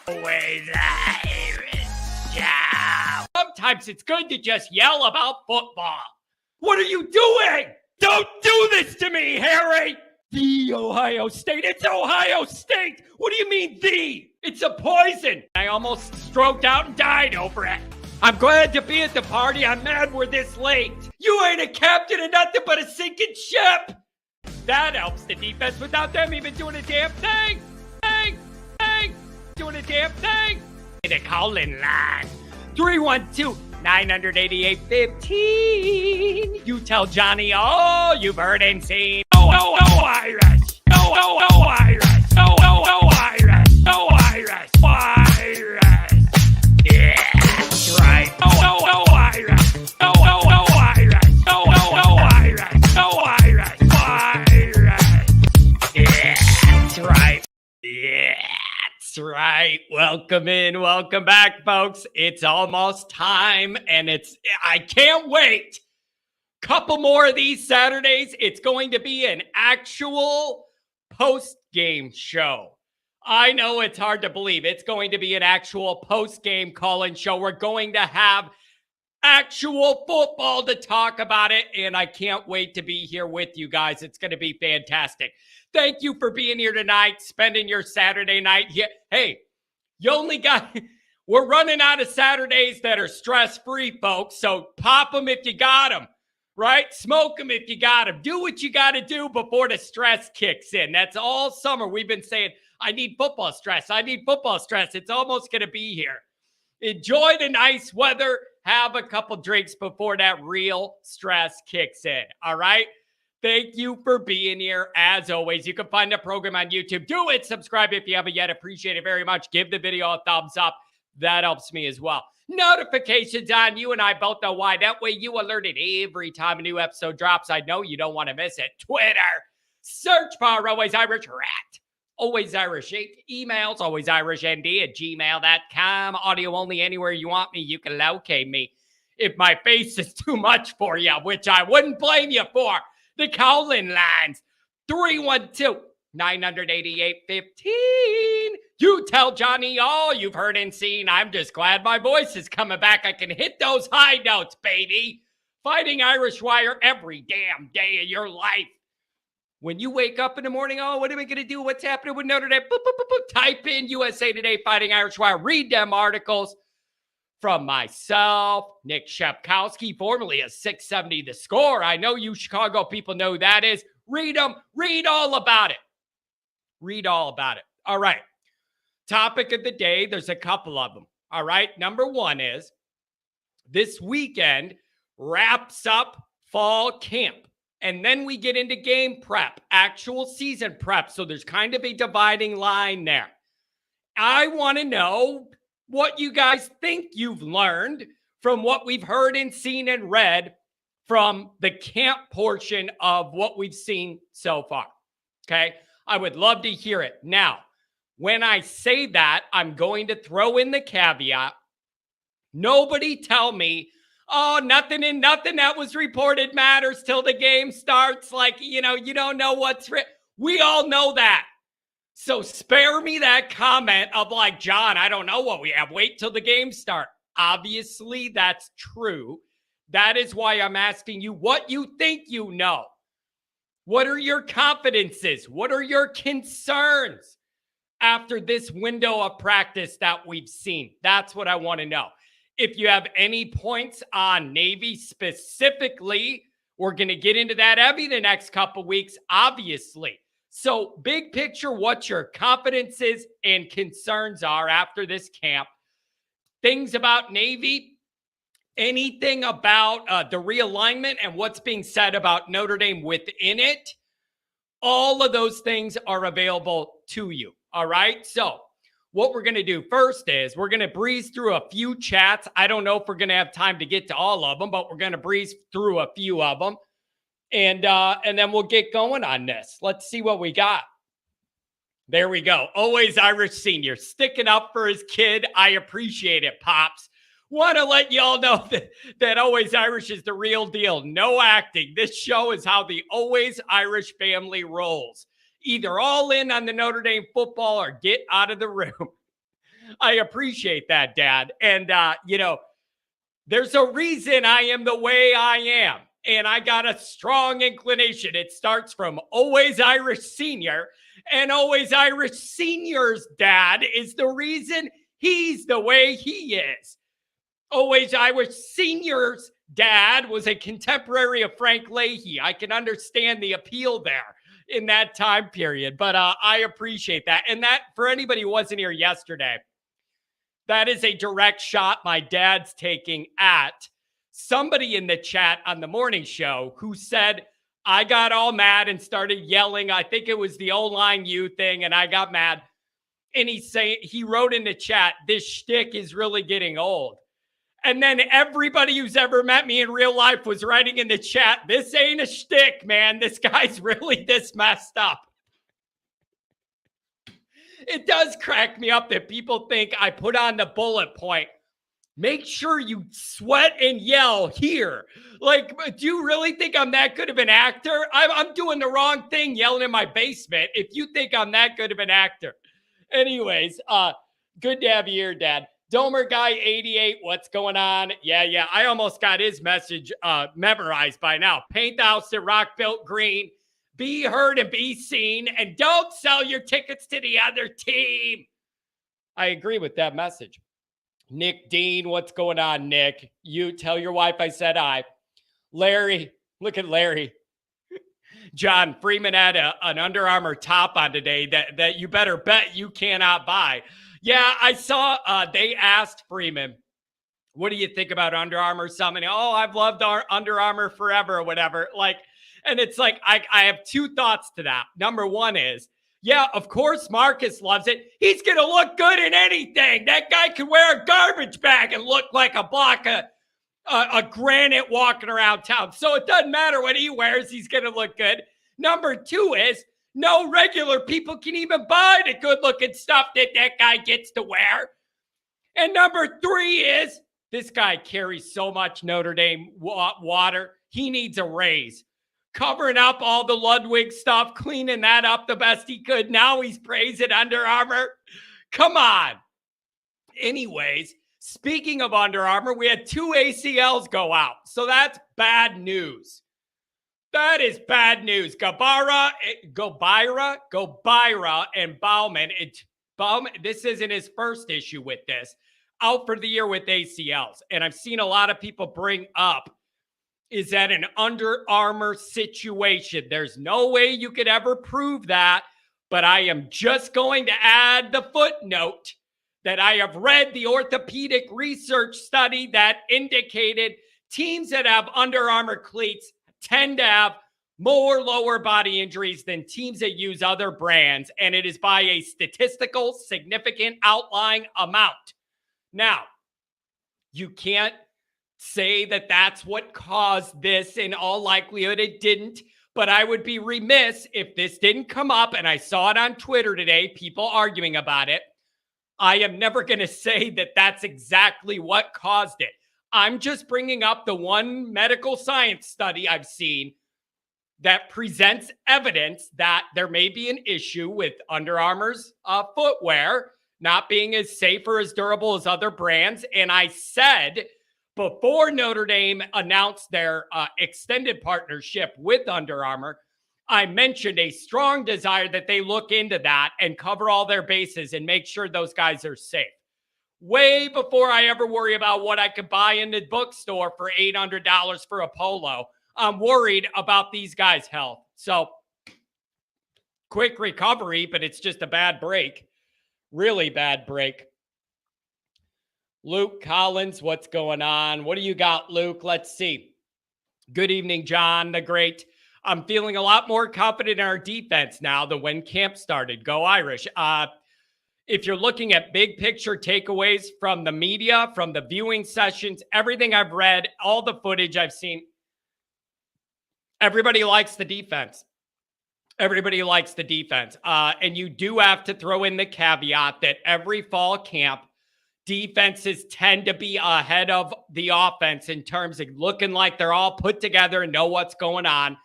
Always Irish. Yeah. Sometimes it's good to just yell about football. What are you doing? Don't do this to me, Harry! The Ohio State. It's Ohio State! What do you mean, the? It's a poison! I almost stroked out and died over it. I'm glad to be at the party. I'm mad we're this late. You ain't a captain of nothing but a sinking ship! That helps the defense without them even doing a damn thing! Doing a damn thing! The call-in line. 312-988-15. You tell Johnny all you've heard and seen. Oh, Irish! Oh, Irish! Oh, Irish! Oh, Irish! Irish! Yeah, that's right. Oh, Irish! Oh, Irish! Oh, Irish! Oh, Irish! Irish! Yeah, that's right. Yeah. That's right. Welcome in. Welcome back, folks. It's almost time, and I can't wait. Couple more of these Saturdays. It's going to be an actual post-game show. I know it's hard to believe. It's going to be an actual post-game call-in show. We're going to have actual football to talk about it, and I can't wait to be here with you guys. It's going to be fantastic. Thank you for being here tonight, spending your Saturday night. Hey, we're running out of Saturdays that are stress-free, folks, so pop them if you got them, right? Smoke them if you got them. Do what you got to do before the stress kicks in. That's all summer. We've been saying, I need football stress. I need football stress. It's almost going to be here. Enjoy the nice weather. Have a couple drinks before that real stress kicks in, all right? Thank you for being here. As always, you can find the program on YouTube. Do it. Subscribe if you haven't yet. Appreciate it very much. Give the video a thumbs up. That helps me as well. Notifications on. You and I both know why. That way you alerted every time a new episode drops. I know you don't want to miss it. Twitter. Search for Always Irish Rat. Always Irish emails. alwaysirishnd@gmail.com. Audio only anywhere you want me. You can locate me. If my face is too much for you, which I wouldn't blame you for. The call-in lines, 312-988-15. You tell Johnny all you've heard and seen. I'm just glad my voice is coming back. I can hit those high notes, baby. Fighting Irish Wire every damn day of your life. When you wake up in the morning, what am I going to do? What's happening with Notre Dame? Boop, boop, boop, boop. Type in USA Today Fighting Irish Wire. Read them articles. From myself, Nick Shepkowski, formerly a 670 The Score. I know you Chicago people know who that is. Read them. Read all about it. Read all about it. All right. Topic of the day. There's a couple of them. All right. Number one is this weekend wraps up fall camp. And then we get into game prep, actual season prep. So there's kind of a dividing line there. I want to know what you guys think you've learned from what we've heard and seen and read from the camp portion of what we've seen so far. Okay. I would love to hear it. Now, when I say that, I'm going to throw in the caveat. Nobody tell me, nothing that was reported matters till the game starts. Like, you don't know what's written. We all know that. So spare me that comment of like, John, I don't know what we have. Wait till the game start. Obviously, that's true. That is why I'm asking you what you think you know. What are your confidences? What are your concerns after this window of practice that we've seen? That's what I want to know. If you have any points on Navy specifically, we're going to get into that heavy the next couple weeks, obviously. So big picture, what your confidences and concerns are after this camp. Things about Navy, anything about the realignment and what's being said about Notre Dame within it. All of those things are available to you. All right. So what we're going to do first is we're going to breeze through a few chats. I don't know if we're going to have time to get to all of them, but we're going to breeze through a few of them. And then we'll get going on this. Let's see what we got. There we go. Always Irish Senior sticking up for his kid. I appreciate it, Pops. Want to let y'all know that Always Irish is the real deal. No acting. This show is how the Always Irish family rolls. Either all in on the Notre Dame football or get out of the room. I appreciate that, Dad. And, there's a reason I am the way I am. And I got a strong inclination. It starts from Always Irish Senior. And Always Irish Senior's dad is the reason he's the way he is. Always Irish Senior's dad was a contemporary of Frank Leahy. I can understand the appeal there in that time period, but I appreciate that. And that, for anybody who wasn't here yesterday, that is a direct shot my dad's taking at somebody in the chat on the morning show who said, I got all mad and started yelling. I think it was the O-line U thing, and I got mad. And he wrote in the chat, this shtick is really getting old. And then everybody who's ever met me in real life was writing in the chat, this ain't a shtick, man. This guy's really this messed up. It does crack me up that people think I put on the bullet point. Make sure you sweat and yell here. Like, do you really think I'm that good of an actor? I'm doing the wrong thing yelling in my basement if you think I'm that good of an actor. Anyways, good to have you here, Dad. Domer Guy 88, what's going on? Yeah. I almost got his message memorized by now. Paint the house at rock built green. Be heard and be seen. And don't sell your tickets to the other team. I agree with that message. Nick Dean, what's going on, Nick? You tell your wife I said hi. Larry, look at Larry. John, Freeman had an Under Armour top on today that you better bet you cannot buy. Yeah, I saw they asked Freeman, what do you think about Under Armour? Something, I've loved our Under Armour forever or whatever. And it's like, I have two thoughts to that. Number one is, yeah, of course Marcus loves it. He's going to look good in anything. That guy can wear a garbage bag and look like a block of a granite walking around town. So it doesn't matter what he wears. He's going to look good. Number two is, no regular people can even buy the good-looking stuff that guy gets to wear. And number three is, this guy carries so much Notre Dame water. He needs a raise. Covering up all the Ludwig stuff, cleaning that up the best he could. Now he's praising Under Armour. Come on. Anyways, speaking of Under Armour, we had 2 ACLs go out. So that's bad news. That is bad news. Gobira, and Bauman. This isn't his first issue with this. Out for the year with ACLs. And I've seen a lot of people bring up, is that an Under Armour situation? There's no way you could ever prove that, but I am just going to add the footnote that I have read the orthopedic research study that indicated teams that have Under Armour cleats tend to have more lower body injuries than teams that use other brands, and it is by a statistical significant outlying amount. Now, you can't say that that's what caused this. In all likelihood, it didn't, but I would be remiss if this didn't come up, and I saw it on Twitter today, people arguing about it. I am never going to say that that's exactly what caused it. I'm just bringing up the one medical science study I've seen that presents evidence that there may be an issue with Under Armour's footwear not being as safe or as durable as other brands. And I said, before Notre Dame announced their extended partnership with Under Armour, I mentioned a strong desire that they look into that and cover all their bases and make sure those guys are safe. Way before I ever worry about what I could buy in the bookstore for $800 for a polo, I'm worried about these guys' health. So, quick recovery, but it's just a bad break. Really bad break. Luke Collins, what's going on? What do you got, Luke? Let's see. Good evening, John the Great. I'm feeling a lot more confident in our defense now than when camp started. Go Irish. If you're looking at big picture takeaways from the media, from the viewing sessions, everything I've read, all the footage I've seen, everybody likes the defense. Everybody likes the defense. And you do have to throw in the caveat that every fall camp, defenses tend to be ahead of the offense in terms of looking like they're all put together and know what's going on.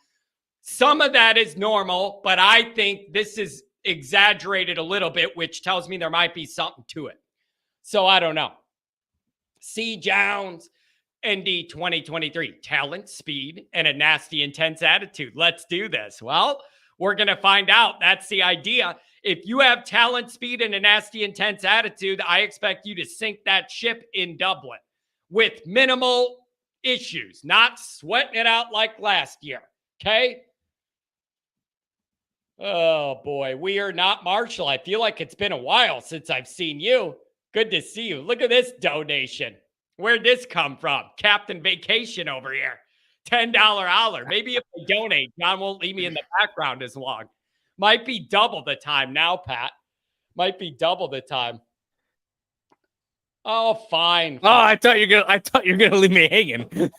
Some of that is normal, but I think this is exaggerated a little bit, which tells me there might be something to it. So I don't know. C. Jones, ND 2023, talent, speed, and a nasty, intense attitude. Let's do this. Well, we're going to find out. That's the idea. If you have talent, speed, and a nasty, intense attitude, I expect you to sink that ship in Dublin with minimal issues, not sweating it out like last year. Okay? Oh, boy. We are not Marshall. I feel like it's been a while since I've seen you. Good to see you. Look at this donation. Where'd this come from? Captain Vacation over here. $10 holler. Maybe if I donate, John won't leave me in the background as long. Might be double the time now, Pat. Might be double the time. Oh, fine. Oh, I thought you're gonna leave me hanging. I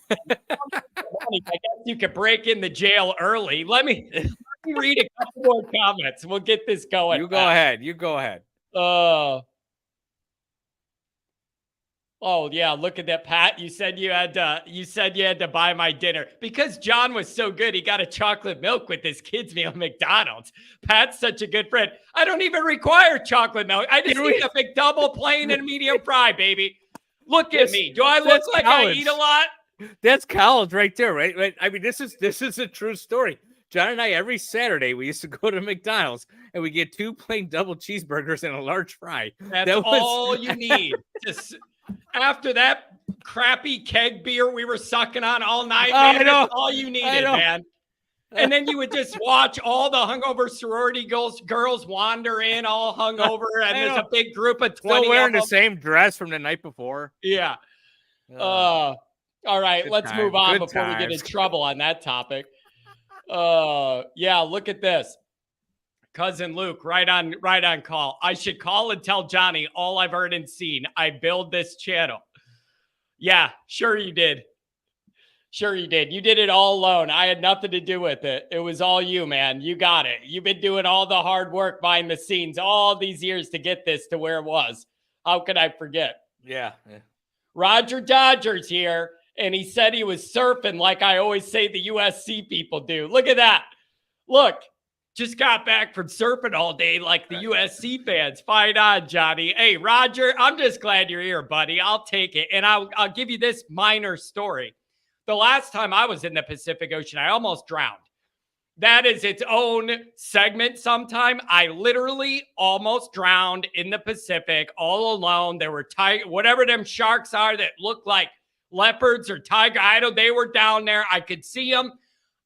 guess you could break in the jail early. Let me read a couple more comments. We'll get this going. You go ahead. You go ahead. Oh yeah, look at that, Pat. You said you had to buy my dinner because John was so good. He got a chocolate milk with his kids' meal at McDonald's. Pat's such a good friend. I don't even require chocolate milk. I just need a McDouble plain and medium fry, baby. Look at me. Do I look like college. I eat a lot? That's college right there, right? I mean, this is a true story. John and I, every Saturday, we used to go to McDonald's and we get 2 plain double cheeseburgers and a large fry. That's all you need. After that crappy keg beer we were sucking on all night, man, that's all you needed, man. And then you would just watch all the hungover sorority girls wander in all hungover, and there's a big group of 20 still wearing the same dress from the night before. Yeah. All right, let's move on before we get in trouble on that topic. Yeah, look at this. Cousin Luke, right on call. I should call and tell Johnny all I've heard and seen. I build this channel. Yeah, sure you did. Sure you did. You did it all alone. I had nothing to do with it. It was all you, man. You got it. You've been doing all the hard work behind the scenes all these years to get this to where it was. How could I forget? Yeah. Roger Dodger's here, and he said he was surfing like I always say the USC people do. Look at that. Look. Just got back from surfing all day like the USC fans. Fight on, Johnny. Hey, Roger, I'm just glad you're here, buddy. I'll take it. And I'll give you this minor story. The last time I was in the Pacific Ocean, I almost drowned. That is its own segment sometime. I literally almost drowned in the Pacific all alone. There were whatever them sharks are that look like leopards or tiger. They were down there. I could see them.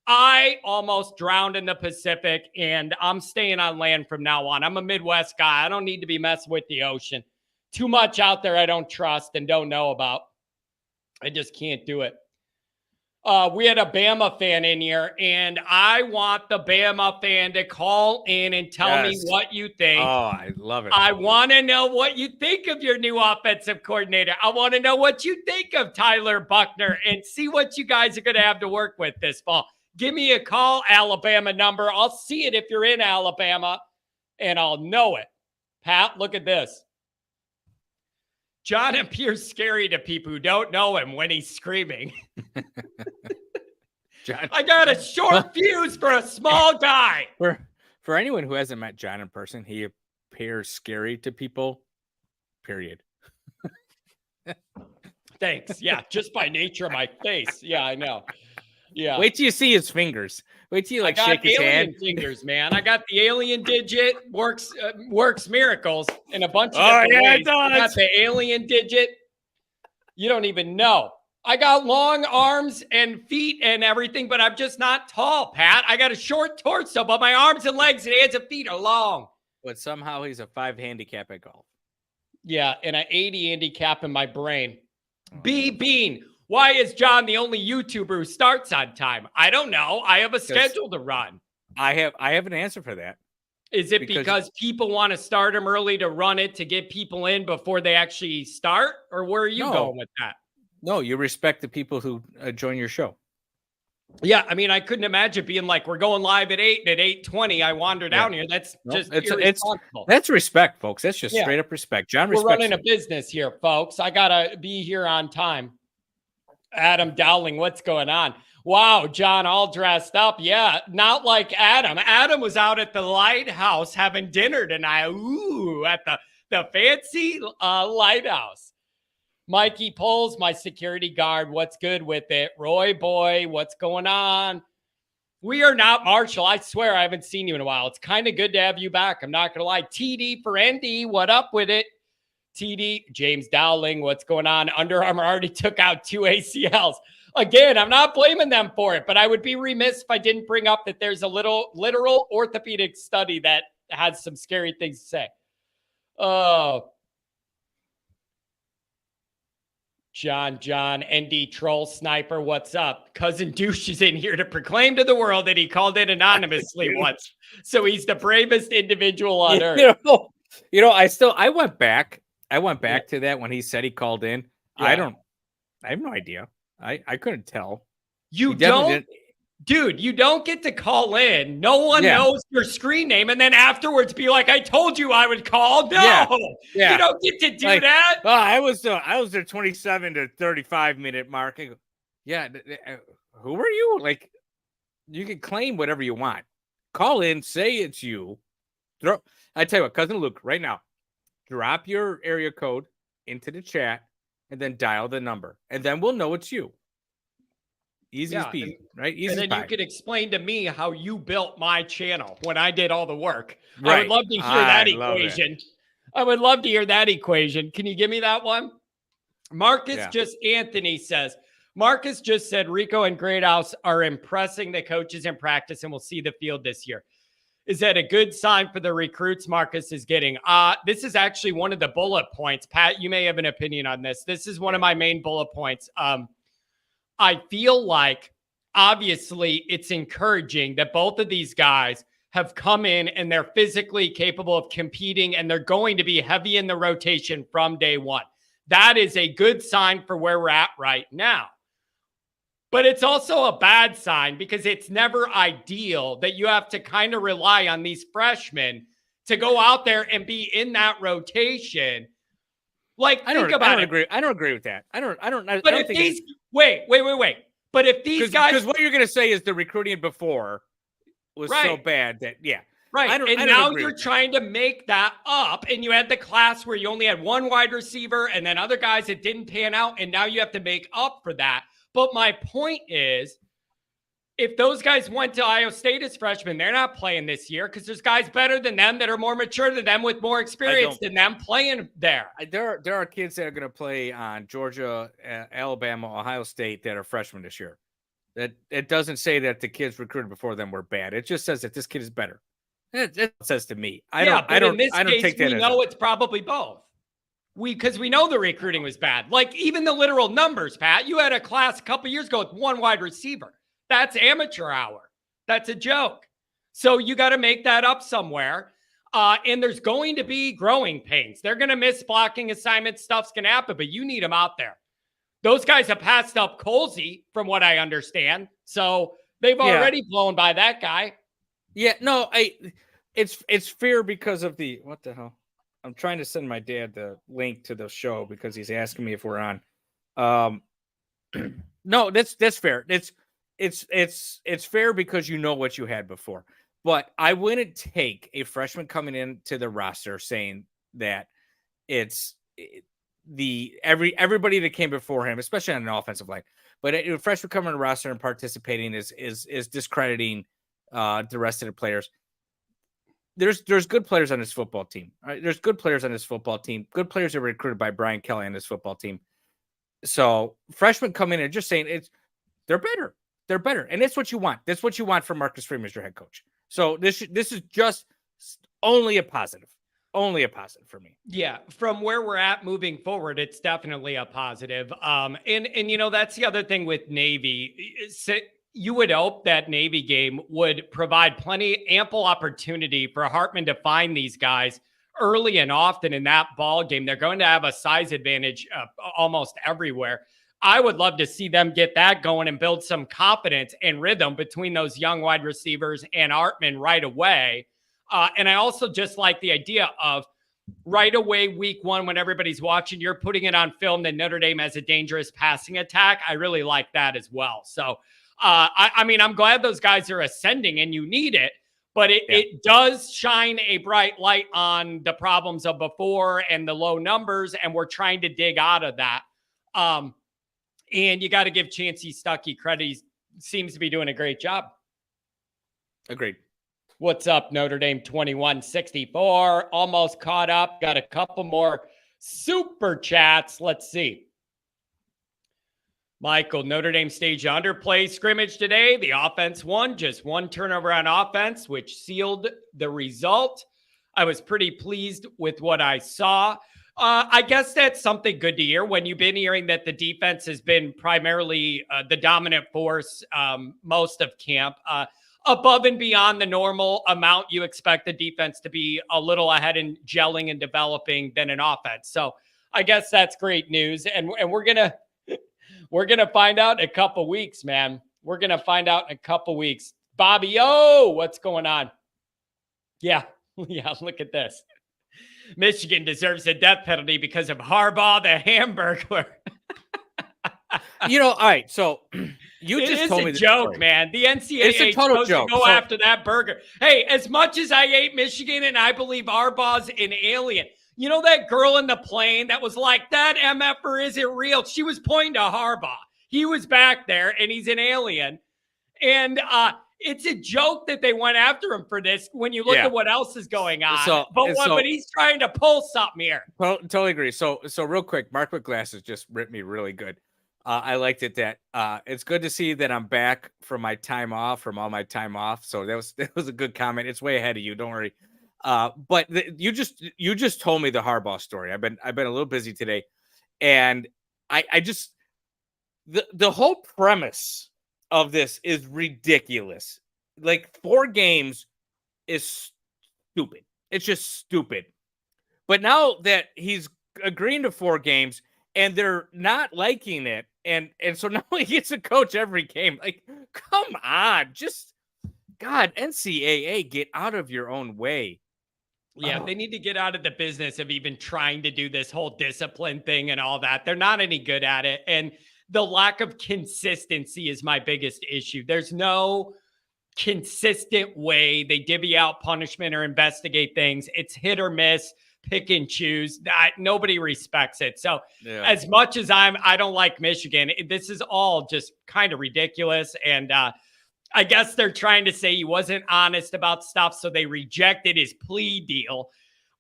I almost drowned in the Pacific, and I'm staying on land from now on. I'm a Midwest guy. I don't need to be messing with the ocean. Too much out there I don't trust and don't know about. I just can't do it. We had a Bama fan in here, and I want the Bama fan to call in and tell me what you think. Oh, I love it. I want to know what you think of your new offensive coordinator. I want to know what you think of Tyler Buckner and see what you guys are going to have to work with this fall. Give me a call, Alabama number. I'll see it if you're in Alabama, and I'll know it. Pat, look at this. John appears scary to people who don't know him when he's screaming. John, I got a short fuse for a small guy. For anyone who hasn't met John in person, he appears scary to people, period. Thanks. Yeah, just by nature of my face. Yeah, I know. Yeah. Wait till you see his fingers. Wait till you shake his hand. Fingers, man. I got the alien digit. Works miracles in a bunch of different ways. It does. I got the alien digit. You don't even know. I got long arms and feet and everything, but I'm just not tall, Pat. I got a short torso, but my arms and legs and hands and feet are long. But somehow he's a 5 handicap at golf. Yeah, and an 80 handicap in my brain. B. Bean. Why is John the only YouTuber who starts on time? I don't know. I have a schedule to run. I have an answer for that. Is it because people want to start them early to run it to get people in before they actually start? Or where are you going with that? No, you respect the people who join your show. Yeah, I mean, I couldn't imagine being like, we're going live at 8, and at 8:20, I wander down here. That's irresponsible. That's respect, folks. That's just straight up respect. John, we're running a business here, folks. I got to be here on time. Adam Dowling, what's going on? Wow, John, all dressed up. Yeah, not like Adam. Adam was out at the lighthouse having dinner tonight. Ooh, at the fancy lighthouse. Mikey Poles, my security guard. What's good with it? Roy boy, what's going on? We are not Marshall. I swear I haven't seen you in a while. It's kind of good to have you back. I'm not going to lie. TD for Andy, what up with it? TD, James Dowling, what's going on? Under Armour already took out 2 ACLs. Again, I'm not blaming them for it, but I would be remiss if I didn't bring up that there's a literal orthopedic study that has some scary things to say. Oh, John, ND Troll Sniper, what's up? Cousin Douche is in here to proclaim to the world that he called in anonymously once. So he's the bravest individual on earth. I went back to that when he said he called in. Yeah. I have no idea. I couldn't tell. You don't, dude, you don't get to call in. No one knows your screen name. And then afterwards be like, I told you I would call. No, you don't get to do that. Oh, I was there 27 to 35 minute mark. I go, who are you? Like, you can claim whatever you want. Call in, say it's you. I tell you what, Cousin Luke, right now, drop your area code into the chat and then dial the number. And then we'll know it's you. Easy as peasy, right? Easy. And then you could explain to me how you built my channel when I did all the work. Right. I would love to hear that equation. I would love to hear that equation. Can you give me that one? Anthony says, Marcus just said Rico and Greathouse are impressing the coaches in practice and we'll see the field this year. Is that a good sign for the recruits Marcus is getting? This is actually one of the bullet points. Pat, you may have an opinion on this. This is one of my main bullet points. I feel like, obviously, it's encouraging that both of these guys have come in and they're physically capable of competing and they're going to be heavy in the rotation from day one. That is a good sign for where we're at right now. But it's also a bad sign because it's never ideal that you have to kind of rely on these freshmen to go out there and be in that rotation. Like, I don't agree with that. Wait. But if these guys, because what you're going to say is the recruiting before was so bad that, right. And now you're trying to make that up. And you had the class where you only had one wide receiver and then other guys that didn't pan out. And now you have to make up for that. But my point is, if those guys went to Iowa State as freshmen, they're not playing this year because there's guys better than them that are more mature than them with more experience than them playing there. There are kids that are going to play on Georgia, Alabama, Ohio State that are freshmen this year. That it doesn't say that the kids recruited before them were bad. It just says that this kid is better. It says to me. I don't take that. We know it's probably both. Because we know the recruiting was bad. Like even the literal numbers, Pat. You had a class a couple years ago with one wide receiver. That's amateur hour. That's a joke. So you got to make that up somewhere. And there's going to be growing pains. They're going to miss blocking assignments. Stuff's going to happen, but you need them out there. Those guys have passed up Colsey, from what I understand. So they've already blown by that guy. Yeah, no, it's fair because of the, what the hell? I'm trying to send my dad the link to the show because he's asking me if we're on. No, that's fair. It's fair because you know what you had before. But I wouldn't take a freshman coming into the roster saying that everybody that came before him, especially on an offensive line, but a freshman coming to the roster and participating is discrediting the rest of the players. There's good players on this football team. Right? There's good players on this football team. Good players that were recruited by Brian Kelly on this football team. So freshmen come in and just saying they're better. They're better. And that's what you want. That's what you want from Marcus Freeman as your head coach. So this is just only a positive. Only a positive for me. Yeah. From where we're at moving forward, it's definitely a positive. And you know, that's the other thing with Navy. You would hope that Navy game would provide ample opportunity for Hartman to find these guys early and often in that ball game. They're going to have a size advantage almost everywhere. I would love to see them get that going and build some confidence and rhythm between those young wide receivers and Hartman right away. And I also just like the idea of right away, week one, when everybody's watching, you're putting it on film that Notre Dame has a dangerous passing attack. I really like that as well. So, I mean, I'm glad those guys are ascending and you need it, But it does shine a bright light on the problems of before and the low numbers, and we're trying to dig out of that. And you got to give Chancey Stuckey credit. He seems to be doing a great job. Agreed. What's up, Notre Dame 2164? Almost caught up. Got a couple more super chats. Let's see. Michael, Notre Dame staged underplay scrimmage today. The offense won, just one turnover on offense, which sealed the result. I was pretty pleased with what I saw. I guess that's something good to hear when you've been hearing that the defense has been primarily the dominant force most of camp. Above and beyond the normal amount you expect the defense to be a little ahead in gelling and developing than an offense. So I guess that's great news. And we're going to find out in a couple weeks, man. We're going to find out in a couple weeks. Bobby, what's going on? Yeah, look at this. Michigan deserves a death penalty because of Harbaugh, the Hamburglar. All right, so you just told me it's a joke, man. The NCAA is supposed to go after that burger. Hey, as much as I hate Michigan and I believe Harbaugh's an alien, you know that girl in the plane that was like, that MFer isn't real? She was pointing to Harbaugh. He was back there, and he's an alien. And it's a joke that they went after him for this when you look at what else is going on. But he's trying to pull something here. Totally agree. So real quick, Mark with glasses just ripped me really good. I liked it that it's good to see that I'm back from all my time off. So that was a good comment. It's way ahead of you. Don't worry. But you just told me the Harbaugh story. I've been a little busy today, and I just the whole premise of this is ridiculous. Like 4 games is stupid. It's just stupid. But now that he's agreeing to 4 games and they're not liking it, and so now he gets to coach every game. Like, come on, just God, NCAA, get out of your own way. Yeah, they need to get out of the business of even trying to do this whole discipline thing and all that. They're not any good at it. And the lack of consistency is my biggest issue. There's no consistent way they divvy out punishment or investigate things. It's hit or miss, pick and choose. Nobody respects it. So as much as I don't like Michigan, this is all just kind of ridiculous. And I guess they're trying to say he wasn't honest about stuff, so they rejected his plea deal.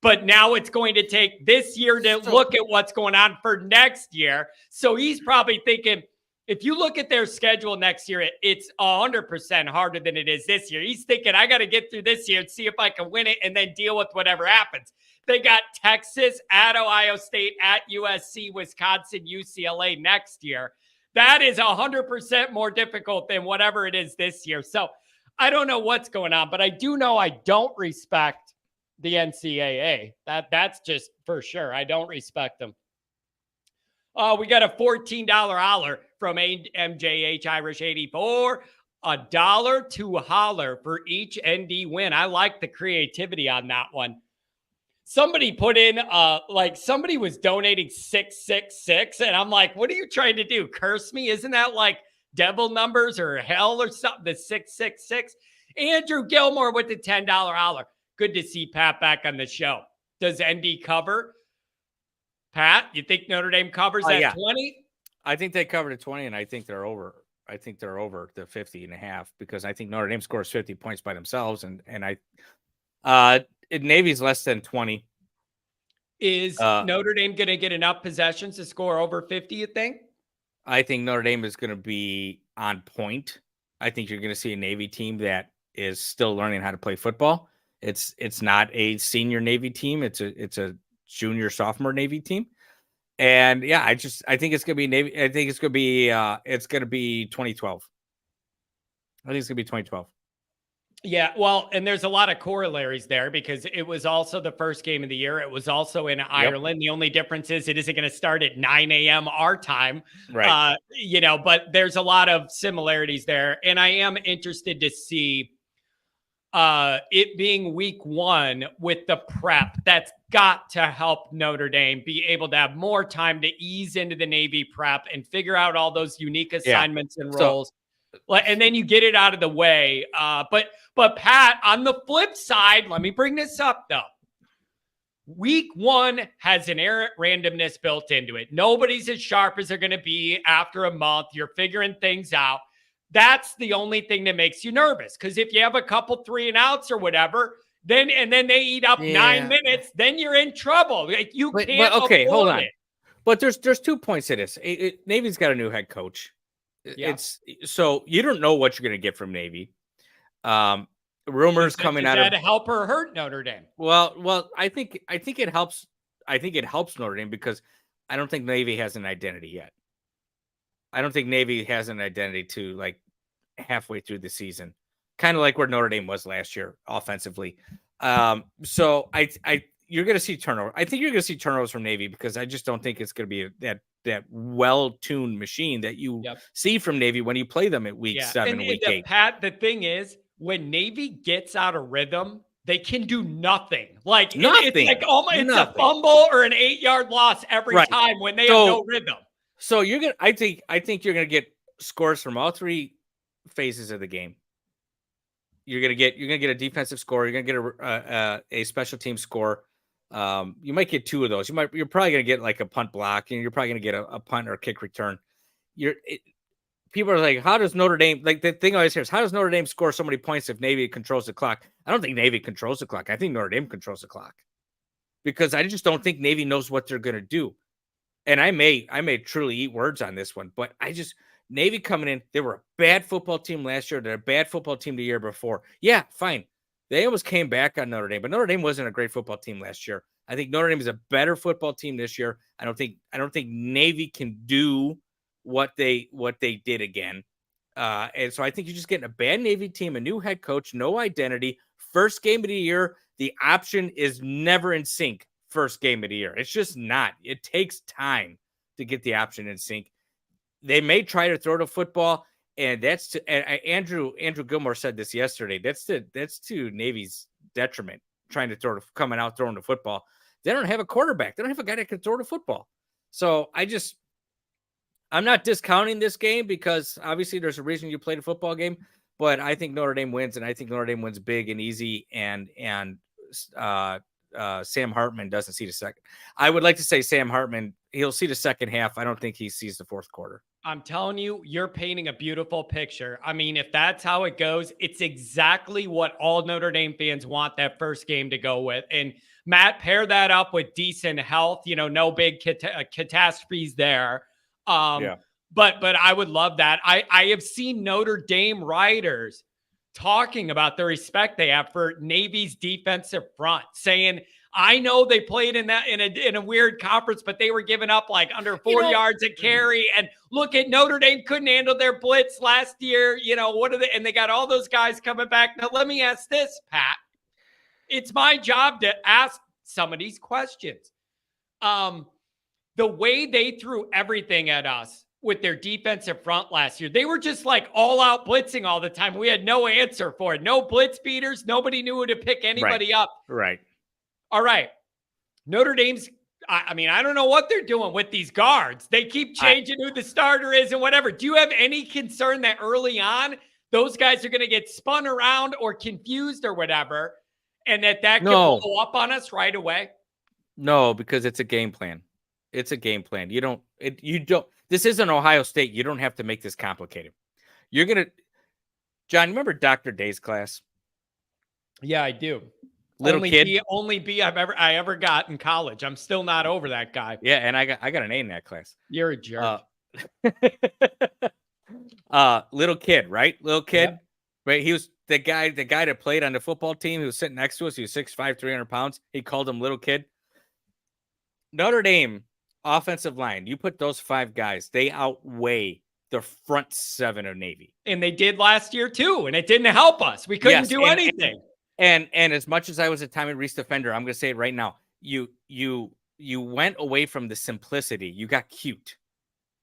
But now it's going to take this year to look at what's going on for next year. So he's probably thinking, if you look at their schedule next year, it's 100% harder than it is this year. He's thinking, I got to get through this year and see if I can win it and then deal with whatever happens. They got Texas, at Ohio State, at USC, Wisconsin, UCLA next year. That is 100% more difficult than whatever it is this year. So I don't know what's going on, but I do know I don't respect the NCAA. That's just for sure. I don't respect them. We got a $14 holler from MJH Irish 84. $1 to holler for each ND win. I like the creativity on that one. Somebody put in, somebody was donating 666, and I'm like, what are you trying to do? Curse me? Isn't that like devil numbers or hell or something? The 666. Andrew Gilmore with the $10 holler. Good to see Pat back on the show. Does ND cover? Pat, you think Notre Dame covers at 20? I think they covered at 20, and I think they're over. I think they're over the 50.5 because I think Notre Dame scores 50 points by themselves, and Navy's less than 20. Is Notre Dame going to get enough possessions to score over 50, you think? I think Notre Dame is going to be on point. I think you're going to see a Navy team that is still learning how to play football. It's not a senior Navy team. It's a junior sophomore Navy team. And yeah, I think it's going to be Navy. I think it's going to be 2012. I think it's going to be 2012. Yeah, well, and there's a lot of corollaries there because it was also the first game of the year. It was also in Ireland. The only difference is it isn't going to start at 9 a.m. our time. Right. But there's a lot of similarities there. And I am interested to see it being week 1 with the prep. That's got to help Notre Dame be able to have more time to ease into the Navy prep and figure out all those unique assignments and roles. And then you get it out of the way. But Pat, on the flip side, let me bring this up though. Week 1 has inherent randomness built into it. Nobody's as sharp as they're going to be after a month. You're figuring things out. That's the only thing that makes you nervous. Because if you have a couple 3 and outs or whatever, then they eat up 9 minutes, then you're in trouble. Like, you can't okay, hold on. it. But there's 2 points to this. Navy's got a new head coach. Yeah. It's so you don't know what you're going to get from Navy. Rumors coming out of to help or hurt Notre Dame. Well, I think it helps. I think it helps Notre Dame because I don't think Navy has an identity yet. I don't think Navy has an identity to like halfway through the season, kind of like where Notre Dame was last year offensively. So you're going to see turnover. I think you're going to see turnovers from Navy because I just don't think it's going to be that well-tuned machine that you see from Navy when you play them at week 7, week 8. Pat, the thing is, when Navy gets out of rhythm, they can do nothing. Like nothing. It's like it's a fumble or an 8-yard loss every time when they have no rhythm. So you're gonna. I think you're gonna get scores from all 3 phases of the game. You're gonna get a defensive score. You're gonna get a special team score. You might get 2 of those. You're probably gonna get like a punt block, and you're probably gonna get a punt or a kick return. People are like, how does Notre Dame, like the thing I always hear is, how does Notre Dame score so many points if Navy controls the clock? I don't think Navy controls the clock. I think Notre Dame controls the clock because I just don't think Navy knows what they're going to do. And I may truly eat words on this one, but Navy coming in, they were a bad football team last year. They're a bad football team the year before. Yeah, fine. They almost came back on Notre Dame, but Notre Dame wasn't a great football team last year. I think Notre Dame is a better football team this year. I don't think Navy can do what they did again. And so I think you're just getting a bad Navy team, a new head coach, no identity. First game of the year, the option is never in sync. First game of the year. It's just not. It takes time to get the option in sync. They may try to throw the football, and that's Andrew Gilmore said this yesterday. That's to Navy's detriment, coming out throwing the football. They don't have a quarterback. They don't have a guy that can throw the football. So I'm not discounting this game because obviously there's a reason you played a football game, but I think Notre Dame wins, and I think Notre Dame wins big and easy, and Sam Hartman doesn't see the second. I would like to say Sam Hartman, he'll see the second half. I don't think he sees the fourth quarter. I'm telling you, you're painting a beautiful picture. I mean, if that's how it goes, it's exactly what all Notre Dame fans want that first game to go with. And Matt, pair that up with decent health, no big catastrophes there. But I would love that. I have seen Notre Dame writers talking about the respect they have for Navy's defensive front, saying, I know they played in a weird conference, but they were giving up like under 4 yards a carry. And look at Notre Dame couldn't handle their blitz last year. What are they? And they got all those guys coming back. Now, let me ask this, Pat. It's my job to ask some of these questions. The way they threw everything at us with their defensive front last year, they were just like all out blitzing all the time. We had no answer for it. No blitz beaters. Nobody knew who to pick anybody up. Right. All right. Notre Dame's, I don't know what they're doing with these guards. They keep changing who the starter is and whatever. Do you have any concern that early on those guys are going to get spun around or confused or whatever, and that can blow up on us right away? No, because it's a game plan. It's a game plan. This isn't Ohio State. You don't have to make this complicated. John, remember Dr. Day's class? Yeah, I do. Only B I ever got in college. I'm still not over that guy. Yeah, and I got an A in that class. You're a jerk. Little kid, right? Little kid. Yeah. Right. He was the guy that played on the football team. He was sitting next to us. He was 6'5", 300 pounds. He called him little kid. Notre Dame offensive line. You put those 5 guys, they outweigh the front 7 of Navy. And they did last year too. And it didn't help us. We couldn't do anything. And as much as I was a Tommy Reese defender, I'm going to say it right now. You went away from the simplicity. You got cute.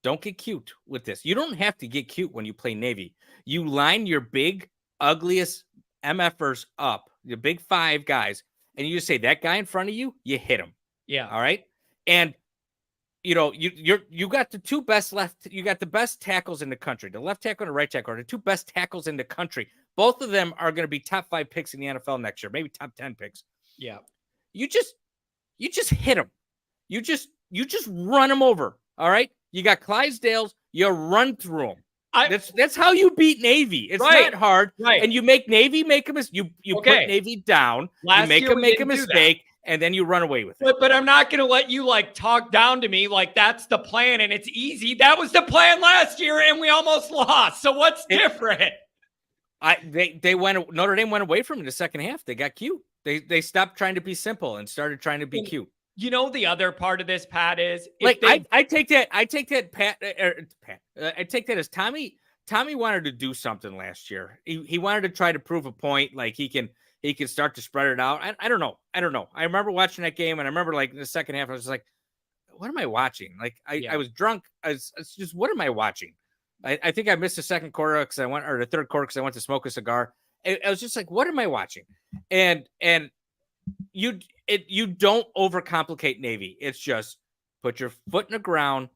Don't get cute with this. You don't have to get cute when you play Navy. You line your big, ugliest MFers up, the big 5 guys, and you just say, that guy in front of you, you hit him. Yeah. All right? And you got the two best you got the best tackles in the country. The left tackle and the right tackle are the two best tackles in the country. Both of them are going to be top 5 picks in the NFL next year, maybe top 10 picks. Yeah. You just hit them. You just run them over. All right. You got Clydesdales. You run through them. That's how you beat Navy. It's not hard. Right. And you make Navy make a mistake. You put Navy down. You make them make a mistake. And then you run away with it. But I'm not going to let you talk down to me like that's the plan and it's easy. That was the plan last year and we almost lost. So what's different? Notre Dame went away from it in the second half. They got cute. They stopped trying to be simple and started trying to be cute. You know, the other part of this, Pat, is I take that, Pat. I take that as Tommy wanted to do something last year. He wanted to try to prove a point. Like he can start to spread it out. I don't know. I remember watching that game, and I remember in the second half, I was like, what am I watching? I was drunk. It's just, what am I watching? I think I missed the second quarter or the third quarter because I went to smoke a cigar. I was just like, what am I watching? And you don't overcomplicate Navy. It's just put your foot in the ground,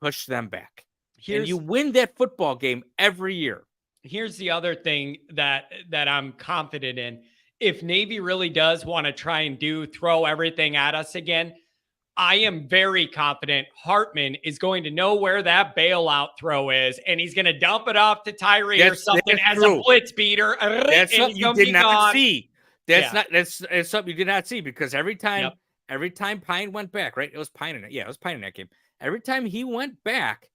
push them back. And you win that football game every year. Here's the other thing that I'm confident in. If Navy really does want to try and throw everything at us again, I am very confident Hartman is going to know where that bailout throw is, and he's going to dump it off to Tyree or something as a blitz beater. That's something you did not see. That's something you did not see because every time Pine went back, right? It was Pine in it. Yeah, it was Pine in that game. Every time he went back,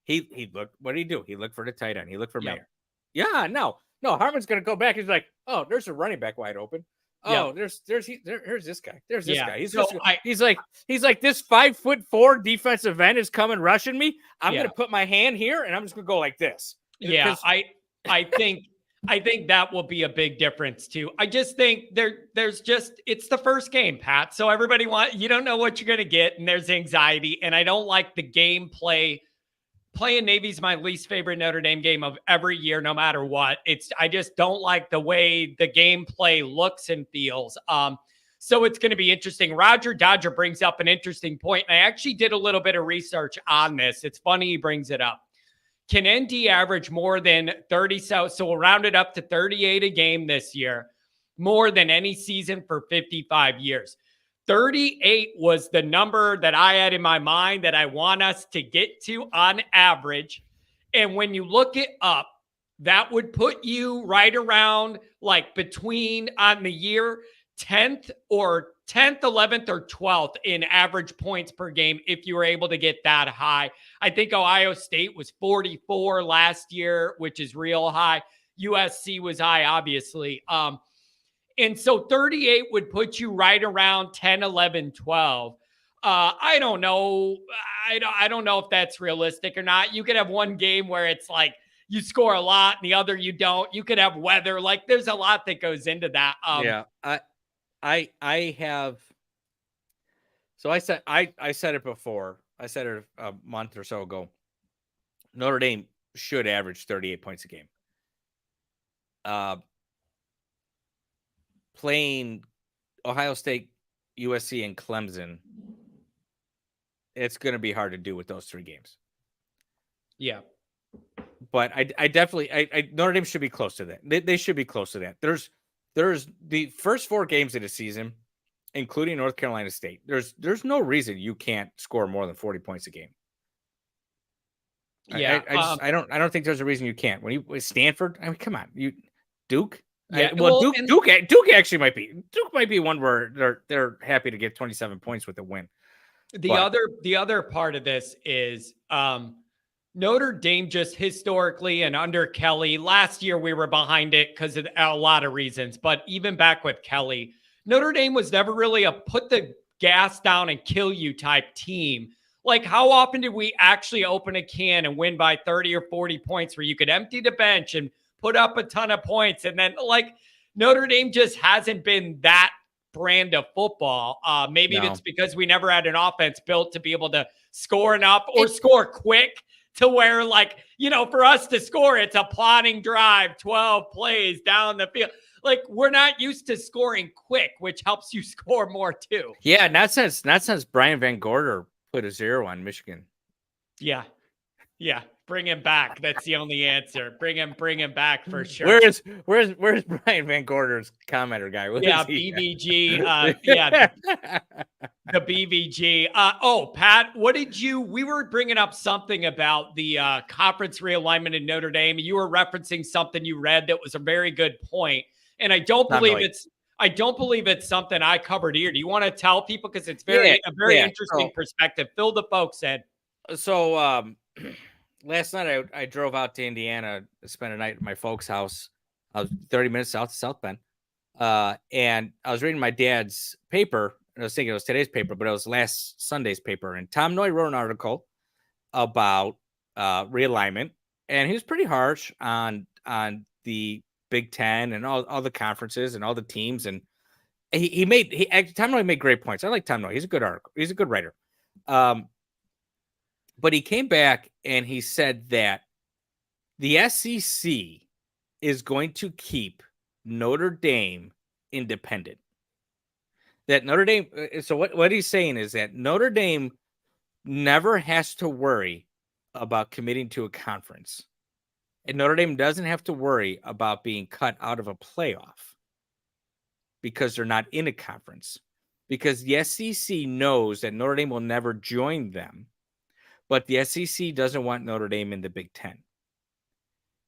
he looked. What did he do? He looked for the tight end. He looked for Mayer. Yeah, no, Hartman's going to go back. He's like, oh, there's a running back wide open. Oh, here's this guy. There's this guy. He's like this 5'4" defensive end is coming rushing me. I'm going to put my hand here and I'm just going to go like this. Yeah, I think that will be a big difference too. I just think it's the first game, Pat. So everybody you don't know what you're going to get, and there's anxiety. And I don't like the gameplay. Playing Navy's my least favorite Notre Dame game of every year, no matter what. I just don't like the way the gameplay looks and feels. So it's going to be interesting. Roger Dodger brings up an interesting point. And I actually did a little bit of research on this. It's funny he brings it up. Can ND average more than 30? So we'll round it up to 38 a game this year, more than any season for 55 years. 38 was the number that I had in my mind that I want us to get to on average. And when you look it up, that would put you right around between on the year 10th, 11th, or 12th in average points per game if you were able to get that high. I think Ohio State was 44 last year, which is real high. USC was high, obviously. And so 38 would put you right around 10, 11, 12. I don't know. I don't know if that's realistic or not. You could have one game where it's you score a lot and the other you don't. You could have weather. There's a lot that goes into that. I have. So I said it before. I said it a month or so ago. Notre Dame should average 38 points a game. Playing Ohio State, USC, and Clemson, it's going to be hard to do with those 3 games. Yeah. But I definitely Notre Dame should be close to that. They should be close to that. There's the first 4 games of the season, including North Carolina State. There's no reason you can't score more than 40 points a game. Yeah. I don't think there's a reason you can't. When you Stanford, I mean, come on, Duke. Yeah, Duke actually might be one where they're happy to get 27 points with a win. The other part of this is Notre Dame just historically and under Kelly, last year we were behind it because of a lot of reasons, but even back with Kelly, Notre Dame was never really a put the gas down and kill you type team. How often did we actually open a can and win by 30 or 40 points where you could empty the bench and put up a ton of points? And then Notre Dame just hasn't been that brand of football. Maybe it's because we never had an offense built to be able to score enough or score quick to where for us to score, it's a plodding drive, 12 plays down the field. We're not used to scoring quick, which helps you score more too. Yeah. Not since Brian Van Gorder Put a 0 on Michigan. Yeah. Yeah. Bring him back. That's the only answer. Bring him back for sure. Where's Brian Van Gorder's commenter guy? Yeah, BVG. Yeah, the BVG. Pat, we were bringing up something about the conference realignment in Notre Dame. You were referencing something you read that was a very good point. And I don't believe it's something I covered here. Do you want to tell people? Because it's a very interesting perspective. Fill the folks in. So last night I drove out to Indiana to spend a night at my folks' house. I was 30 minutes south of South Bend. And I was reading my dad's paper, and I was thinking it was today's paper, but it was last Sunday's paper. And Tom Noy wrote an article about realignment, and he was pretty harsh on the Big Ten and all the conferences and all the teams. And Tom Noy made great points. I like Tom Noy. He's a good article. He's a good writer. But he came back and he said that the SEC is going to keep Notre Dame independent. That Notre Dame. So what he's saying is that Notre Dame never has to worry about committing to a conference, and Notre Dame doesn't have to worry about being cut out of a playoff because they're not in a conference. Because the SEC knows that Notre Dame will never join them, but the SEC doesn't want Notre Dame in the Big Ten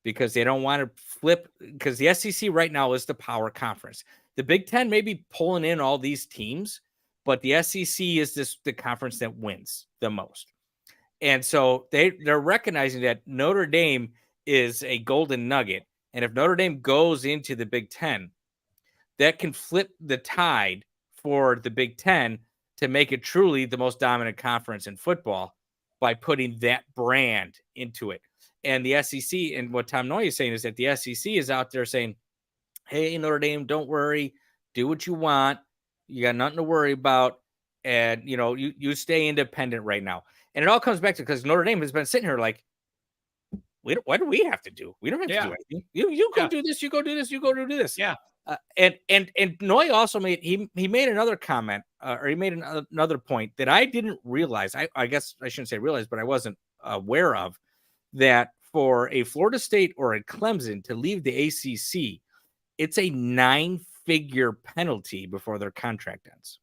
because they don't want to flip. Because the SEC right now is the power conference. The Big Ten may be pulling in all these teams, but the SEC is the conference that wins the most. And so they're recognizing that Notre Dame is a golden nugget. And if Notre Dame goes into the Big Ten, that can flip the tide for the Big Ten to make it truly the most dominant conference in football by putting that brand into it. And the SEC, and what Tom Noy is saying is that the SEC is out there saying, hey, Notre Dame, don't worry. Do what you want. You got nothing to worry about. And, you stay independent right now. And it all comes back to because Notre Dame has been sitting here like, what do we have to do? We don't have to do anything. You go do this. You go do this. You go do this. Yeah. And Noy also made he made another comment or he made another point that I didn't realize. I guess I shouldn't say realize, but I wasn't aware of that for a Florida State or a Clemson to leave the ACC, it's a 9-figure penalty before their contract ends.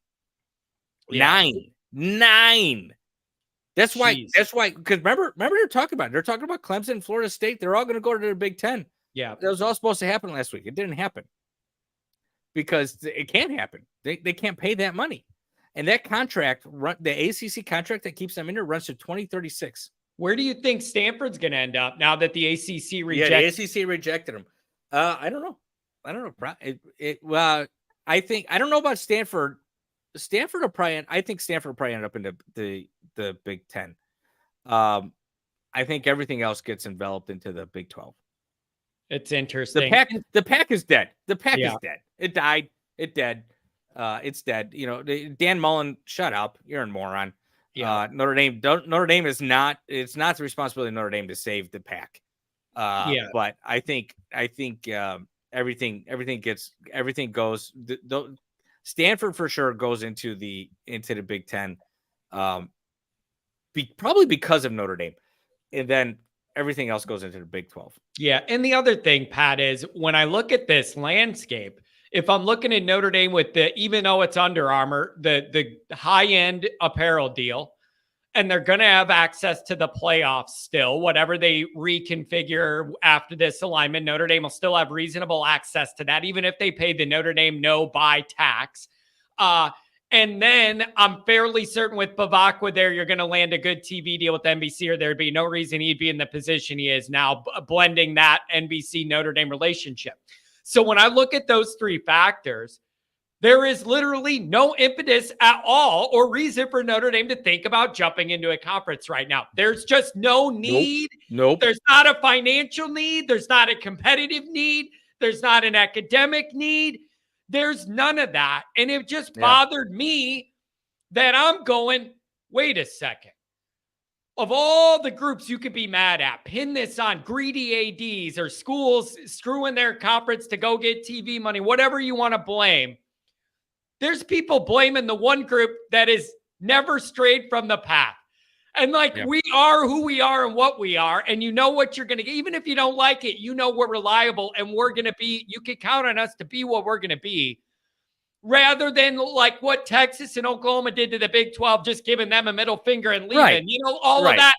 Yeah. 9. That's why. Because remember they're talking about Clemson, Florida State. They're all going to go to the Big Ten. Yeah, that was all supposed to happen last week. It didn't happen because it can't happen. They can't pay that money, and that contract, the ACC contract that keeps them in there, runs to 2036. Where do you think Stanford's going to end up now that the ACC rejected? Yeah, the ACC rejected them. I don't know. I don't know about Stanford. Stanford will probably. I think Stanford will probably end up in the Big Ten. I think everything else gets enveloped into the Big 12. It's interesting. The pack is dead. The pack is dead. It died. It's dead. It's dead. Dan Mullen, shut up. You're a moron. Yeah. Notre Dame is not. It's not the responsibility of Notre Dame to save the pack. But I think everything goes. Stanford for sure goes into the Big Ten, probably because of Notre Dame, and then everything else goes into the Big 12. Yeah, and the other thing, Pat, is when I look at this landscape, if I'm looking at Notre Dame with even though it's Under Armour, the high-end apparel deal, and they're going to have access to the playoffs still, whatever they reconfigure after this alignment, Notre Dame will still have reasonable access to that, even if they pay the Notre Dame no-buy tax. And then I'm fairly certain with Bavakwa there, you're going to land a good TV deal with NBC, or there'd be no reason he'd be in the position he is now, blending that NBC-Notre Dame relationship. So when I look at those three factors, there is literally no impetus at all or reason for Notre Dame to think about jumping into a conference right now. There's just no need. Nope. There's not a financial need. There's not a competitive need. There's not an academic need. There's none of that. And it just bothered me that I'm going, wait a second. Of all the groups you could be mad at, pin this on greedy ADs or schools screwing their conference to go get TV money, whatever you want to blame. There's people blaming the one group that is never strayed from the path. And like, we are who we are and what we are. And you know what you're going to get. Even if you don't like it, you know we're reliable and we're going to be, you can count on us to be what we're going to be. Rather than like what Texas and Oklahoma did to the Big 12, just giving them a middle finger and leaving, all of that.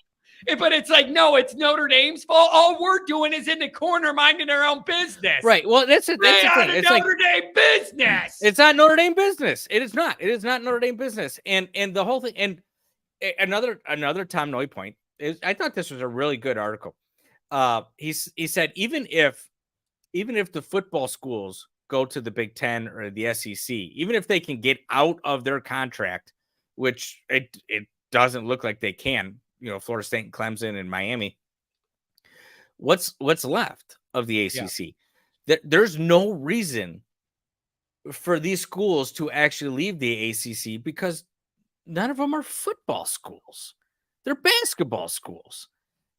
But it's like, no, it's Notre Dame's fault. All we're doing is in the corner minding our own business. Right. Well, that's the thing. It's Notre Dame business. It's not Notre Dame business. It is not. It is not Notre Dame business. And the whole thing. And another Tom Noy point is, I thought this was a really good article. He said even if the football schools go to the Big Ten or the SEC, even if they can get out of their contract, which it doesn't look like they can. Florida State and Clemson and Miami. What's left of the ACC? There's no reason for these schools to actually leave the ACC because none of them are football schools. They're basketball schools.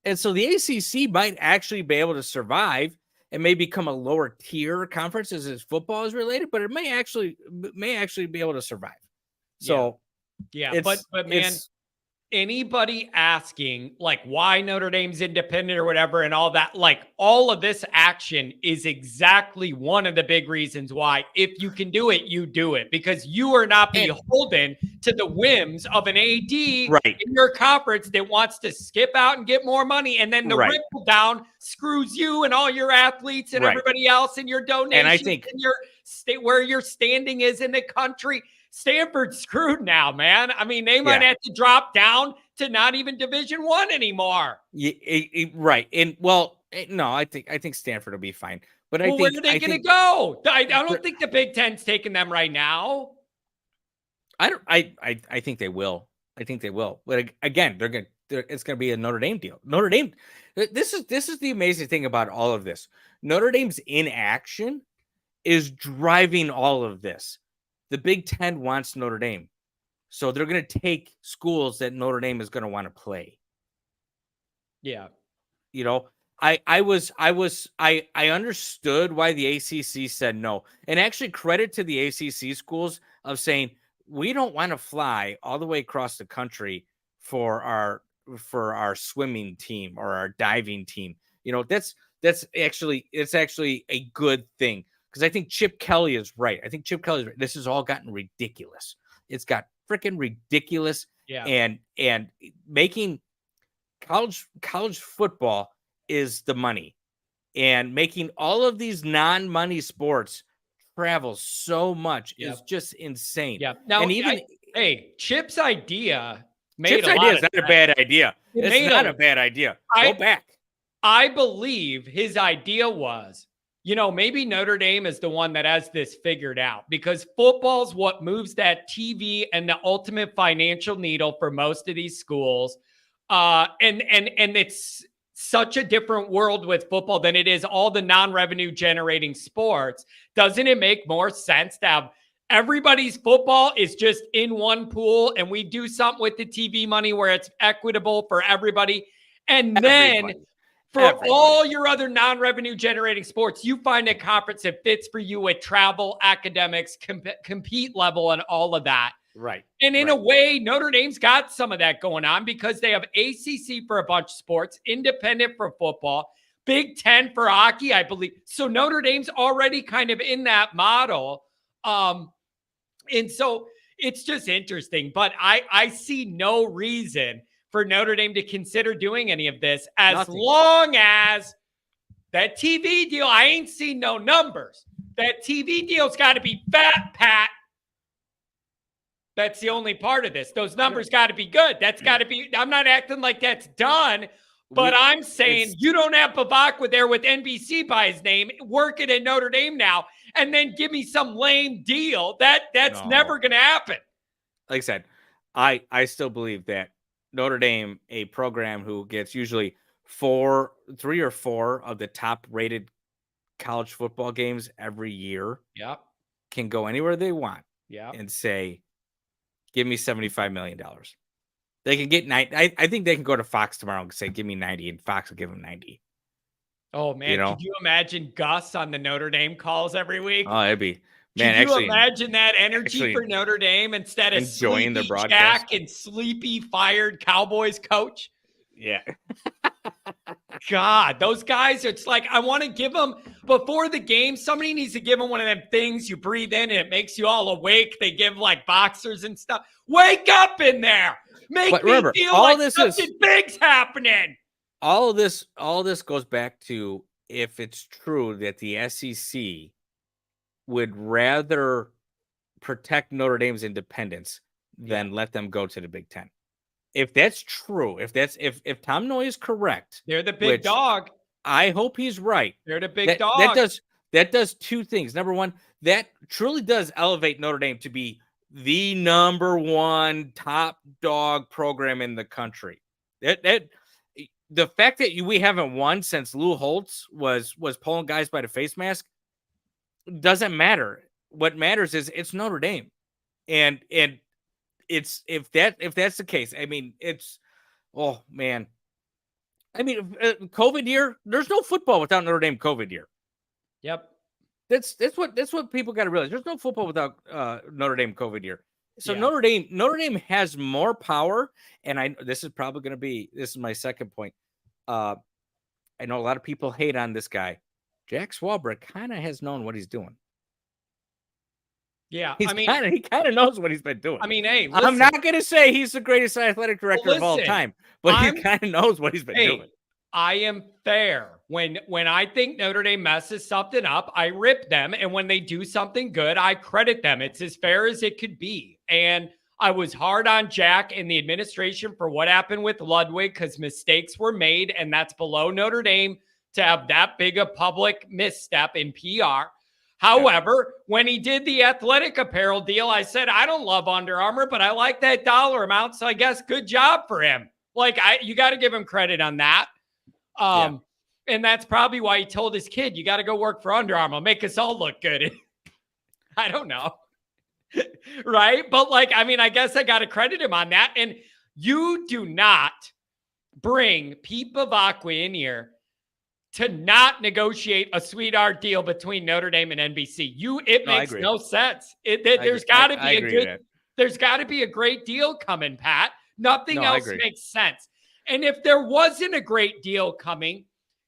And so the ACC might actually be able to survive and may become a lower tier conference as football is related, but it may actually be able to survive. So but man, anybody asking like why Notre Dame's independent or whatever and all that, like all of this action is exactly one of the big reasons why, if you can do it, you do it, because you are not beholden to the whims of an AD in your conference that wants to skip out and get more money. And then the ripple down screws you and all your athletes and everybody else and your donations and I think and your state where your standing is in the country. Stanford's screwed now, man. I mean, they might have to drop down to not even Division I anymore. Right. And no, I think Stanford will be fine. But where are they going to go? I don't think the Big Ten's taking them right now. I think they will. I think they will. But again, it's going to be a Notre Dame deal. Notre Dame. This is the amazing thing about all of this. Notre Dame's inaction is driving all of this. The Big Ten wants Notre Dame. So they're going to take schools that Notre Dame is going to want to play. Yeah. I understood why the ACC said no. And actually credit to the ACC schools of saying, we don't want to fly all the way across the country for our swimming team or our diving team. It's actually a good thing. Because I think Chip Kelly is right. This has all gotten ridiculous. It's got freaking ridiculous. Yeah. And making college football is the money. And making all of these non-money sports travel so much is just insane. Yeah. Now, and even Chip's idea is not a bad idea. It's not a bad idea. Go back. I believe his idea was, maybe Notre Dame is the one that has this figured out, because football's what moves that TV and the ultimate financial needle for most of these schools. And it's such a different world with football than it is all the non-revenue generating sports. Doesn't it make more sense to have everybody's football is just in one pool and we do something with the TV money where it's equitable for everybody? And then all your other non-revenue generating sports, you find a conference that fits for you with travel, academics, compete level, and all of that. Right. And in a way, Notre Dame's got some of that going on because they have ACC for a bunch of sports, independent for football, Big Ten for hockey, I believe. So Notre Dame's already kind of in that model. And so it's just interesting. But I see no reason for Notre Dame to consider doing any of this as long as that TV deal, I ain't seen no numbers. That TV deal's got to be fat, Pat. That's the only part of this. Those numbers got to be good. That's got to be, I'm not acting like that's done, but I'm saying you don't have Bavakwa there with NBC by his name, working at Notre Dame now, and then give me some lame deal. That's never going to happen. Like I said, I still believe that Notre Dame, a program who gets usually 3 or 4 of the top rated college football games every year, can go anywhere they want and say, give me $75 million. They can get 90. I think they can go to Fox tomorrow and say, give me 90, and Fox will give them 90. Oh, man. Could you imagine Gus on the Notre Dame calls every week? Oh, it'd be Man, Can you actually, imagine that energy actually for Notre Dame instead of enjoying the Sleepy broadcast. Jack and Sleepy fired Cowboys coach? Yeah. God, those guys, it's like I want to give them before the game. Somebody needs to give them one of them things you breathe in and it makes you all awake. They give like boxers and stuff. Wake up in there. Make me Remember, feel all like this something big's happening. All this goes back to if it's true that the SEC would rather protect Notre Dame's independence than let them go to the Big Ten. If that's true, if Tom Noy is correct, They're the big dog. I hope he's right. They're the big dog. That does two things. Number one, that truly does elevate Notre Dame to be the number one top dog program in the country. That the fact that we haven't won since Lou Holtz was pulling guys by the face mask doesn't matter. What matters is it's Notre Dame, and it's if that's the case. I mean, it's oh man. I mean, COVID year. There's no football without Notre Dame COVID year. Yep. That's what people got to realize. There's no football without Notre Dame COVID year. So yeah. Notre Dame has more power, and this is my second point. I know a lot of people hate on this guy. Jack Swabrick kind of has known what he's doing. Yeah, he kind of knows what he's been doing. I mean, hey, listen, I'm not going to say he's the greatest athletic director of all time, but he kind of knows what he's been doing. I am fair. When I think Notre Dame messes something up, I rip them, and when they do something good, I credit them. It's as fair as it could be. And I was hard on Jack and the administration for what happened with Ludwig because mistakes were made, and that's below Notre Dame to have that big a public misstep in PR. However, when he did the athletic apparel deal, I said, I don't love Under Armour, but I like that dollar amount. So I guess good job for him. Like, you got to give him credit on that. And that's probably why he told his kid, you got to go work for Under Armour, make us all look good. I don't know. Right. But like, I mean, I guess I got to credit him on that. And you do not bring Pete Bavacqua in here to not negotiate a sweetheart deal between Notre Dame and NBC. It makes no sense. There's got to be a great deal coming, Pat. Nothing else makes sense. And if there wasn't a great deal coming,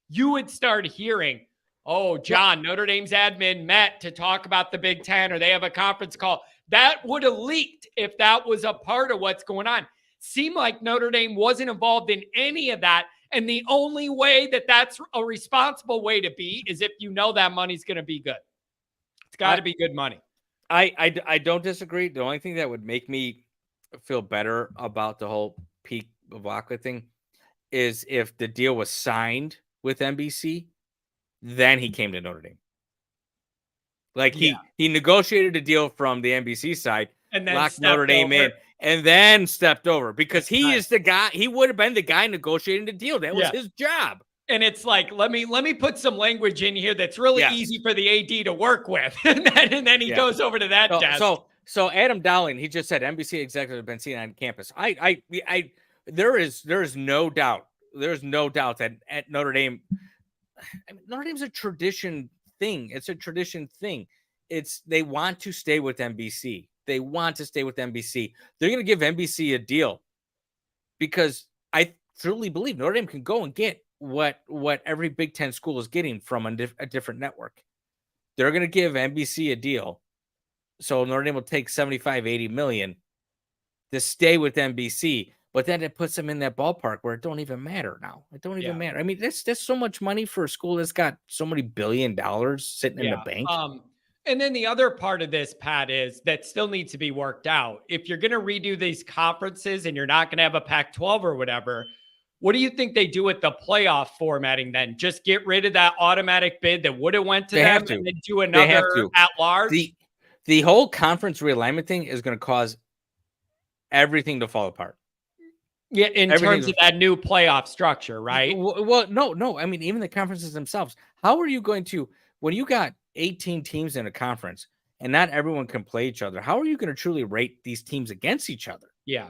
you would start hearing, oh, John, Notre Dame's admin met to talk about the Big Ten, or they have a conference call. That would have leaked if that was a part of what's going on. Seemed like Notre Dame wasn't involved in any of that. And the only way that that's a responsible way to be is if you know that money's going to be good. It's got to be good money. I don't disagree. The only thing that would make me feel better about the whole Pete Bavacqua thing is if the deal was signed with NBC, then he came to Notre Dame. Like he negotiated a deal from the NBC side and then locked Notre Dame in and then stepped over because he is the guy. He would have been the guy negotiating the deal. That was his job. And it's like, let me put some language in here that's really easy for the AD to work with. and then he goes over to that desk. So Adam Dowling, he just said NBC executive have been seen on campus. There is no doubt. There's no doubt that at Notre Dame, Notre Dame's a tradition thing. It's a tradition thing. They want to stay with NBC. They want to stay with NBC. They're going to give NBC a deal because I truly believe Notre Dame can go and get what every Big Ten school is getting from a different network. They're going to give NBC a deal. So Notre Dame will take 75, 80 million to stay with NBC. But then it puts them in that ballpark where it don't even matter now. It don't even matter. I mean, that's so much money for a school that's got so many $1 billion sitting in the bank. And then the other part of this, Pat, is that still needs to be worked out. If you're going to redo these conferences and you're not going to have a Pac-12 or whatever, what do you think they do with the playoff formatting then? Just get rid of that automatic bid that would have went to them and then do another at large? The whole conference realignment thing is going to cause everything to fall apart. Yeah, in terms of that new playoff structure, right? Well, no. I mean, even the conferences themselves. How are you going to, when you got 18 teams in a conference and not everyone can play each other, how are you going to truly rate these teams against each other? Yeah.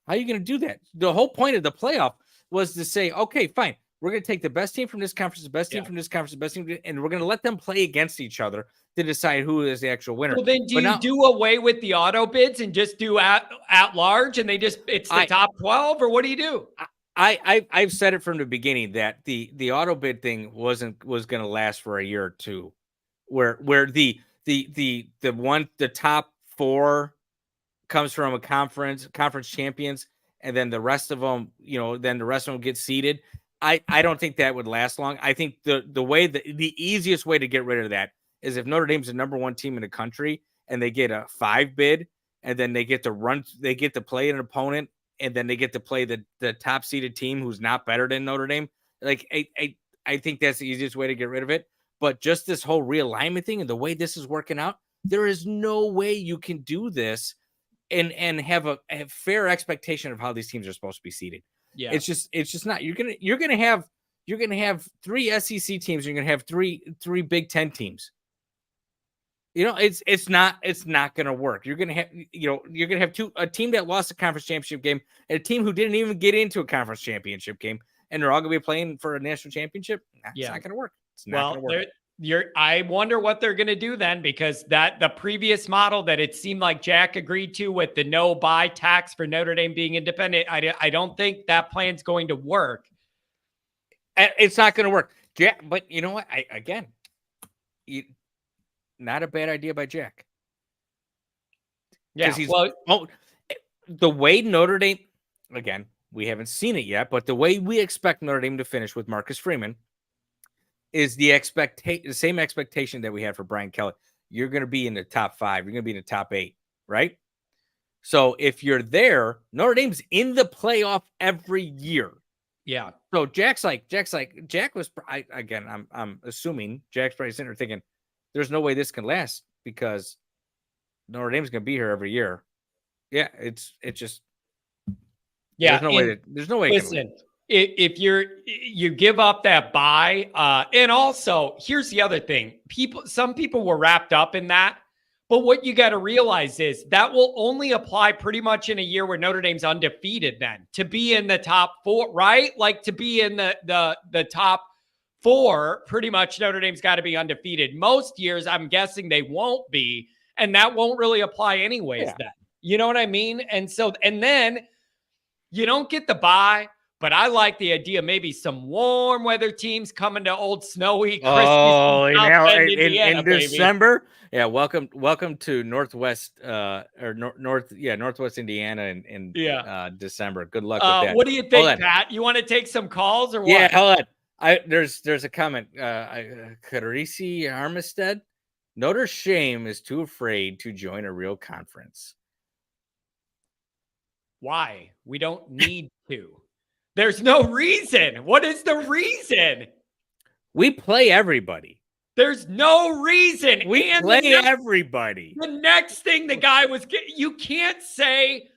How are you going to do that? The whole point of the playoff was to say, okay, fine. We're going to take the best team from this conference, the best team from this conference, the best team, and we're going to let them play against each other to decide who is the actual winner. Well, then do away with the auto bids and just do at large, and it's the top 12, or what do you do? I've said it from the beginning that the auto bid thing was going to last for a year or two, where the top 4 comes from a conference champions, and then the rest of them, then the rest of them get seeded. I don't think that would last long. I think the easiest way to get rid of that is if Notre Dame's the number 1 team in the country and they get a 5 bid, and then they get to play an opponent, and then they get to play the top seeded team who's not better than Notre Dame. Like I think that's the easiest way to get rid of it. But just this whole realignment thing and the way this is working out, there is no way you can do this and have a fair expectation of how these teams are supposed to be seeded. Yeah, it's just not. You're gonna have 3 SEC teams. You're gonna have three Big Ten teams. It's not gonna work. You're gonna have a team that lost a conference championship game and a team who didn't even get into a conference championship game, and they're all gonna be playing for a national championship. It's not gonna work. It's not gonna work. I wonder what they're going to do then, because the previous model that it seemed like Jack agreed to with the no buy tax for Notre Dame being independent, I don't think that plan's going to work. It's not going to work, Jack. But you know what? Not a bad idea by Jack. Yeah. The way Notre Dame, again, we haven't seen it yet, but the way we expect Notre Dame to finish with Marcus Freeman is the same expectation that we had for Brian Kelly. You're going to be in the top 5. You're going to be in the top 8, right? So if you're there, Notre Dame's in the playoff every year. Yeah. So Jack was, I'm assuming Jack's probably sitting there thinking, there's no way this can last because Notre Dame's going to be here every year. Yeah, it's just. Yeah, there's no way. Listen, if you give up that buy, and also here's the other thing: some people were wrapped up in that, but what you got to realize is that will only apply pretty much in a year where Notre Dame's undefeated. Then to be in the top 4, right? Like to be in the top 4, pretty much Notre Dame's got to be undefeated. Most years, I'm guessing they won't be, and that won't really apply anyways. Then you know what I mean? And then. You don't get the bye, but I like the idea. Maybe some warm weather teams coming to old snowy Christmas in December. Yeah, welcome to Northwest Northwest Indiana in December. Good luck with that. What do you think, Pat? You want to take some calls or what? Yeah, hold on. There's a comment. Carisi Armistead. Notre Dame is too afraid to join a real conference. Why? We don't need to. There's no reason. What is the reason? We play everybody. There's no reason. We play everybody. The next thing the guy was you can't say,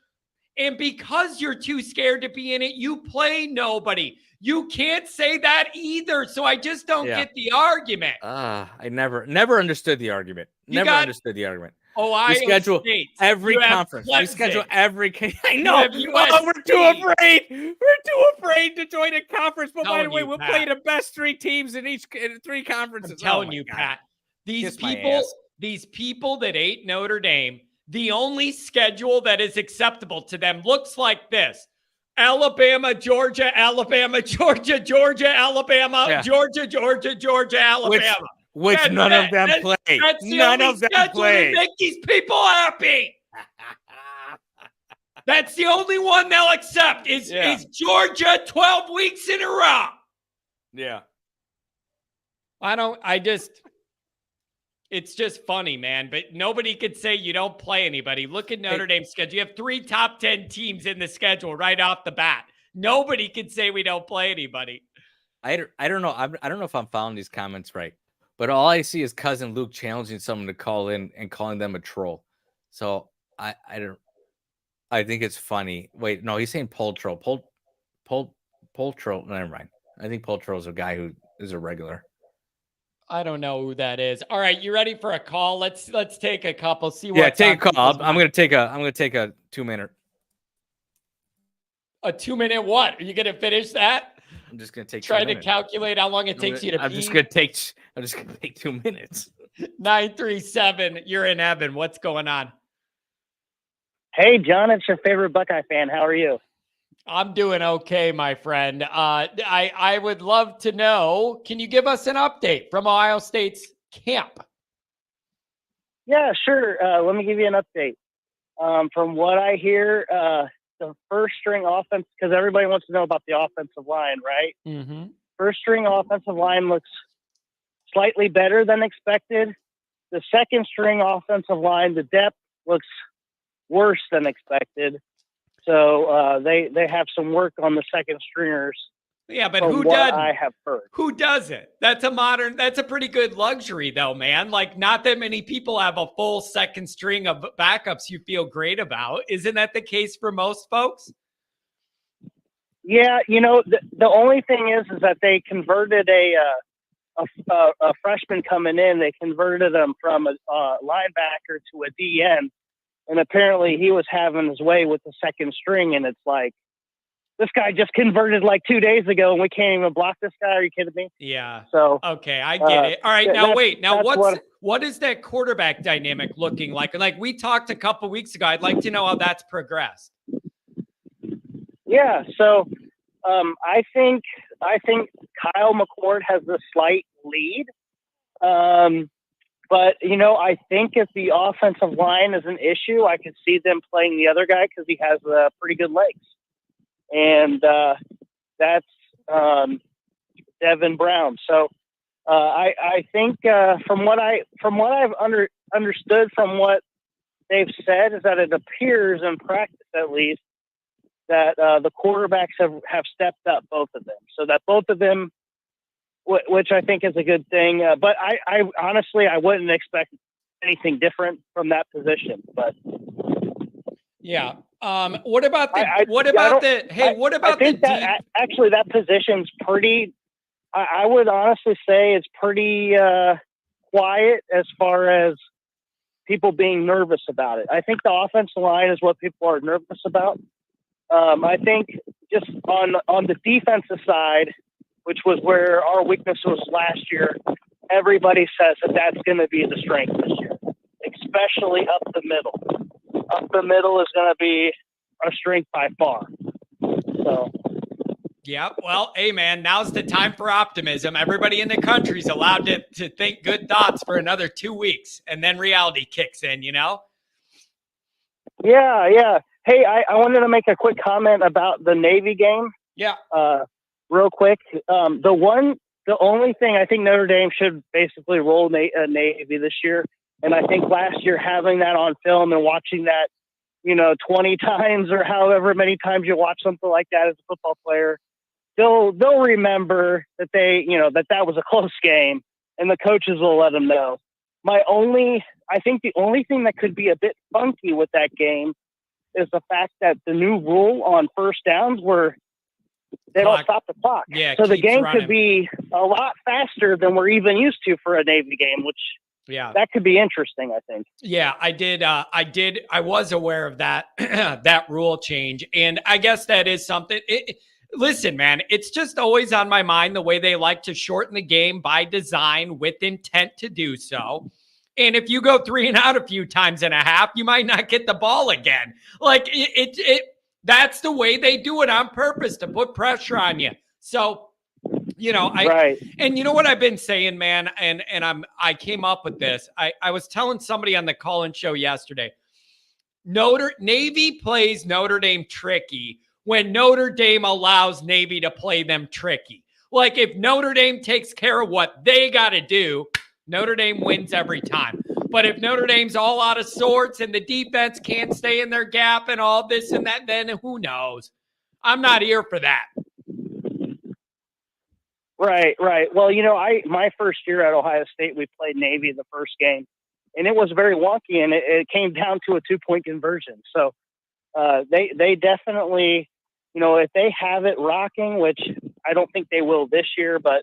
and because you're too scared to be in it, you play nobody. You can't say that either. So I just don't get the argument. I never understood the argument. Understood the argument. We schedule every conference. We schedule every. I know. We're too afraid. We're too afraid to join a conference. But by the way, we'll play the best 3 teams in 3 conferences. I'm telling you, Pat. These people that hate Notre Dame, the only schedule that is acceptable to them looks like this: Alabama, Georgia, Alabama, Georgia, Georgia, Alabama, Georgia, Georgia, Georgia, Alabama. Which none of them play. None of them play. Make these people happy. That's the only one they'll accept is Georgia 12 weeks in a row. Yeah. It's just funny, man. But nobody could say you don't play anybody. Look at Notre Dame's schedule. You have 3 top 10 teams in the schedule right off the bat. Nobody could say we don't play anybody. I don't know. I don't know if I'm following these comments right. But all I see is cousin Luke challenging someone to call in and calling them a troll. So I think it's funny. Wait, no, he's saying poll troll. Poll troll. Never mind. I think poll troll is a guy who is a regular. I don't know who that is. All right, you ready for a call? Let's take a couple. See what. Yeah, take a call. I'm gonna take a 2-minute. A 2-minute what? Are you gonna finish that? I'm just gonna take. Try to calculate how long it takes you to pee. I'm just gonna take 2 minutes. 937. You're in Evan. What's going on? Hey, John, it's your favorite Buckeye fan. How are you? I'm doing okay, my friend. I would love to know, can you give us an update from Ohio State's camp? Yeah, sure. Let me give you an update. From what I hear, the first string offense, because everybody wants to know about the offensive line, right? Mm-hmm. First string offensive line looks slightly better than expected. The second string offensive line, the depth looks worse than expected. So they have some work on the second stringers. Yeah, but who doesn't? I have heard. Who doesn't? That's a pretty good luxury though, man. Like not that many people have a full second string of backups you feel great about. Isn't that the case for most folks? Yeah, the only thing is that they converted a freshman coming in. They converted him from a linebacker to a DN, and apparently he was having his way with the second string. And it's like, this guy just converted like 2 days ago, and we can't even block this guy. Are you kidding me? Yeah. So okay, I get it. All right, now wait. Now what is that quarterback dynamic looking like? Like we talked a couple weeks ago. I'd like to know how that's progressed. Yeah. So I think Kyle McCord has a slight lead. But I think if the offensive line is an issue, I could see them playing the other guy because he has pretty good legs. And that's Devin Brown. So I think from what I've understood from what they've said is that it appears in practice at least that the quarterbacks have stepped up, both of them, so that both of them, which I think is a good thing. But I honestly I wouldn't expect anything different from that position. But yeah. What about the actually that position's pretty, I would honestly say it's pretty quiet as far as people being nervous about it. I think the offensive line is what people are nervous about. I think just on the defensive side, which was where our weakness was last year, everybody says that that's going to be the strength this year, especially up the middle. Up the middle is going to be our strength by far. So, yeah. Well, hey, man, now's the time for optimism. Everybody in the country's allowed to think good thoughts for another 2 weeks, and then reality kicks in, Yeah. Hey, I wanted to make a quick comment about the Navy game. Yeah. Real quick. The only thing I think Notre Dame should basically roll Navy this year. And I think last year having that on film and watching that, 20 times or however many times you watch something like that as a football player, they'll remember that that was a close game, and the coaches will let them know. I think the only thing that could be a bit funky with that game is the fact that the new rule on first downs where they don't stop the clock. Yeah, so the game could be a lot faster than we're even used to for a Navy game, which that could be interesting, I think. Yeah, I was aware of that, that rule change. And I guess that is something. Listen, man, it's just always on my mind the way they like to shorten the game by design with intent to do so. And if you go 3 and out a few times and a half, you might not get the ball again. Like that's the way they do it on purpose to put pressure on you. So, right. And you know what I've been saying, man, and I came up with this. I was telling somebody on the call-in show yesterday, Navy plays Notre Dame tricky when Notre Dame allows Navy to play them tricky. Like if Notre Dame takes care of what they got to do, Notre Dame wins every time. But if Notre Dame's all out of sorts and the defense can't stay in their gap and all this and that, then who knows? I'm not here for that. Right. Well, my first year at Ohio State, we played Navy the first game, and it was very wonky, and it came down to a 2-point conversion. So they definitely, if they have it rocking, which I don't think they will this year, but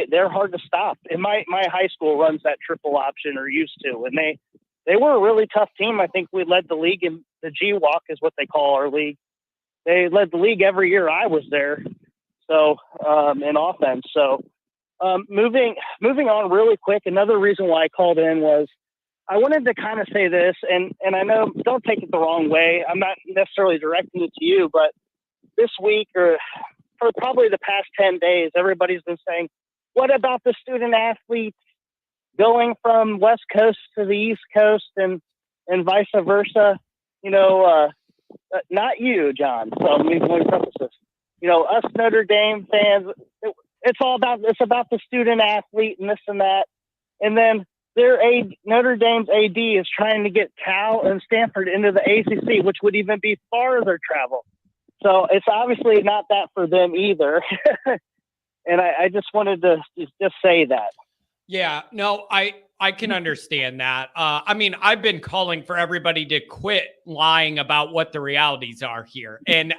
they're hard to stop. And my high school runs that triple option or used to, and they were a really tough team. I think we led the league in the G-Walk is what they call our league. They led the league every year I was there. So in offense. So moving on really quick. Another reason why I called in was I wanted to kind of say this, and I know, don't take it the wrong way. I'm not necessarily directing it to you, but this week or for probably the past 10 days, everybody's been saying, what about the student athletes going from West Coast to the East Coast and vice versa? Not you, John. So let me preface this. Us Notre Dame fans, it's about the student athlete and this and that. And then Notre Dame's AD is trying to get Cal and Stanford into the ACC, which would even be farther travel. So it's obviously not that for them either. And I just wanted to just say that. Yeah, no, I can understand that. I mean, I've been calling for everybody to quit lying about what the realities are here. And,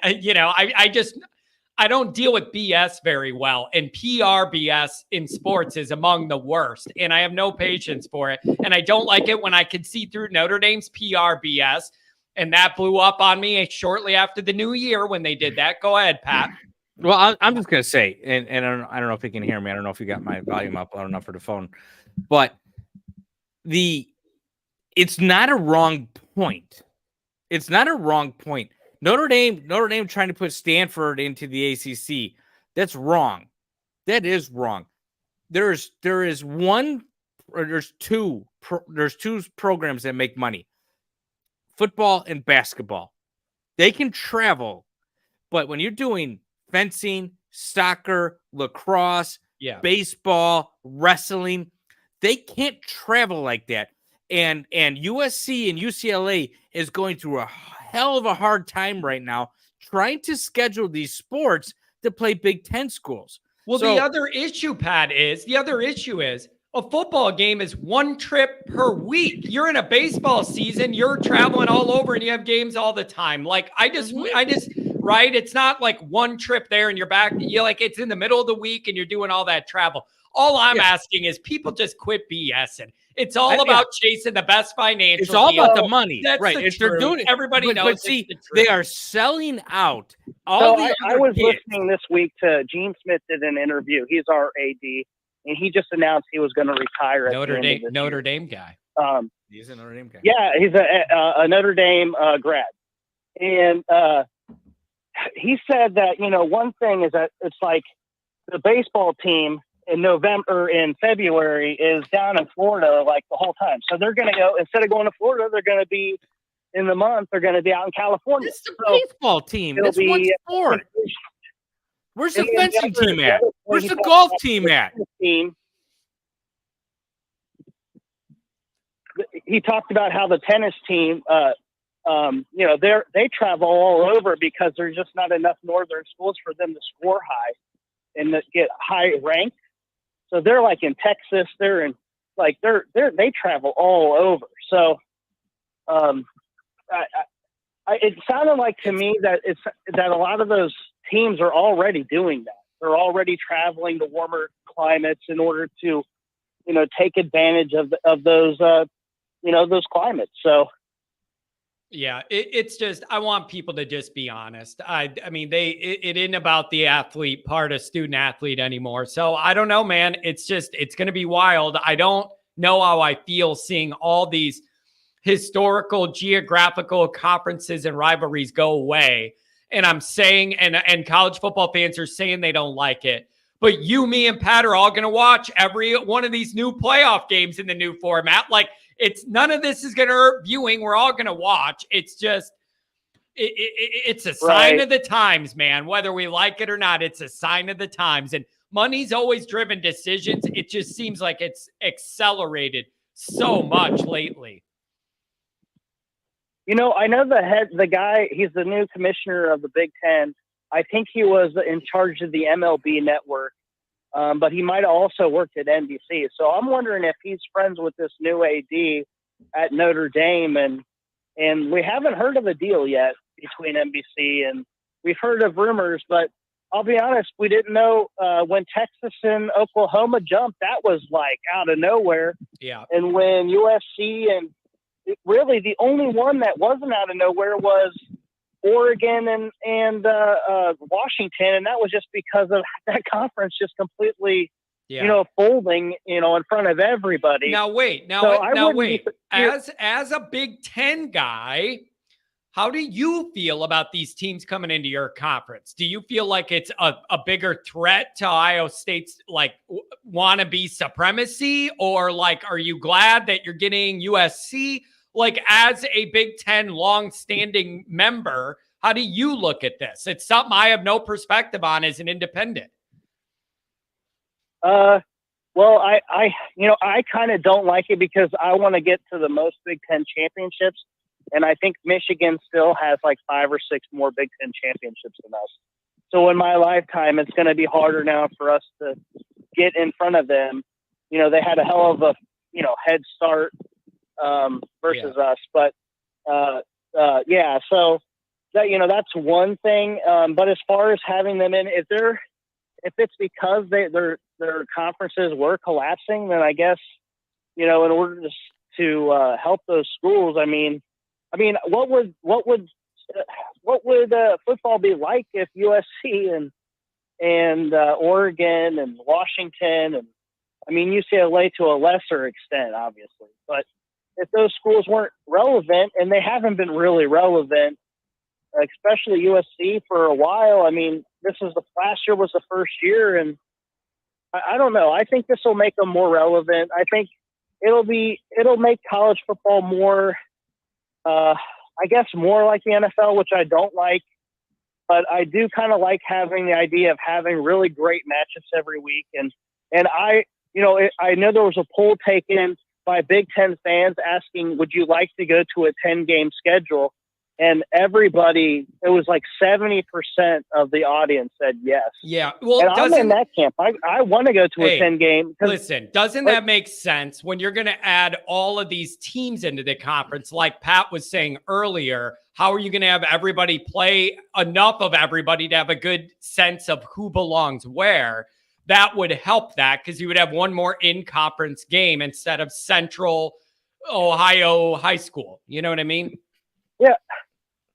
I don't deal with BS very well. And PR BS in sports is among the worst. And I have no patience for it. And I don't like it when I can see through Notre Dame's PR BS. And that blew up on me shortly after the new year when they did that. Go ahead, Pat. Well, I'm just going to say, and I don't know if you can hear me. I don't know if you got my volume up loud enough for the phone. But it's not a wrong point. It's not a wrong point. Notre Dame trying to put Stanford into the ACC. That's wrong. That is wrong. There's two programs that make money. Football and basketball. They can travel, but when you're doing fencing, soccer, lacrosse, baseball, wrestling, they can't travel like that. And USC and UCLA is going through a hell of a hard time right now trying to schedule these sports to play Big Ten schools. Well, the other issue, Pat, is a football game is one trip per week. You're in a baseball season, you're traveling all over and you have games all the time. Like right? It's not like one trip there and you're back. It's in the middle of the week and you're doing all that travel. All I'm asking is people just quit BSing. It's all about chasing the best financial It's all deal. about the money. That's right. The if they're doing it, everybody knows. But see, they are selling out. I was listening this week to Gene Smith did an interview. He's our AD, and he just announced he was going to retire. Notre Dame guy. He's a Notre Dame guy. Yeah, he's a Notre Dame grad, and he said that one thing is that it's like the baseball team in February is down in Florida like the whole time. So they're going to go, instead of going to Florida, they're going to be in the month, they're going to be out in California. It's the baseball team. That's one sport. Where's the fencing team at? Where's the golf team at? He talked about how the tennis team, they travel all over because there's just not enough northern schools for them to score high and to get high ranked. So they're like in Texas, they travel all over. So, it sounded like to me that a lot of those teams are already doing that. They're already traveling to warmer climates in order to, take advantage of those, those climates. So. Yeah, it's just, I want people to just be honest. I mean, it isn't about the athlete part of student athlete anymore. So I don't know, man. It's going to be wild. I don't know how I feel seeing all these historical, geographical conferences and rivalries go away. And I'm saying, and college football fans are saying they don't like it. But you, me, and Pat are all going to watch every one of these new playoff games in the new format. Like, it's none of this is going to hurt viewing. We're all going to watch. It's just, it's a sign of the times, man. Whether we like it or not, it's a sign of the times. And money's always driven decisions. It just seems like it's accelerated so much lately. I know the guy, he's the new commissioner of the Big Ten. I think he was in charge of the MLB network, but he might have also worked at NBC. So I'm wondering if he's friends with this new AD at Notre Dame. And we haven't heard of a deal yet between NBC, and we've heard of rumors, but I'll be honest, we didn't know when Texas and Oklahoma jumped, that was like out of nowhere. Yeah. And when USC and really the only one that wasn't out of nowhere was Oregon and Washington, and that was just because of that conference just completely, folding, in front of everybody. Now wait. As a Big Ten guy, how do you feel about these teams coming into your conference? Do you feel like it's a bigger threat to Ohio State's wannabe supremacy, or are you glad that you're getting USC? As a Big Ten long-standing member, how do you look at this? It's something I have no perspective on as an independent. Well, I kind of don't like it because I want to get to the most Big Ten championships. And I think Michigan still has 5 or 6 more Big Ten championships than us. So in my lifetime, it's going to be harder now for us to get in front of them. They had a hell of a, head start versus us. But, so that, that's one thing. But as far as having them in, if it's because their conferences were collapsing, then I guess, in order to help those schools, I mean, what would football be like if USC and Oregon and Washington and UCLA to a lesser extent, obviously, but if those schools weren't relevant, and they haven't been really relevant, especially USC for a while. Last year was the first year, and I don't know. I think this will make them more relevant. I think it'll make college football more. I guess more like the NFL, which I don't like, but I do kind of like having the idea of having really great matchups every week. And I know there was a poll taken by Big Ten fans asking, would you like to go to a 10-game schedule? And everybody, it was 70% of the audience said yes. Yeah. Well, and I'm in that camp. I want to go to a 10-game. Listen, doesn't that make sense when you're going to add all of these teams into the conference? Like Pat was saying earlier, how are you going to have everybody play enough of everybody to have a good sense of who belongs where? That would help that, because you would have one more in-conference game instead of Central Ohio High School. You know what I mean? Yeah.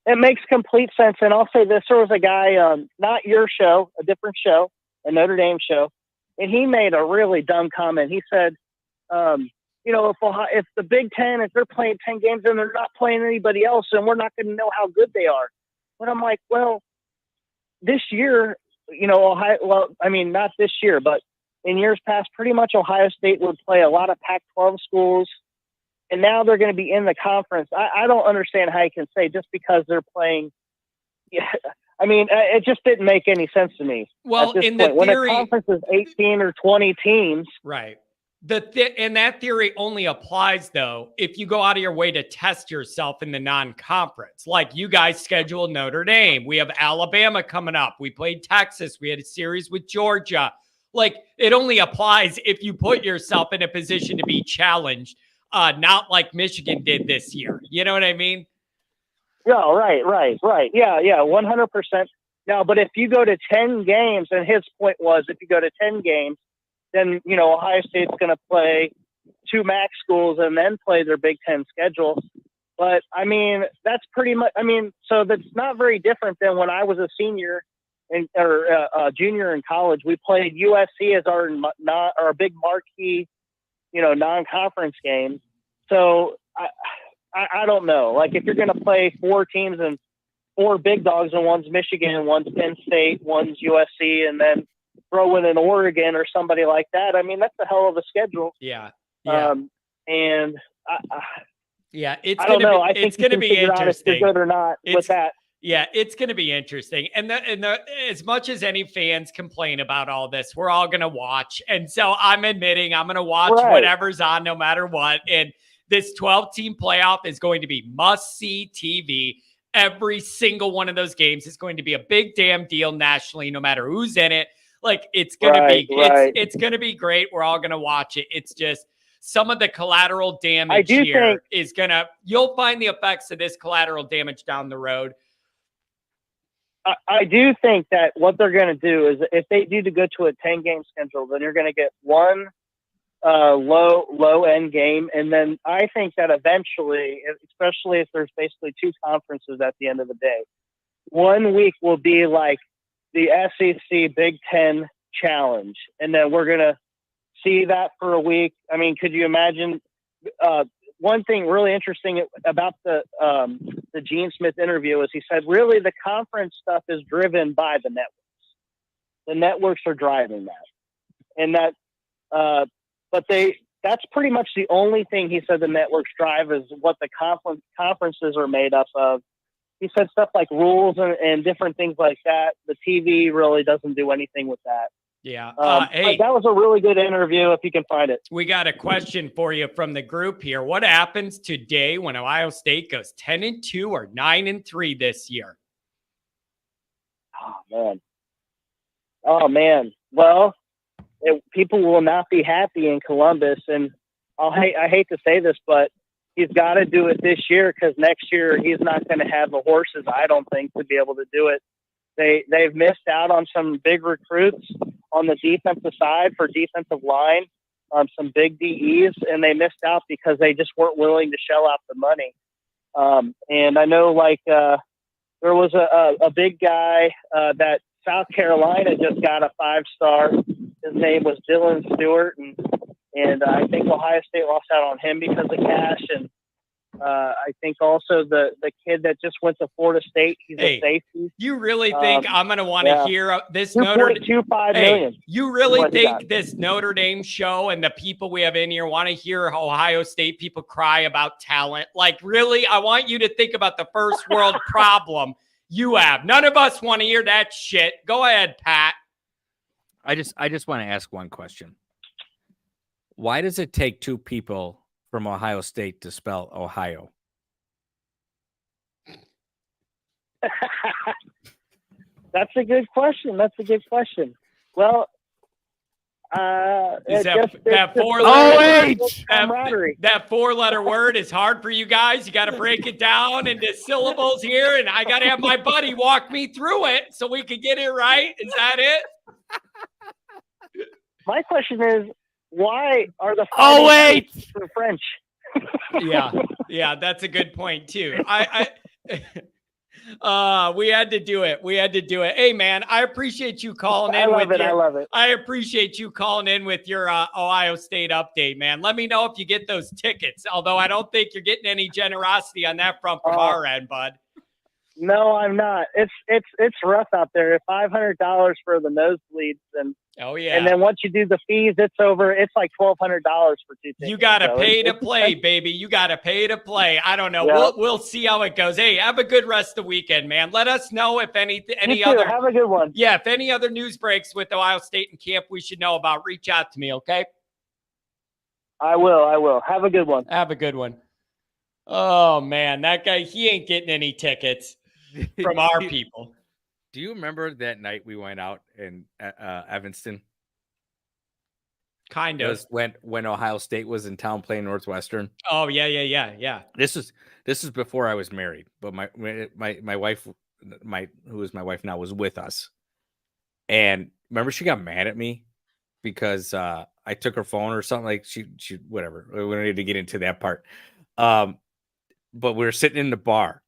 It makes complete sense. And I'll say this, there was a guy, not your show, a different show, a Notre Dame show, and he made a really dumb comment. He said, if the Big Ten, if they're playing 10 games and they're not playing anybody else, then we're not going to know how good they are. But I'm like, well, this year, not this year, but in years past, pretty much Ohio State would play a lot of Pac-12 schools. And now they're going to be in the conference. I don't understand how you can say just because they're playing. Yeah, it just didn't make any sense to me. Well, in the when theory, a conference is 18 or 20 teams, right? And that theory only applies though if you go out of your way to test yourself in the non-conference. Like you guys scheduled Notre Dame. We have Alabama coming up. We played Texas. We had a series with Georgia. It only applies if you put yourself in a position to be challenged. Not like Michigan did this year. You know what I mean? Yeah, right. Yeah, 100%. Now, but if you go to 10 games, and his point was if you go to 10 games, then, Ohio State's going to play 2 MAC schools and then play their Big Ten schedule. But, that's pretty much, so that's not very different than when I was a senior or junior in college. We played USC as our big marquee non-conference game. So I don't know. If you're going to play 4 teams and 4 big dogs, and one's Michigan, one's Penn State, one's USC, and then throw in an Oregon or somebody like that. That's a hell of a schedule. Yeah. And it's I don't know. I it's think going to be interesting. If you're good or not with that. Yeah, it's going to be interesting. And as much as any fans complain about all this, we're all going to watch. And so I'm admitting I'm going to watch whatever's on no matter what. And this 12-team playoff is going to be must-see TV. Every single one of those games is going to be a big damn deal nationally, no matter who's in it. It's going to be it's going to be great. We're all going to watch it. It's just some of the collateral damage here is going to – you'll find the effects of this collateral damage down the road. I do think that what they're going to do is if they do to go to a 10-game schedule, then you're going to get one low end game. And then I think that eventually, especially if there's basically 2 conferences at the end of the day, 1 week will be like the SEC Big Ten Challenge, and then we're gonna see that for a week. I mean, could you imagine? One thing really interesting about the Gene Smith interview is he said, really, the conference stuff is driven by the networks. The networks are driving that, and that, but that's pretty much the only thing he said the networks drive is what the conferences are made up of. He said stuff like rules and different things like that. The TV really doesn't do anything with that. Yeah. Hey, that was a really good interview if you can find it. We got a question for you from the group here. What happens today when Ohio State goes 10-2 or 9-3 this year? Oh man. Well, people will not be happy in Columbus, and I hate to say this, but he's got to do it this year because next year he's not going to have the horses, I don't think, to be able to do it. They've missed out on some big recruits on the defensive side for defensive line, some big DEs, and they missed out because they just weren't willing to shell out the money. And I know, there was a big guy that South Carolina just got a 5-star. His name was Dylan Stewart, and I think Ohio State lost out on him because of cash. And I think also the kid that just went to Florida State, he's a safety. You really think I'm going to want to hear this Notre Dame? Million. You really think this Notre Dame show and the people we have in here want to hear Ohio State people cry about talent? Like, really? I want you to think about the first world problem you have. None of us want to hear that shit. Go ahead, Pat. I just want to ask one question. Why does it take two people from Ohio State to spell Ohio? That's a good question. Well, that four-letter word is hard for you guys. You got to break it down into syllables here, and I got to have my buddy walk me through it so we can get it right. Is that it? My question is, why are the French? Yeah, that's a good point too. We had to do it. Hey man, I appreciate you calling in. I love it. I appreciate you calling in with your Ohio State update, man. Let me know if you get those tickets. Although I don't think you're getting any generosity on that front from our end, bud. No, I'm not. It's rough out there. $500 for the nosebleeds, and and then once you do the fees, it's over. It's like $1,200 for 2 tickets. You got to pay to play, baby. You got to pay to play. I don't know. Yeah. We'll see how it goes. Hey, have a good rest of the weekend, man. Let us know if any other. Have a good one. Yeah, if any other news breaks with Ohio State and camp we should know about, reach out to me, okay? I will. Have a good one. Have a good one. Oh man, that guy, he ain't getting any tickets from our people. Do you remember that night we went out in Evanston? Kind of. When Ohio State was in town playing Northwestern. Oh yeah. This is before I was married, but my wife, who is my wife now, was with us. And remember, she got mad at me because I took her phone or something. Like she whatever. We don't need to get into that part. But we were sitting in the bar.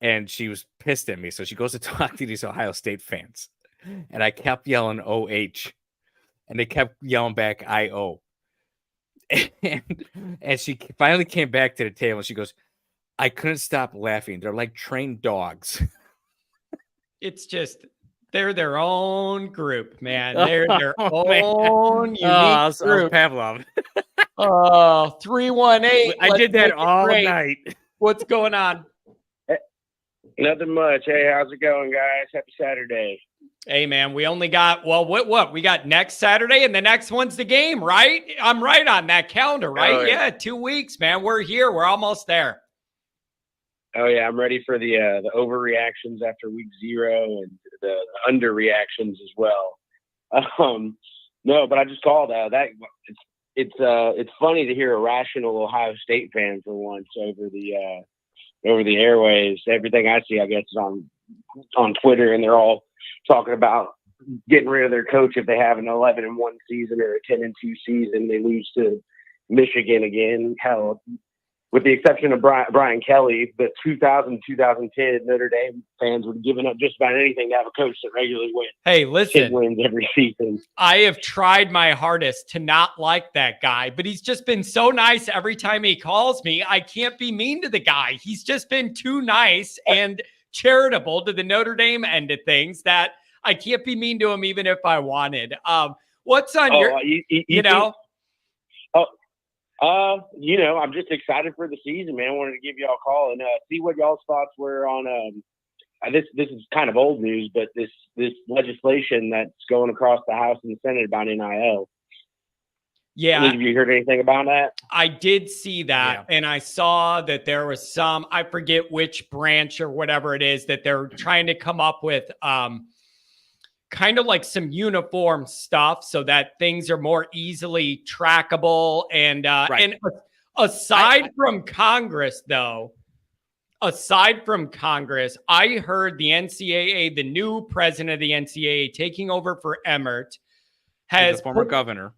And she was pissed at me. So she goes to talk to these Ohio State fans. And I kept yelling OH. And they kept yelling back IO. And she finally came back to the table. And she goes, I couldn't stop laughing. They're like trained dogs. It's just, they're their own group, man. They're their own unique group. Pavlov. 318. I did that all night. What's going on? Nothing much. Hey, how's it going, guys? Happy Saturday. Hey, man, we only got, what? We got next Saturday, and the next one's the game, right? I'm right on that calendar, right? Oh, yeah, 2 weeks, man. We're here. We're almost there. Oh, yeah, I'm ready for the overreactions after week 0 and the underreactions as well. No, but I just called that. It's funny to hear a rational Ohio State fan for once over the airways. Everything I see, I guess, is on Twitter, and they're all talking about getting rid of their coach if they have an 11-1 season or a 10-2 season. They lose to Michigan again. Hell, with the exception of Brian Kelly, the 2000-2010 Notre Dame fans would have given up just about anything to have a coach that regularly wins. Hey, listen, wins every season. I have tried my hardest to not like that guy, but he's just been so nice every time he calls me. I can't be mean to the guy. He's just been too nice and charitable to the Notre Dame end of things that I can't be mean to him even if I wanted. What's on your, you know? I'm just excited for the season, man. I wanted to give y'all a call and see what y'all's thoughts were on this is kind of old news, but this legislation that's going across the House and the Senate about NIL. Yeah. Have you heard anything about that? I did see that. Yeah. And I saw that there was I forget which branch or whatever it is that they're trying to come up with kind of like some uniform stuff so that things are more easily trackable. And right. And aside from Congress, I heard the NCAA, the new president of the NCAA taking over for Emmert, he's a former governor.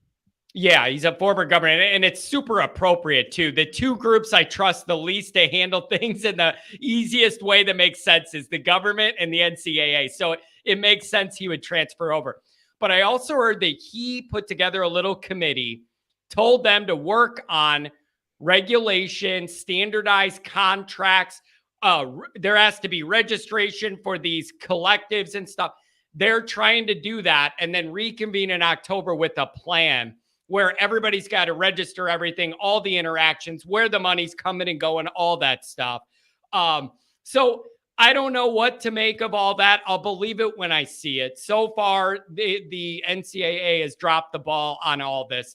Yeah, he's a former governor, and it's super appropriate too. The two groups I trust the least to handle things in the easiest way that makes sense is the government and the NCAA. So it makes sense he would transfer over. But I also heard that he put together a little committee, told them to work on regulation, standardized contracts. There has to be registration for these collectives and stuff. They're trying to do that and then reconvene in October with a plan where everybody's got to register everything, all the interactions, where the money's coming and going, all that stuff. So I don't know what to make of all that. I'll believe it when I see it. So far, the NCAA has dropped the ball on all this.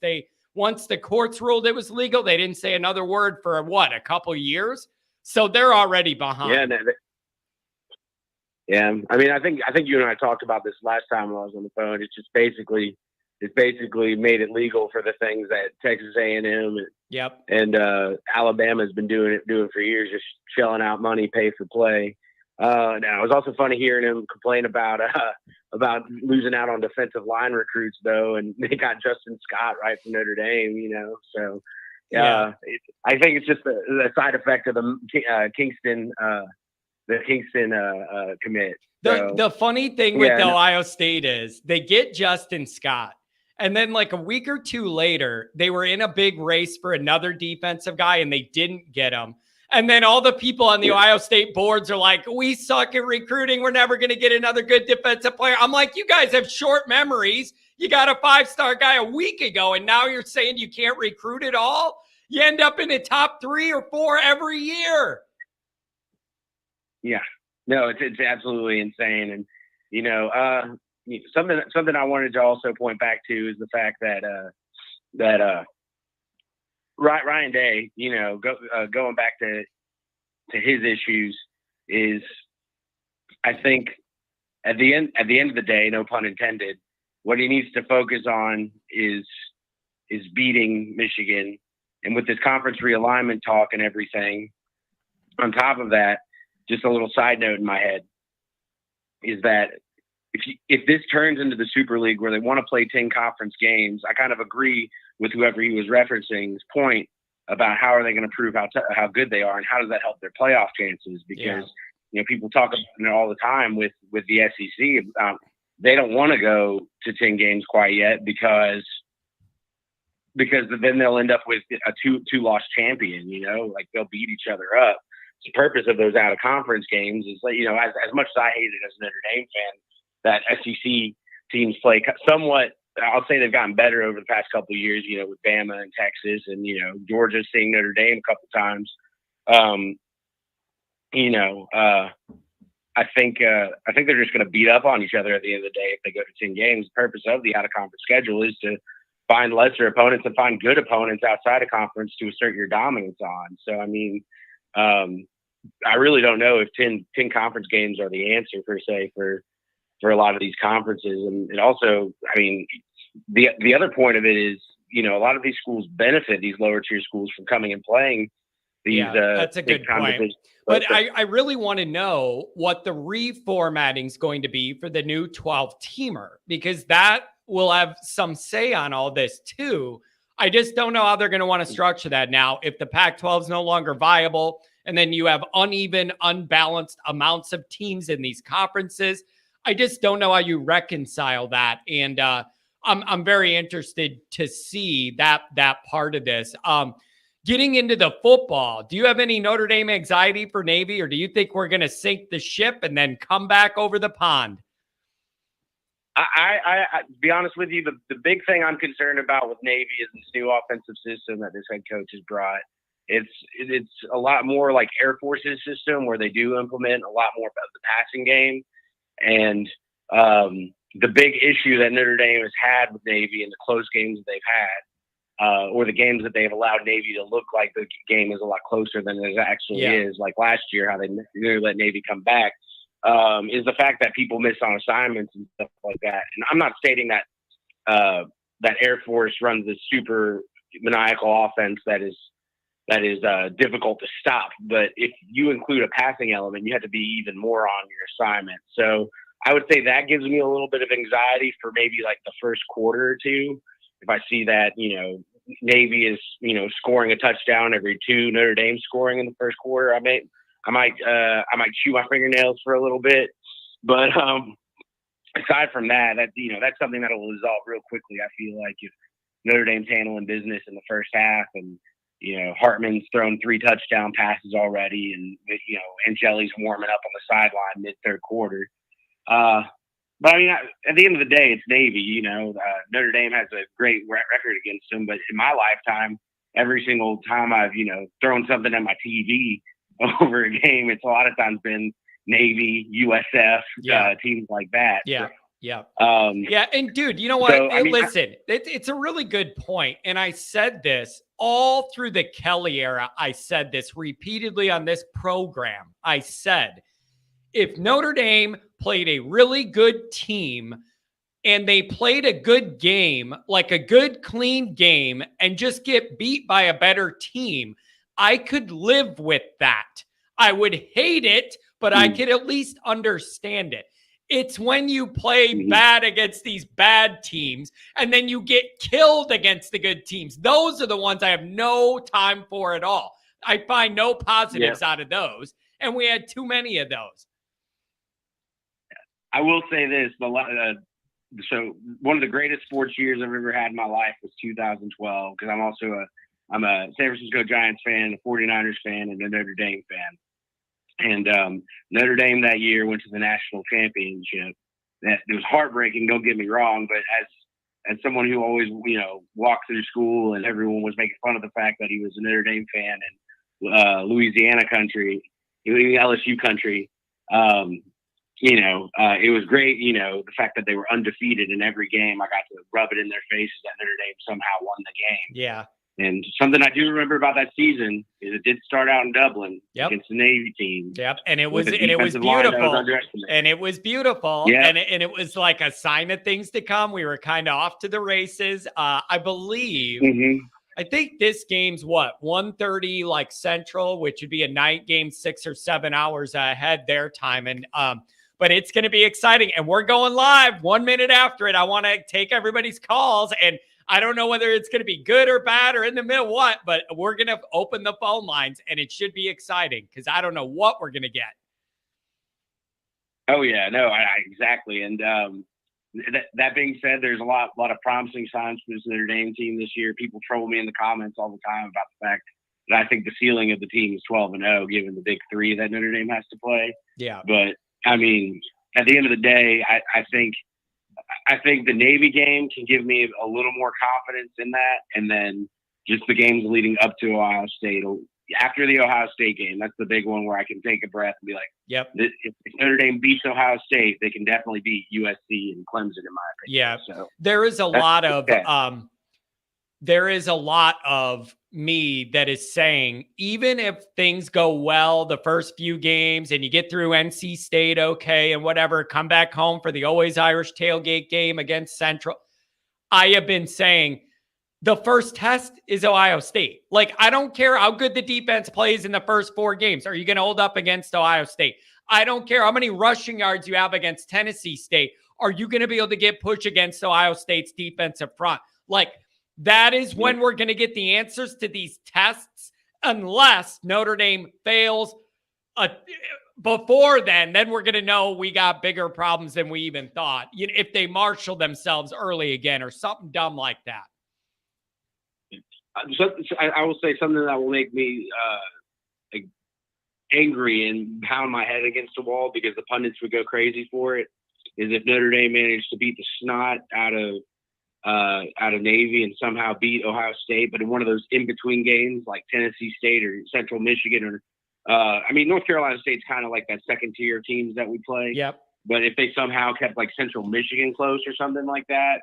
Once the courts ruled it was legal, they didn't say another word for a couple years. So they're already behind. Yeah. I mean, I think you and I talked about this last time when I was on the phone. It's basically made it legal for the things that Texas A&M and Alabama has been doing for years, just shelling out money, pay for play. Now it was also funny hearing him complain about losing out on defensive line recruits though, and they got Justin Scott right from Notre Dame, So I think it's just the side effect of the Kingston commit. The funny thing with Ohio State is they get Justin Scott. And then like a week or two later, they were in a big race for another defensive guy and they didn't get him. And then all the people on the Ohio State boards are like, we suck at recruiting. We're never going to get another good defensive player. I'm like, you guys have short memories. You got a 5-star guy a week ago, and now you're saying you can't recruit at all? You end up in the top 3 or 4 every year. Yeah. No, it's absolutely insane. And, something I wanted to also point back to is the fact that Ryan Day, going back to his issues is, I think at the end of the day, no pun intended, what he needs to focus on is beating Michigan. And with this conference realignment talk and everything, on top of that, just a little side note in my head is that if this turns into the Super League where they want to play 10 conference games, I kind of agree with whoever he was referencing's point about how are they going to prove how good they are and how does that help their playoff chances? Because people talk about it all the time with the SEC. They don't want to go to 10 games quite yet because then they'll end up with a two-loss champion. Like they'll beat each other up. The purpose of those out of conference games is as much as I hate it as a Notre Dame fan, that SEC teams play somewhat. I'll say they've gotten better over the past couple of years, with Bama and Texas and, Georgia seeing Notre Dame a couple times. I think they're just going to beat up on each other at the end of the day if they go to 10 games. The purpose of the out of conference schedule is to find lesser opponents and find good opponents outside of conference to assert your dominance on. So, I mean, I really don't know if 10 conference games are the answer per se for a lot of these conferences. And also, I mean, the other point of it is, a lot of these schools benefit these lower tier schools from coming and playing these. That's a good point. But I really want to know what the reformatting is going to be for the new 12-teamer, because that will have some say on all this too. I just don't know how they're going to want to structure that now if the Pac-12 is no longer viable, and then you have uneven, unbalanced amounts of teams in these conferences. I just don't know how you reconcile that, and I'm very interested to see that part of this. Getting into the football, do you have any Notre Dame anxiety for Navy, or do you think we're going to sink the ship and then come back over the pond? I be honest with you, the big thing I'm concerned about with Navy is this new offensive system that this head coach has brought. It's a lot more like Air Force's system, where they do implement a lot more of the passing game. And the big issue that Notre Dame has had with Navy in the close games that they've had, or the games that they've allowed Navy to look like the game is a lot closer than it actually is, like last year, how they nearly let Navy come back, is the fact that people miss on assignments and stuff like that. And I'm not stating that that Air Force runs this super maniacal offense that is difficult to stop. But if you include a passing element, you have to be even more on your assignment. So I would say that gives me a little bit of anxiety for maybe like the first quarter or two. If I see that, Navy is, scoring a touchdown every two, Notre Dame scoring in the first quarter, I might chew my fingernails for a little bit. But aside from that, that's something that will resolve real quickly. I feel like if Notre Dame's handling business in the first half, and Hartman's thrown 3 touchdown passes already, and Angeli's warming up on the sideline mid third quarter. But I mean, at the end of the day, it's Navy. Notre Dame has a great record against them, but in my lifetime, every single time I've thrown something at my TV over a game, it's a lot of times been Navy, USF, teams like that. Yeah. So, yeah. And dude, you know what? So, listen, it's a really good point. And I said this all through the Kelly era. I said this repeatedly on this program. I said, if Notre Dame played a really good team and they played a good game, like a good, clean game, and just get beat by a better team, I could live with that. I would hate it, but I could at least understand it. It's when you play bad against these bad teams and then you get killed against the good teams. Those are the ones I have no time for at all. I find no positives out of those. And we had too many of those. I will say this. So one of the greatest sports years I've ever had in my life was 2012, because I'm a San Francisco Giants fan, a 49ers fan, and a Notre Dame fan. And Notre Dame that year went to the national championship. It was heartbreaking, don't get me wrong, but as someone who always, walked through school and everyone was making fun of the fact that he was a Notre Dame fan and Louisiana country, LSU country, it was great, the fact that they were undefeated in every game. I got to rub it in their faces that Notre Dame somehow won the game. Yeah. And something I do remember about that season is it did start out in Dublin against the Navy team. Yep. And it was beautiful. And it was beautiful. Yeah. And it was like a sign of things to come. We were kind of off to the races. I believe, I think this game's 1:30 like Central, which would be a night game, 6 or 7 hours ahead their time. And, but it's going to be exciting. And we're going live 1 minute after it. I want to take everybody's calls, and I don't know whether it's going to be good or bad or in the middle, but we're going to open the phone lines, and it should be exciting because I don't know what we're going to get. Oh yeah, no, exactly. And that being said, there's a lot of promising signs for this Notre Dame team this year. People troll me in the comments all the time about the fact that I think the ceiling of the team is 12-0, given the big 3 that Notre Dame has to play. Yeah. But I mean, at the end of the day, I think the Navy game can give me a little more confidence in that. And then just the games leading up to Ohio State, after the Ohio State game, that's the big one where I can take a breath and be like, if Notre Dame beats Ohio State, they can definitely beat USC and Clemson, in my opinion. Yeah. So there is a lot of me that is saying, even if things go well the first few games and you get through NC State okay and whatever, come back home for the Always Irish tailgate game against Central, I have been saying the first test is Ohio State. Like, I don't care how good the defense plays in the first 4 games. Are you going to hold up against Ohio State? I don't care how many rushing yards you have against Tennessee State. Are you going to be able to get push against Ohio State's defensive front? Like, That is when we're going to get the answers to these tests, unless Notre Dame fails before then we're going to know we got bigger problems than we even thought. If they marshal themselves early again or something dumb like that. So I will say something that will make me angry and pound my head against the wall, because the pundits would go crazy for it, is if Notre Dame managed to beat the snot out of Navy and somehow beat Ohio State, but in one of those in-between games like Tennessee State or Central Michigan or North Carolina State's kind of like that second-tier teams that we play. Yep. But if they somehow kept like Central Michigan close or something like that,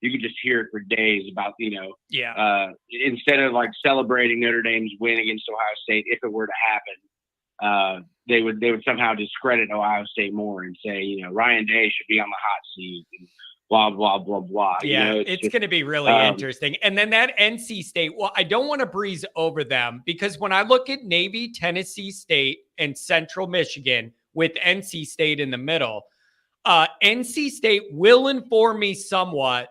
you could just hear it for days about, instead of like celebrating Notre Dame's win against Ohio State, if it were to happen, they would somehow discredit Ohio State more and say, Ryan Day should be on the hot seat and blah, blah, blah, blah. Yeah, it's going to be really interesting. And then that NC State, well, I don't want to breeze over them, because when I look at Navy, Tennessee State, and Central Michigan with NC State in the middle, NC State will inform me somewhat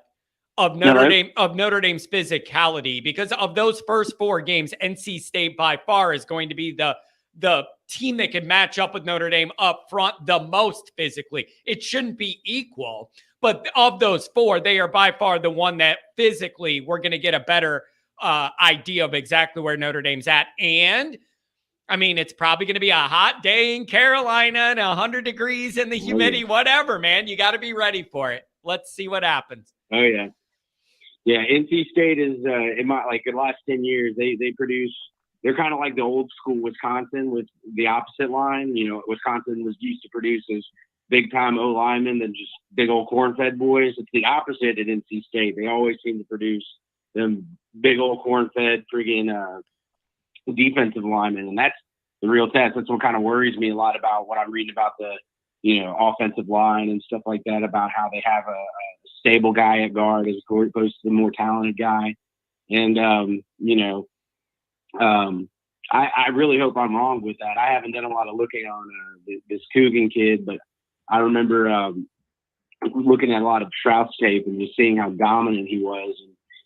of Notre Dame's physicality, because of those first 4 games, NC State by far is going to be the team that can match up with Notre Dame up front the most physically. It shouldn't be equal, but of those 4, they are by far the one that physically we're going to get a better idea of exactly where Notre Dame's at. And I mean, it's probably going to be a hot day in Carolina and 100 degrees in the humidity, whatever, man. You got to be ready for it. Let's see what happens. Oh, yeah. Yeah, NC State is, in the last 10 years, they produce, they're kind of like the old school Wisconsin with the opposite line. Wisconsin was used to produce as big-time O-linemen than just big old corn-fed boys. It's the opposite at NC State. They always seem to produce them big old corn-fed friggin' defensive linemen, and that's the real test. That's what kind of worries me a lot about what I'm reading about the, offensive line and stuff like that, about how they have a stable guy at guard as opposed to the more talented guy. And, I really hope I'm wrong with that. I haven't done a lot of looking on this Coogan kid, but I remember looking at a lot of Strauss tape and just seeing how dominant he was.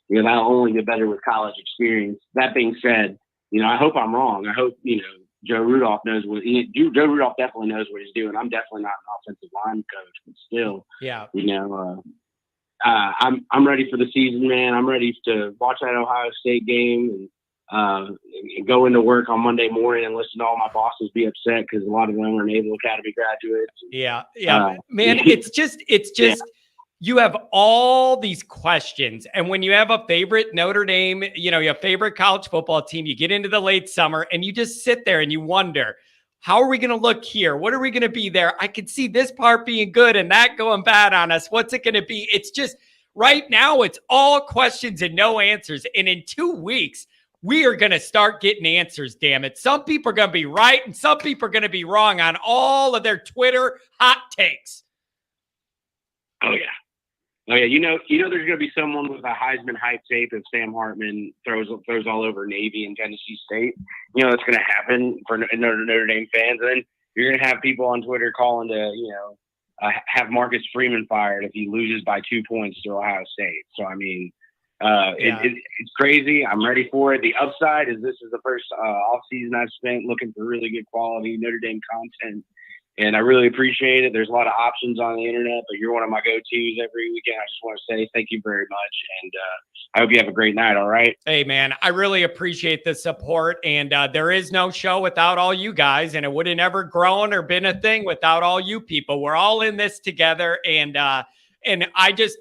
And, that'll only get better with college experience. That being said, I hope I'm wrong. I hope, Joe Rudolph knows Joe Rudolph definitely knows what he's doing. I'm definitely not an offensive line coach, but still, I'm ready for the season, man. I'm ready to watch that Ohio State game and go into work on Monday morning and listen to all my bosses be upset because a lot of them are Naval Academy graduates. Yeah. Man, it's just you have all these questions. And when you have a favorite Notre Dame, your favorite college football team, you get into the late summer and you just sit there and you wonder, how are we going to look here? What are we going to be there? I could see this part being good and that going bad on us. What's it going to be? It's just right now, it's all questions and no answers. And in 2 weeks, we are going to start getting answers, damn it. Some people are going to be right and some people are going to be wrong on all of their Twitter hot takes. Oh, yeah. There's going to be someone with a Heisman hype tape if Sam Hartman throws all over Navy and Tennessee State. That's going to happen for Notre Dame fans. And then you're going to have people on Twitter calling to, have Marcus Freeman fired if he loses by 2 points to Ohio State. So, it's crazy. I'm ready for it. The upside is this is the first off season I've spent looking for really good quality Notre Dame content. And I really appreciate it. There's a lot of options on the internet, but you're one of my go-tos every weekend. I just want to say thank you very much. And I hope you have a great night. All right. Hey, man, I really appreciate the support. And there is no show without all you guys. And it would have never grown or been a thing without all you people. We're all in this together. And I just,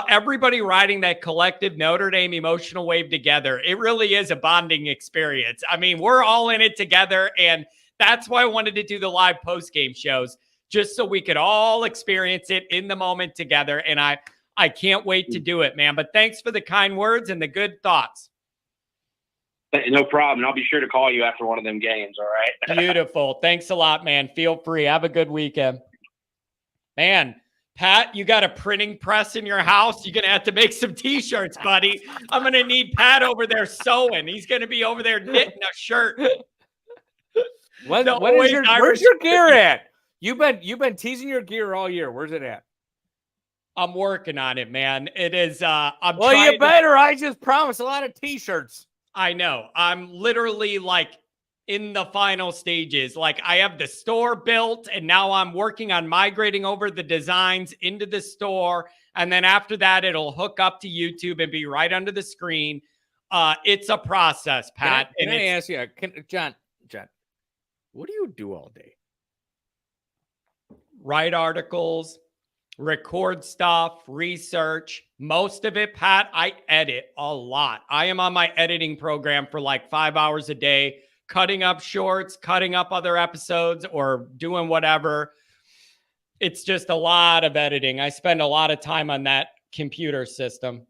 everybody riding that collective Notre Dame emotional wave together, it really is a bonding experience. We're all in it together. And that's why I wanted to do the live post-game shows, just so we could all experience it in the moment together. And I can't wait to do it, man. But thanks for the kind words and the good thoughts. No problem. I'll be sure to call you after one of them games, all right? Beautiful. Thanks a lot, man. Feel free. Have a good weekend. Man, Pat, you got a printing press in your house? You're going to have to make some T-shirts, buddy. I'm going to need Pat over there sewing. He's going to be over there knitting a shirt. Where's your gear at? You've been teasing your gear all year. Where's it at? I'm working on it, man. It is. I'm Well, trying you better. I just promised a lot of T-shirts. I know. I'm literally like in the final stages. Like I have the store built and now I'm working on migrating over the designs into the store. And then after that, it'll hook up to YouTube and be right under the screen. It's a process, Pat. Can I ask you, John, what do you do all day? Write articles, record stuff, research. Most of it, Pat, I edit a lot. I am on my editing program for like 5 hours a day, cutting up shorts, cutting up other episodes, or doing whatever. It's just a lot of editing. I spend a lot of time on that computer system.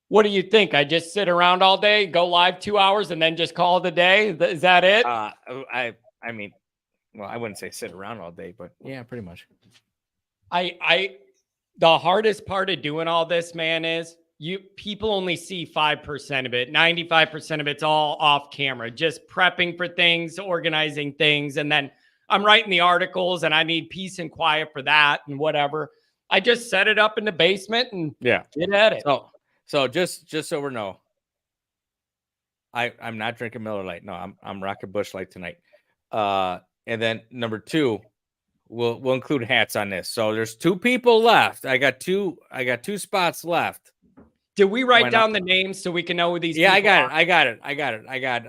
What do you think? I just sit around all day, go live 2 hours, and then just call it a day? Is that it? I mean, well, I wouldn't say sit around all day, but yeah, pretty much. The hardest part of doing all this, man, is people only see 5% of it. 95% of it's all off camera, just prepping for things, organizing things. And then I'm writing the articles and I need peace and quiet for that and whatever. I just set it up in the basement and get at it. So just so we know, I'm not drinking Miller Lite. No, I'm rocking Busch Light tonight. And then number 2, we'll include hats on this. So there's 2 people left. I got two spots left. Did we write down the names so we can know who these people are? I got it. I got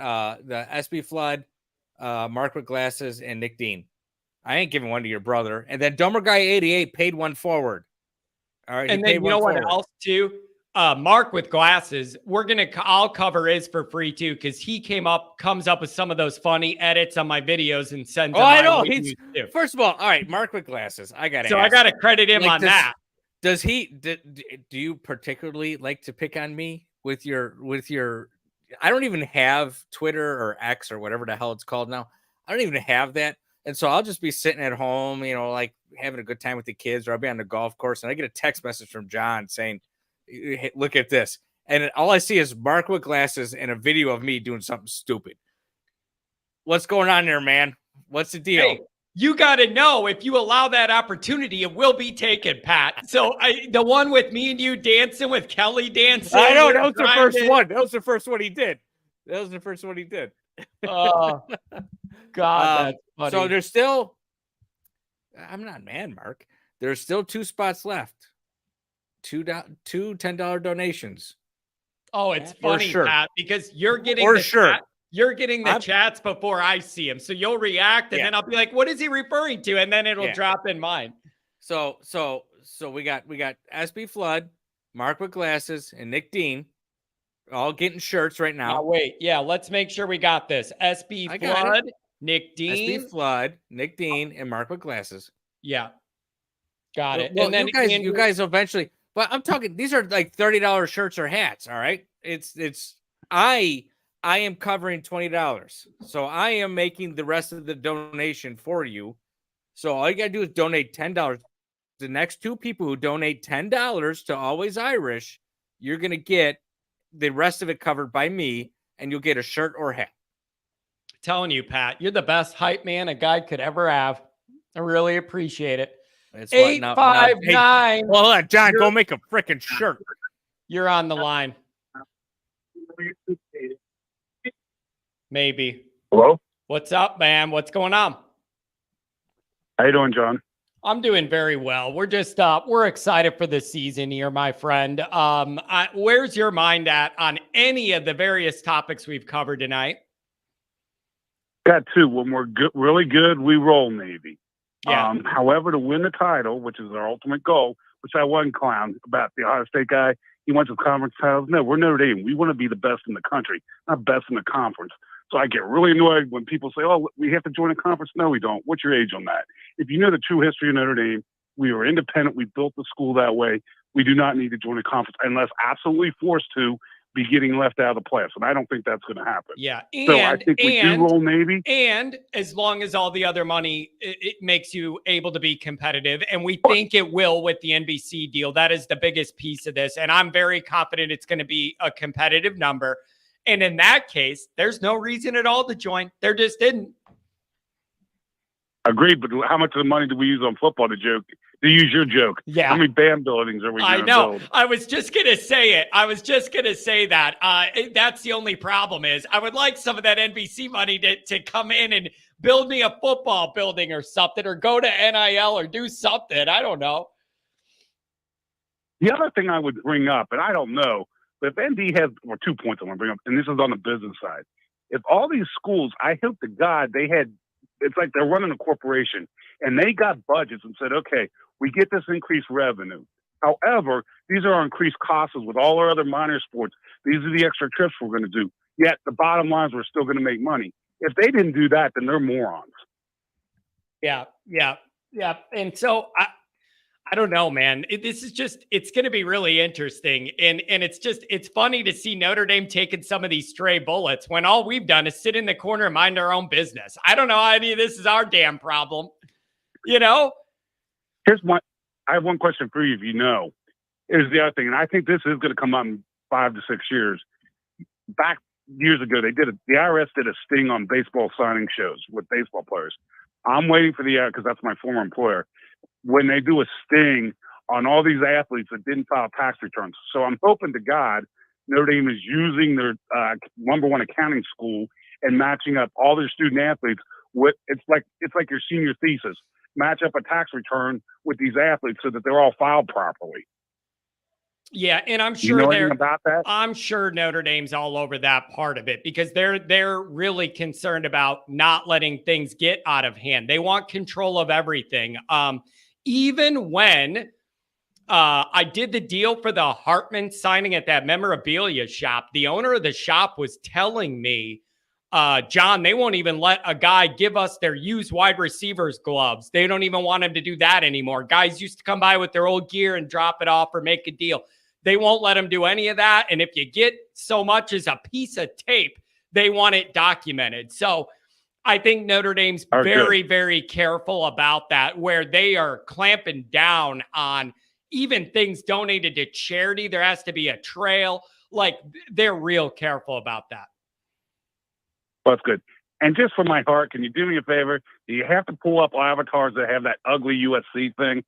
the SB Flood, Mark with Glasses, and Nick Dean. I ain't giving one to your brother. And then Dumber Guy 88 paid one forward. All right. And then you know what else too? Mark with Glasses, I'll cover his for free too, because he comes up with some of those funny edits on my videos and sends them. I know. First of all right, Mark with Glasses. I got to credit him on that. Does he? Do you particularly like to pick on me with your? I don't even have Twitter or X or whatever the hell it's called now. I don't even have that, and so I'll just be sitting at home, like having a good time with the kids, or I'll be on the golf course, and I get a text message from John saying, "Hey, look at this," and all I see is Mark with Glasses and a video of me doing something stupid. What's going on there, man? What's the deal? Hey, you got to know, if you allow that opportunity, it will be taken, Pat. So the one with me and you dancing with Kelly dancing. I know, that was the first one. That was the first one he did. Oh, God, that's funny. So there's still, I'm not mad, Mark. There's still 2 spots left. Two $10 donations. Oh, it's funny, Pat, because you're getting You're getting the chats before I see them. So you'll react and then I'll be like, what is he referring to? And then it'll drop in mine. So we got SB Flood, Mark with Glasses, and Nick Dean all getting shirts right now. Wait. Yeah, let's make sure we got this. SB Flood, Nick Dean. SB Flood, Nick Dean, and Mark with Glasses. Yeah. Got it. Well, and then you guys eventually, but I'm talking, these are like $30 shirts or hats. All right. I am covering $20. So I am making the rest of the donation for you. So all you got to do is donate $10. The next 2 people who donate $10 to Always Irish, you're going to get the rest of it covered by me, and you'll get a shirt or hat. Telling you, Pat, you're the best hype man a guy could ever have. I really appreciate it. 859. Well, hold on, John, go make a freaking shirt. You're on the line. Maybe. Hello? What's up, man? What's going on? How you doing, John? I'm doing very well. We're just we're excited for the season here, my friend. Where's your mind at on any of the various topics we've covered tonight? Got 2. When we're good, really good, we roll Navy. Yeah. However, to win the title, which is our ultimate goal, which I wasn't clown about the Ohio State guy, he wants the conference titles. No, we're Notre Dame. We want to be the best in the country, not best in the conference. So I get really annoyed when people say, oh, we have to join a conference. No, we don't. What's your age on that? If you know the true history of Notre Dame, we were independent. We built the school that way. We do not need to join a conference unless absolutely forced to be getting left out of the playoffs. And I don't think that's going to happen. Yeah. So I think we do roll Navy. And as long as all the other money, it makes you able to be competitive. And we think it will with the NBC deal. That is the biggest piece of this. And I'm very confident it's going to be a competitive number. And in that case, there's no reason at all to join. There just didn't. Agreed, but how much of the money do we use on football to to use your joke. Yeah. How many band buildings are we going to build? I was just going to say it. I was just going to say that. That's the only problem is I would like some of that NBC money to come in and build me a football building or something, or go to NIL or do something. I don't know. The other thing I would bring up, and I don't know, but if ND has, or 2 points I want to bring up, and this is on the business side. If all these schools, I hope to God they had, it's like they're running a corporation, and they got budgets and said, okay, we get this increased revenue. However, these are our increased costs with all our other minor sports. These are the extra trips we're going to do. Yet the bottom line is we're still going to make money. If they didn't do that, then they're morons. Yeah. And so I don't know, man. It's going to be really interesting. And it's funny to see Notre Dame taking some of these stray bullets when all we've done is sit in the corner and mind our own business. I don't know how any of this is our damn problem. You know? I have one question for you, if you know. Here's the other thing, and I think this is going to come up in 5 to 6 years. Back years ago, the IRS did a sting on baseball signing shows with baseball players. I'm waiting for the, because that's my former employer, when they do a sting on all these athletes that didn't file tax returns. So I'm hoping to God Notre Dame is using their number one accounting school and matching up all their student athletes with, it's like your senior thesis. Match up a tax return with these athletes so that they're all filed properly. Yeah, and I'm sure about that? I'm sure Notre Dame's all over that part of it because they're really concerned about not letting things get out of hand. They want control of everything. Even when I did the deal for the Hartman signing at that memorabilia shop, the owner of the shop was telling me, John, they won't even let a guy give us their used wide receivers gloves. They don't even want him to do that anymore. Guys used to come by with their old gear and drop it off or make a deal. They won't let him do any of that. And if you get so much as a piece of tape, they want it documented. So I think Notre Dame's very, very careful about that, where they are clamping down on even things donated to charity. There has to be a trail. Like, they're real careful about that. That's good. And just for my heart, can you do me a favor? Do you have to pull up avatars that have that ugly USC thing?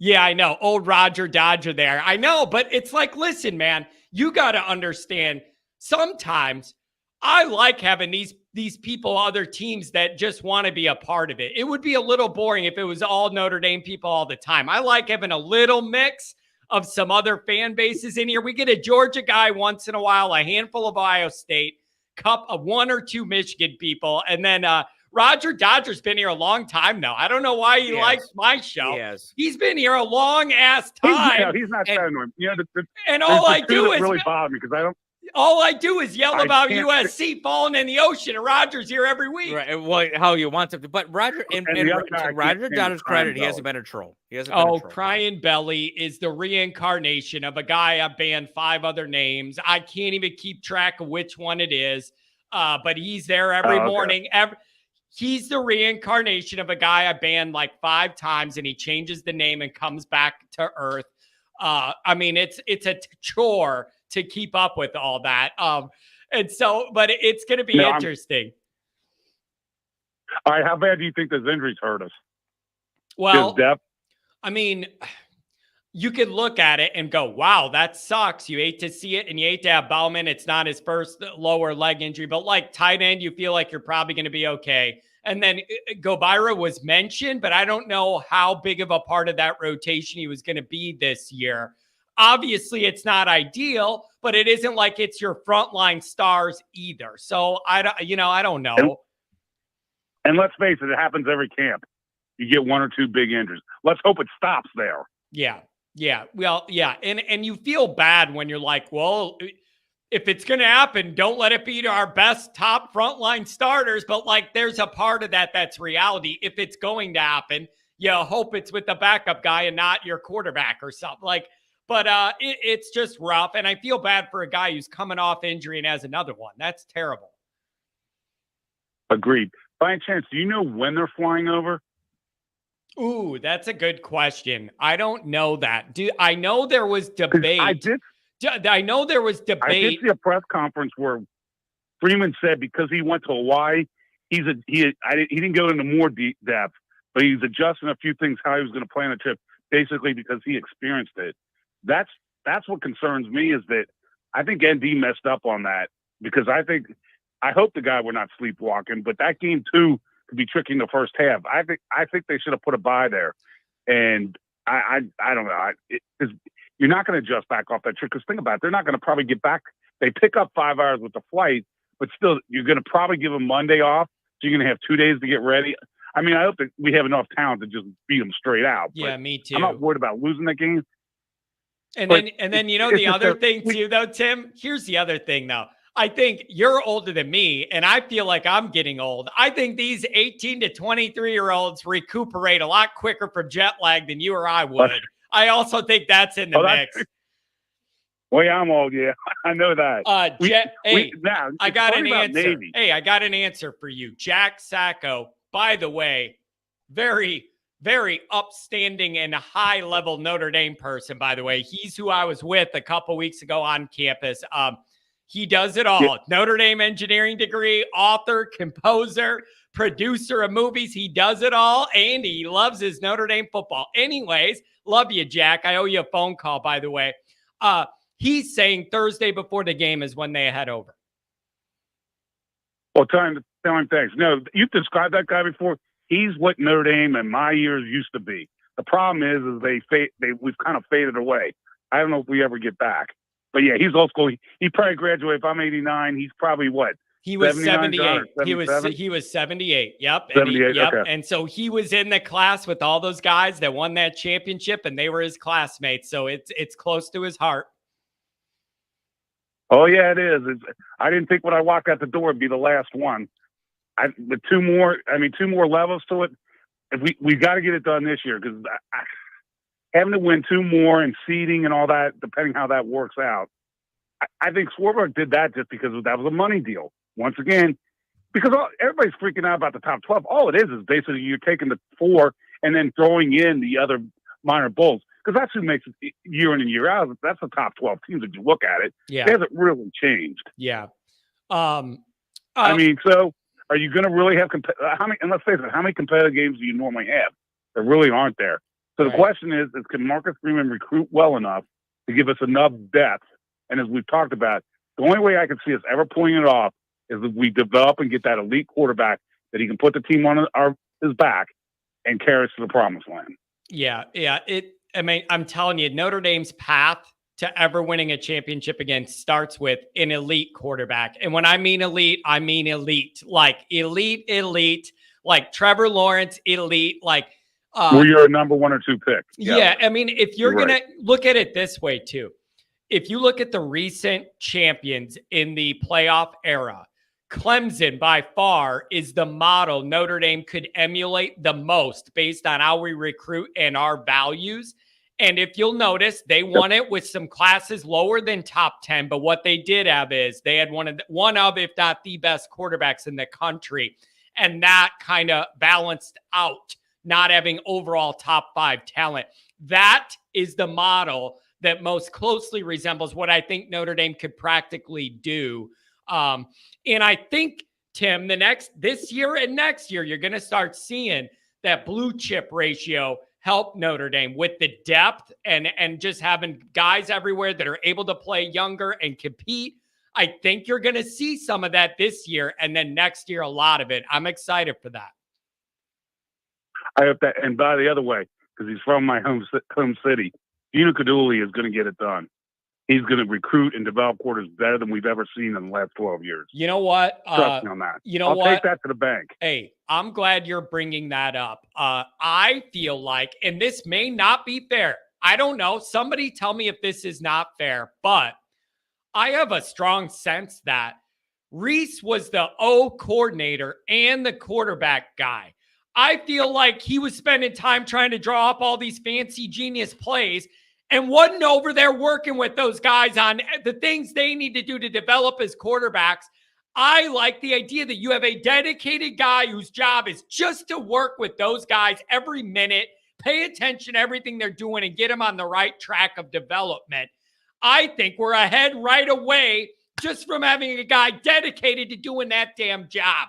Yeah, I know. Old Roger Dodger there. I know, but it's like, listen, man, you got to understand, sometimes I like having these people, other teams that just want to be a part of it. It would be a little boring if it was all Notre Dame people all the time. I like having a little mix of some other fan bases in here. We get a Georgia guy once in a while, a handful of Ohio State, cup of 1 or 2 Michigan people, and then Roger Dodger's been here a long time now. I don't know why he likes my show. He's been here a long ass time. He's not that annoying. You know, and all I do is really bother me because I don't. All I do is yell about USC falling in the ocean, and Roger's here every week. Right. Well, how you want to, but Roger and to Roger Dodger's credit, he hasn't been a troll. Crying Belly is the reincarnation of a guy I banned 5 other names. I can't even keep track of which one it is, but he's there every morning. He's the reincarnation of a guy I banned like 5 times, and he changes the name and comes back to earth. I mean, it's a chore to keep up with all that. And so, but it's going to be interesting. All right. How bad do you think those injuries hurt us? Well, I mean, you could look at it and go, wow, that sucks. You hate to see it, and you hate to have Bauman. It's not his first lower leg injury, but like tight end, you feel like you're probably going to be okay. And then Gobira was mentioned, but I don't know how big of a part of that rotation he was going to be this year. Obviously, it's not ideal, but it isn't like it's your frontline stars either. So I don't know. And let's face it, it happens every camp. You get 1 or 2 big injuries. Let's hope it stops there. Yeah. Well, yeah. And you feel bad when you're like, well, if it's going to happen, don't let it be to our best top frontline starters. But like, there's a part of that that's reality. If it's going to happen, you hope it's with the backup guy and not your quarterback or something. Like, but it's just rough. And I feel bad for a guy who's coming off injury and has another one. That's terrible. Agreed. By any chance, do you know when they're flying over? Ooh, that's a good question. I don't know that. I know there was debate. I know there was debate. I did see a press conference where Freeman said because he went to Hawaii, he didn't go into more depth, but he's adjusting a few things how he was going to plan the trip, basically because he experienced it. That's what concerns me, is that I think ND messed up on that, because I hope the guy were not sleepwalking, but that game too could be tricky in the first half. I think they should have put a bye there, and I don't know. You're not going to adjust back off that trip, because think about it, they're not going to probably get back. They pick up 5 hours with the flight, but still, you're going to probably give them Monday off, so you're going to have 2 days to get ready. I mean, I hope that we have enough talent to just beat them straight out. Yeah, me too. I'm not worried about losing that game. And then the other thing too, though, Tim, here's the other thing, though. I think you're older than me, and I feel like I'm getting old. I think these 18 to 23-year-olds recuperate a lot quicker from jet lag than you or I would. I also think that's in the mix. Well, yeah, I'm old. Yeah, I know that. I got an answer. Navy. Hey, I got an answer for you. Jack Sacco, by the way, very, very upstanding and high-level Notre Dame person, by the way. He's who I was with a couple weeks ago on campus. He does it all. Yeah. Notre Dame engineering degree, author, composer, producer of movies. He does it all, and he loves his Notre Dame football. Anyways, love you, Jack. I owe you a phone call, by the way. He's saying Thursday before the game is when they head over. Well, tell him thanks. No, you've described that guy before. He's what Notre Dame in my years used to be. The problem is we've kind of faded away. I don't know if we ever get back. But yeah, he's old school. He probably graduated. If I'm 89, he's probably what? He was 78. He was 78. Yep. 78. Okay. And so he was in the class with all those guys that won that championship, and they were his classmates. So it's close to his heart. Oh yeah, it is. I didn't think when I walked out the door it'd be the last one. With two more levels to it. If we got to get it done this year, because having to win 2 more and seeding and all that, depending how that works out. I think Swarbrick did that just because that was a money deal. Once again, because everybody's freaking out about the top 12. All it is basically you're taking the 4 and then throwing in the other minor bowls, because that's who makes it year in and year out. That's the top 12 teams if you look at it. Yeah. It hasn't really changed. Yeah. I mean, so are you going to really have and let's face it, how many competitive games do you normally have? There really aren't there. So the question is can Marcus Freeman recruit well enough to give us enough depth? And as we've talked about, the only way I can see us ever pulling it off is if we develop and get that elite quarterback that he can put the team on his back and carry us to the promised land. Yeah. I'm telling you, Notre Dame's path to ever winning a championship again starts with an elite quarterback. And when I mean elite, I mean elite. Like elite, like Trevor Lawrence, elite, like where you're a number 1 or 2 pick. Yeah. I mean, if you're going to look at it this way too, if you look at the recent champions in the playoff era, Clemson by far is the model Notre Dame could emulate the most based on how we recruit and our values. And if you'll notice, they won it with some classes lower than top 10. But what they did have is they had one of, if not the best quarterbacks in the country. And that kind of balanced out not having overall top 5 talent. That is the model that most closely resembles what I think Notre Dame could practically do. And I think, Tim, this year and next year, you're going to start seeing that blue chip ratio help Notre Dame with the depth and just having guys everywhere that are able to play younger and compete. I think you're going to see some of that this year, and then next year, a lot of it. I'm excited for that. I hope that, and by the other way, because he's from my home city, Gino Caduli is going to get it done. He's going to recruit and develop quarters better than we've ever seen in the last 12 years. You know what? Trust me on that. I'll take that to the bank. Hey, I'm glad you're bringing that up. I feel like, and this may not be fair. I don't know. Somebody tell me if this is not fair, but I have a strong sense that Reese was the O coordinator and the quarterback guy. I feel like he was spending time trying to draw up all these fancy genius plays and wasn't over there working with those guys on the things they need to do to develop as quarterbacks. I like the idea that you have a dedicated guy whose job is just to work with those guys every minute, pay attention to everything they're doing, and get them on the right track of development. I think we're ahead right away just from having a guy dedicated to doing that damn job.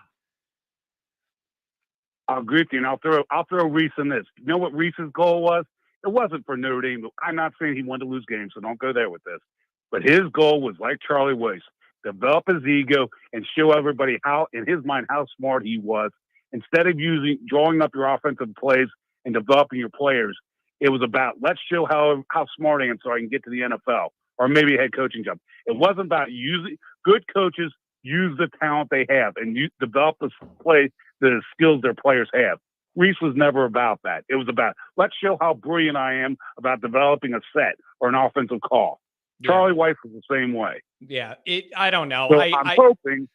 I'll agree with you, and I'll throw Reese in this. You know what Reese's goal was? It wasn't for Notre Dame. I'm not saying he wanted to lose games, so don't go there with this. But his goal was like Charlie Weiss, develop his ego and show everybody how, in his mind, how smart he was. Instead of drawing up your offensive plays and developing your players, it was about, let's show how smart I am so I can get to the NFL or maybe a head coaching job. It wasn't about good coaches use the talent they have and develop the skills their players have. Reese was never about that. It was about, let's show how brilliant I am about developing a set or an offensive call. Yeah. Charlie Weiss was the same way. Yeah. I don't know. So I'm hoping.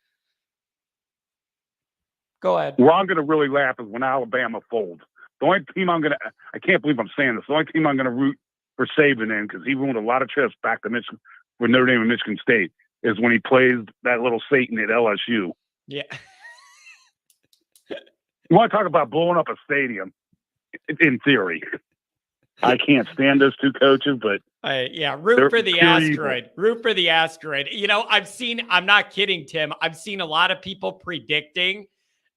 Go ahead. Where I'm going to really laugh is when Alabama folds. The only team I can't believe I'm saying this, the only team I'm going to root for Saban in, because he ruined a lot of trips back to Michigan for Notre Dame and Michigan State, is when he plays that little Satan at LSU. Yeah. You want to talk about blowing up a stadium? In theory, I can't stand those two coaches, but root for the asteroid. Evil. Root for the asteroid. You know, I'm not kidding, Tim. I've seen a lot of people predicting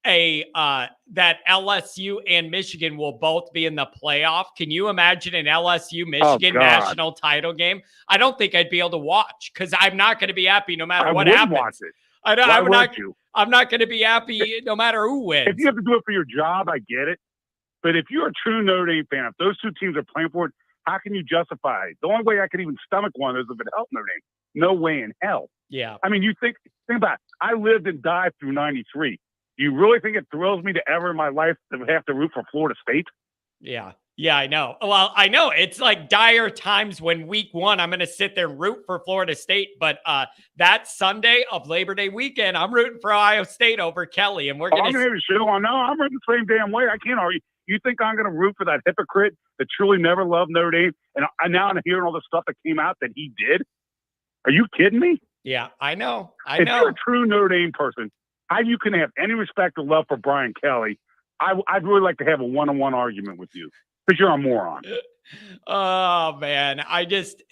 that LSU and Michigan will both be in the playoff. Can you imagine an LSU Michigan national title game? I don't think I'd be able to watch because I'm not going to be happy no matter what happens. Watch it. I'm not going to be happy no matter who wins. If you have to do it for your job, I get it. But if you're a true Notre Dame fan, if those two teams are playing for it, how can you justify it? The only way I could even stomach one is if it helped Notre Dame. No way in hell. Yeah. I mean, you think about it. I lived and died through 93. Do you really think it thrills me to ever in my life to have to root for Florida State? Yeah. Yeah, I know. Well, I know it's like dire times when week 1, I'm going to sit there and root for Florida State. But that Sunday of Labor Day weekend, I'm rooting for Ohio State over Kelly. And we're going to have a show on. No, I'm rooting the same damn way. I can't argue. You think I'm going to root for that hypocrite that truly never loved Notre Dame? And now I'm hearing all the stuff that came out that he did. Are you kidding me? Yeah, I know. If you're a true Notre Dame person, how you can have any respect or love for Brian Kelly, I'd really like to have a one-on-one argument with you. Because you're a moron. Oh man,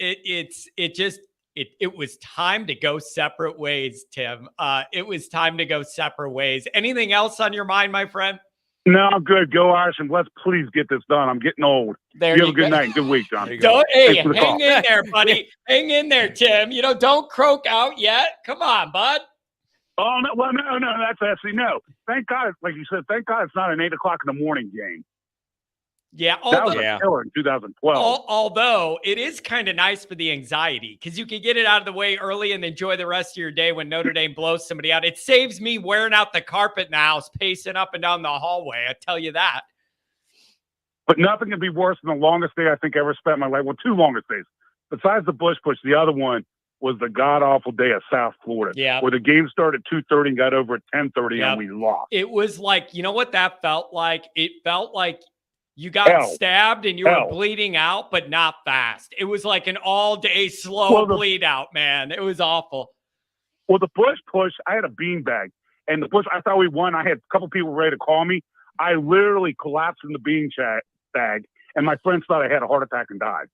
it was time to go separate ways, Tim. It was time to go separate ways. Anything else on your mind, my friend? No, I'm good. Go Irish, and let's please get this done. I'm getting old. You have a good night and good week, John. Hey, hang in there, buddy. Hang in there, Tim. Don't croak out yet. Come on, bud. Oh no! Well, no. That's actually no. Thank God, like you said. Thank God it's not an 8 o'clock in the morning game. Yeah, that was a killer in 2012. Although it is kind of nice for the anxiety because you can get it out of the way early and enjoy the rest of your day when Notre Dame blows somebody out. It saves me wearing out the carpet in the house, pacing up and down the hallway. I tell you that. But nothing can be worse than the longest day I think I ever spent in my life. Well, 2 longest days. Besides the Bush Push, the other one was the god-awful day of South Florida, where the game started at 2:30 and got over at 10:30 and we lost. It was like, you know what that felt like? It felt like you got stabbed and you were bleeding out, but not fast. It was like an all-day slow bleed out, man. It was awful. Well, the Bush Push, I had a beanbag. And the Bush, I thought we won. I had a couple people ready to call me. I literally collapsed in the bean bag, and my friends thought I had a heart attack and died.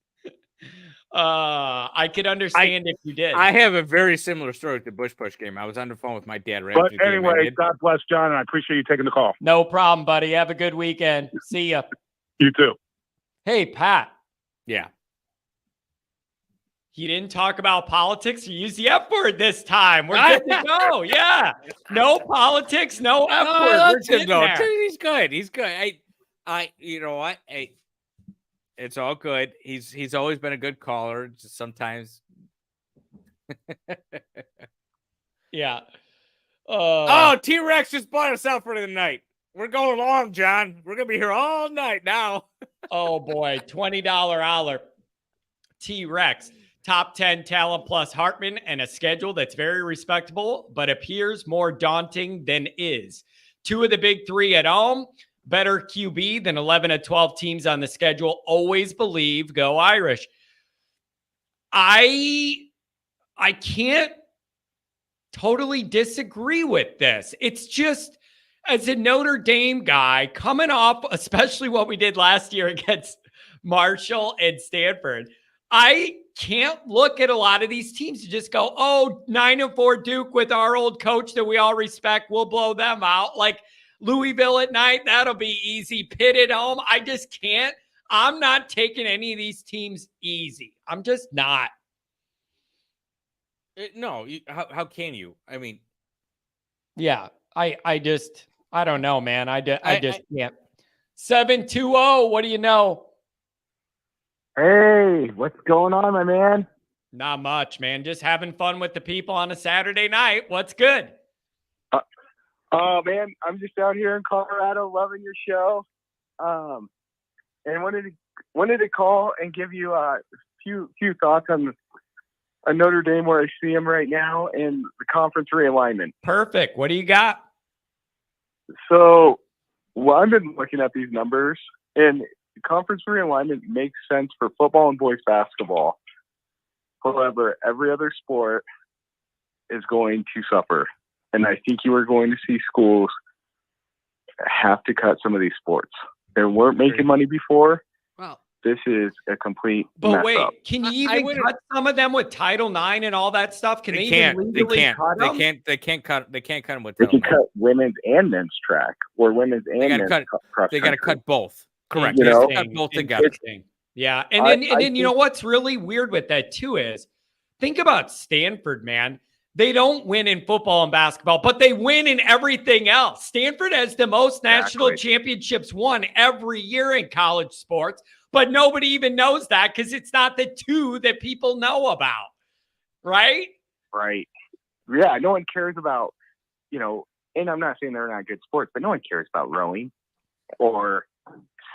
I could understand if you did. I have a very similar story with the Bush Push game. I was on the phone with my dad. But anyway, God bless John, and I appreciate you taking the call. No problem, buddy. Have a good weekend. See ya. You too. Hey, Pat. Yeah. He didn't talk about politics. He used the F word this time. We're good to go. Yeah. No politics, no F word. He's good. He's good. You know what? It's all good. He's always been a good caller. Just sometimes. Yeah. T-Rex just bought us out for the night. We're going long, John. We're going to be here all night now. Oh, boy. $20 hour. T-Rex. Top 10 talent plus Hartman and a schedule that's very respectable, but appears more daunting than is. 2 of the big 3 at home. Better QB than 11 of 12 teams on the schedule. Always believe. Go Irish. I can't totally disagree with this. It's just, as a Notre Dame guy, coming off, especially what we did last year against Marshall and Stanford, I can't look at a lot of these teams and just go, 9-4 Duke with our old coach that we all respect, we'll blow them out. Like, Louisville at night, that'll be easy. Pitt at home, I just can't. I'm not taking any of these teams easy. I'm just not. No, how can you? I mean, yeah, I don't know, man. I just can't. 720, what do you know? Hey, what's going on, my man? Not much, man. Just having fun with the people on a Saturday night. What's good? Oh man, I'm just out here in Colorado, loving your show, and wanted to call and give you a few thoughts on Notre Dame, where I see them right now, and the conference realignment. Perfect. What do you got? So, well, I've been looking at these numbers, and conference realignment makes sense for football and boys basketball. However, every other sport is going to suffer. And I think you are going to see schools have to cut some of these sports. They weren't making money before. well, This is a complete But mess wait, up. can you even cut some of them with Title IX and all that stuff? Can they can't. even They legally can't. cut They them? can't. They can't cut. They can't cut them with. They can Title IX. cut women's and men's track, or women's and gotta men's cut- cross They got to country. cut both. Correct. You They have know? to cut both together. Interesting. Yeah, and I then you think- know what's really weird with that too is think about Stanford, man. They don't win in football and basketball, but they win in everything else. Stanford has the most national championships won every year in college sports, but nobody even knows that because it's not the two that people know about, right? Right. Yeah, no one cares about, and I'm not saying they're not good sports, but no one cares about rowing or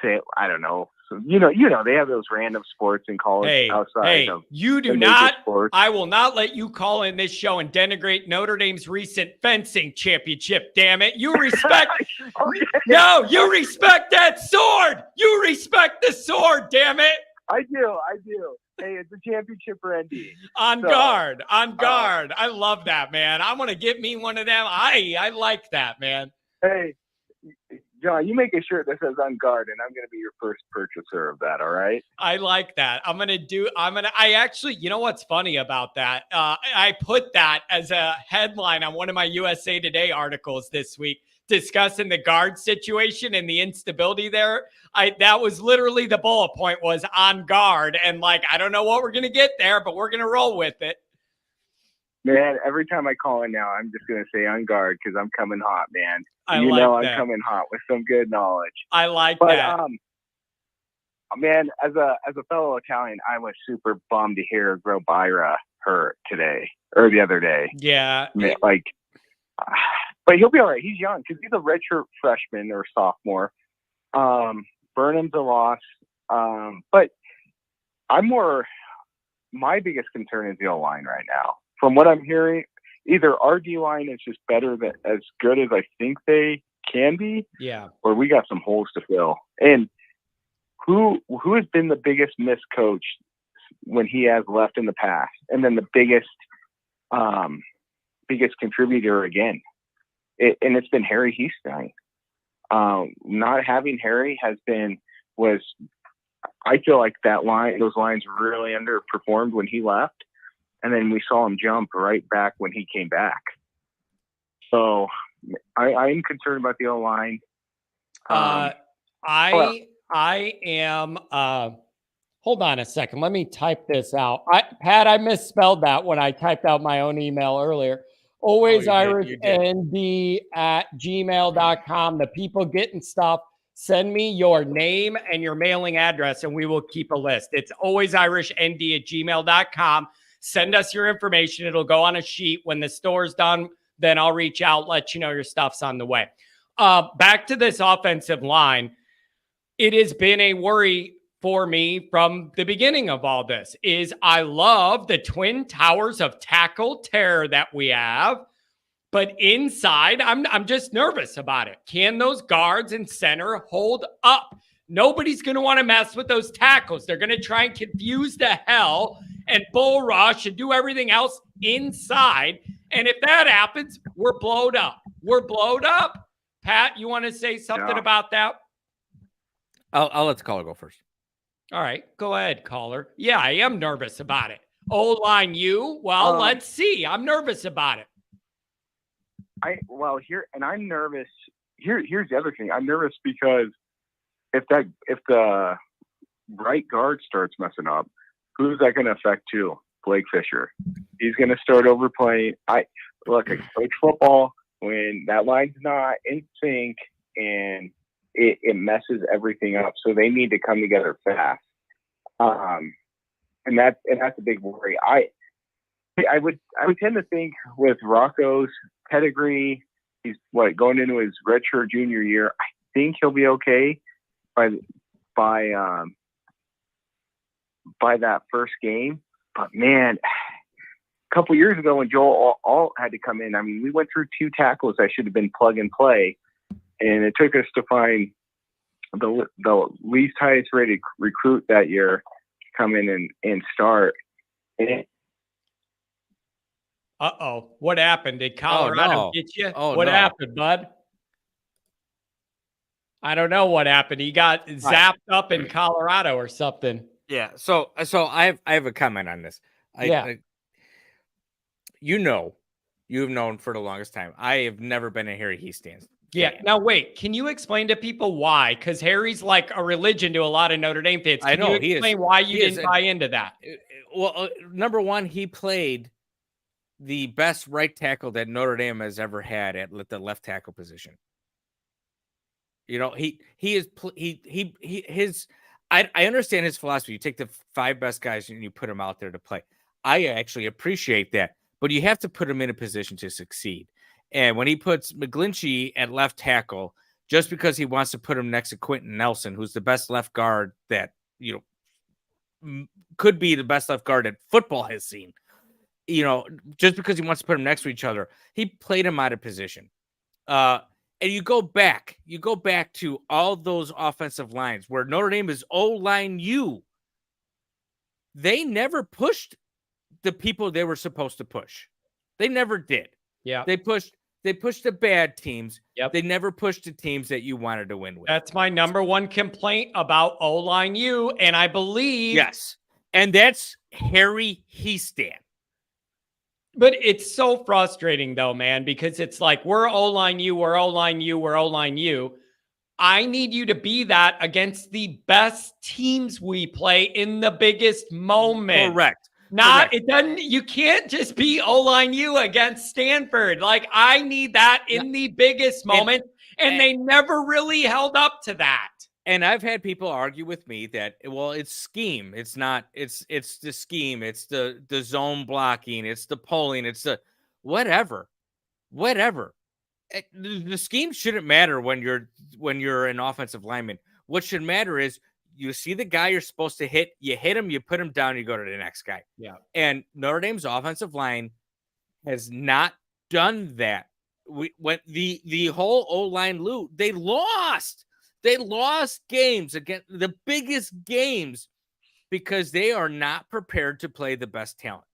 say, I don't know. So, they have those random sports in college outside of you do the major not. sports. I will not let you call in this show and denigrate Notre Dame's recent fencing championship. Damn it. You respect. Okay. No, you respect that sword. You respect the sword, damn it. I do. Hey, it's a championship for ND. On So, guard. I love that, man. I'm going to get me one of them. I like that, man. Hey, John, you make a shirt that says "On Guard," and I'm going to be your first purchaser of that. All right? I like that. I actually, you know what's funny about that? I put that as a headline on one of my USA Today articles this week, discussing the guard situation and the instability there. That was literally the bullet point was on guard. And I don't know what we're going to get there, but we're going to roll with it. Man, every time I call in now, I'm just going to say "On Guard" because I'm coming hot, man. I'm coming hot with some good knowledge. I like But, that. man, as a fellow Italian, I was super bummed to hear Byra hurt today or the other day. Yeah. Man, but he'll be all right. He's young because he's a redshirt freshman or sophomore. Burnham's a loss. But my biggest concern is the O-line right now. From what I'm hearing, either our D-line is just better than as good as I think they can be, Yeah. or we got some holes to fill. And who has been the biggest miscoach when he has left in the past? And then the biggest contributor again. It's been Harry Hiestand. Not having Harry I feel like those lines really underperformed when he left. And then we saw him jump right back when he came back. So I'm concerned about the O-line. I am. Hold on a second. Let me type this out. Pat, I misspelled that when I typed out my own email earlier. Always irishnd@gmail.com. The people getting stuff, send me your name and your mailing address, and we will keep a list. It's always irishnd@gmail.com. Send us your information. It'll go on a sheet. When the store's done, then I'll reach out, let you know your stuff's on the way. Back to this offensive line. It has been a worry for me from the beginning of all this. I love the twin towers of tackle terror that we have, but inside, I'm just nervous about it. Can those guards and center hold up? Nobody's going to want to mess with those tackles. They're going to try and confuse the hell and bull rush and do everything else inside. And if that happens, we're blowed up. Pat, you want to say something about that? I'll let the caller go first. All right, go ahead, caller. Yeah, I am nervous about it. O-line, let's see. I'm nervous about it. I'm nervous, here's the other thing. I'm nervous because if the right guard starts messing up, who's that going to affect too? Blake Fisher. He's going to start overplaying. I coach football when that line's not in sync and it messes everything up. So they need to come together fast. And that's a big worry. I would tend to think with Rocco's pedigree, he's going into his redshirt junior year. I think he'll be okay by that first game. But man, a couple years ago when Joel all had to come in, I mean, we went through 2 tackles that should have been plug and play, and it took us to find the least highest rated recruit that year to come in and start. What happened? Did Colorado get you? What happened, bud? I don't know what happened. He got zapped up in Colorado or something. Yeah. So I have a comment on this. You've known for the longest time. I have never been a Harry Hiestand. Yeah. Now wait, can you explain to people why? Because Harry's like a religion to a lot of Notre Dame fans. Can you explain why you didn't buy into that? Well, number one, he played the best right tackle that Notre Dame has ever had at the left tackle position. You know, I understand his philosophy. You take the 5 best guys and you put them out there to play. I actually appreciate that, but you have to put them in a position to succeed. And when he puts McGlinchey at left tackle, just because he wants to put him next to Quentin Nelson, who's the best left guard that, could be the best left guard that football has seen, just because he wants to put them next to each other, he played him out of position. And you go back to all those offensive lines where Notre Dame is O-line U. They never pushed the people they were supposed to push. They never did. Yeah. They pushed the bad teams. Yep. They never pushed the teams that you wanted to win with. That's my number one complaint about O-line U, and I believe yes. And that's Harry Hiestand. But it's so frustrating, though, man, because it's like, we're O-line U, we're O-line U, we're O-line U. I need you to be that against the best teams we play in the biggest moment. Correct. You can't just be O-line U against Stanford. Like, I need that in the biggest moment, and they never really held up to that. And I've had people argue with me that, well, it's scheme. It's not, it's the scheme. It's the zone blocking. It's the pulling. It's the whatever. The scheme shouldn't matter when you're an offensive lineman. What should matter is you see the guy you're supposed to hit, you hit him, you put him down, you go to the next guy. Yeah. And Notre Dame's offensive line has not done that. The whole O-line loot, they lost. They lost games against the biggest games because they are not prepared to play the best talent.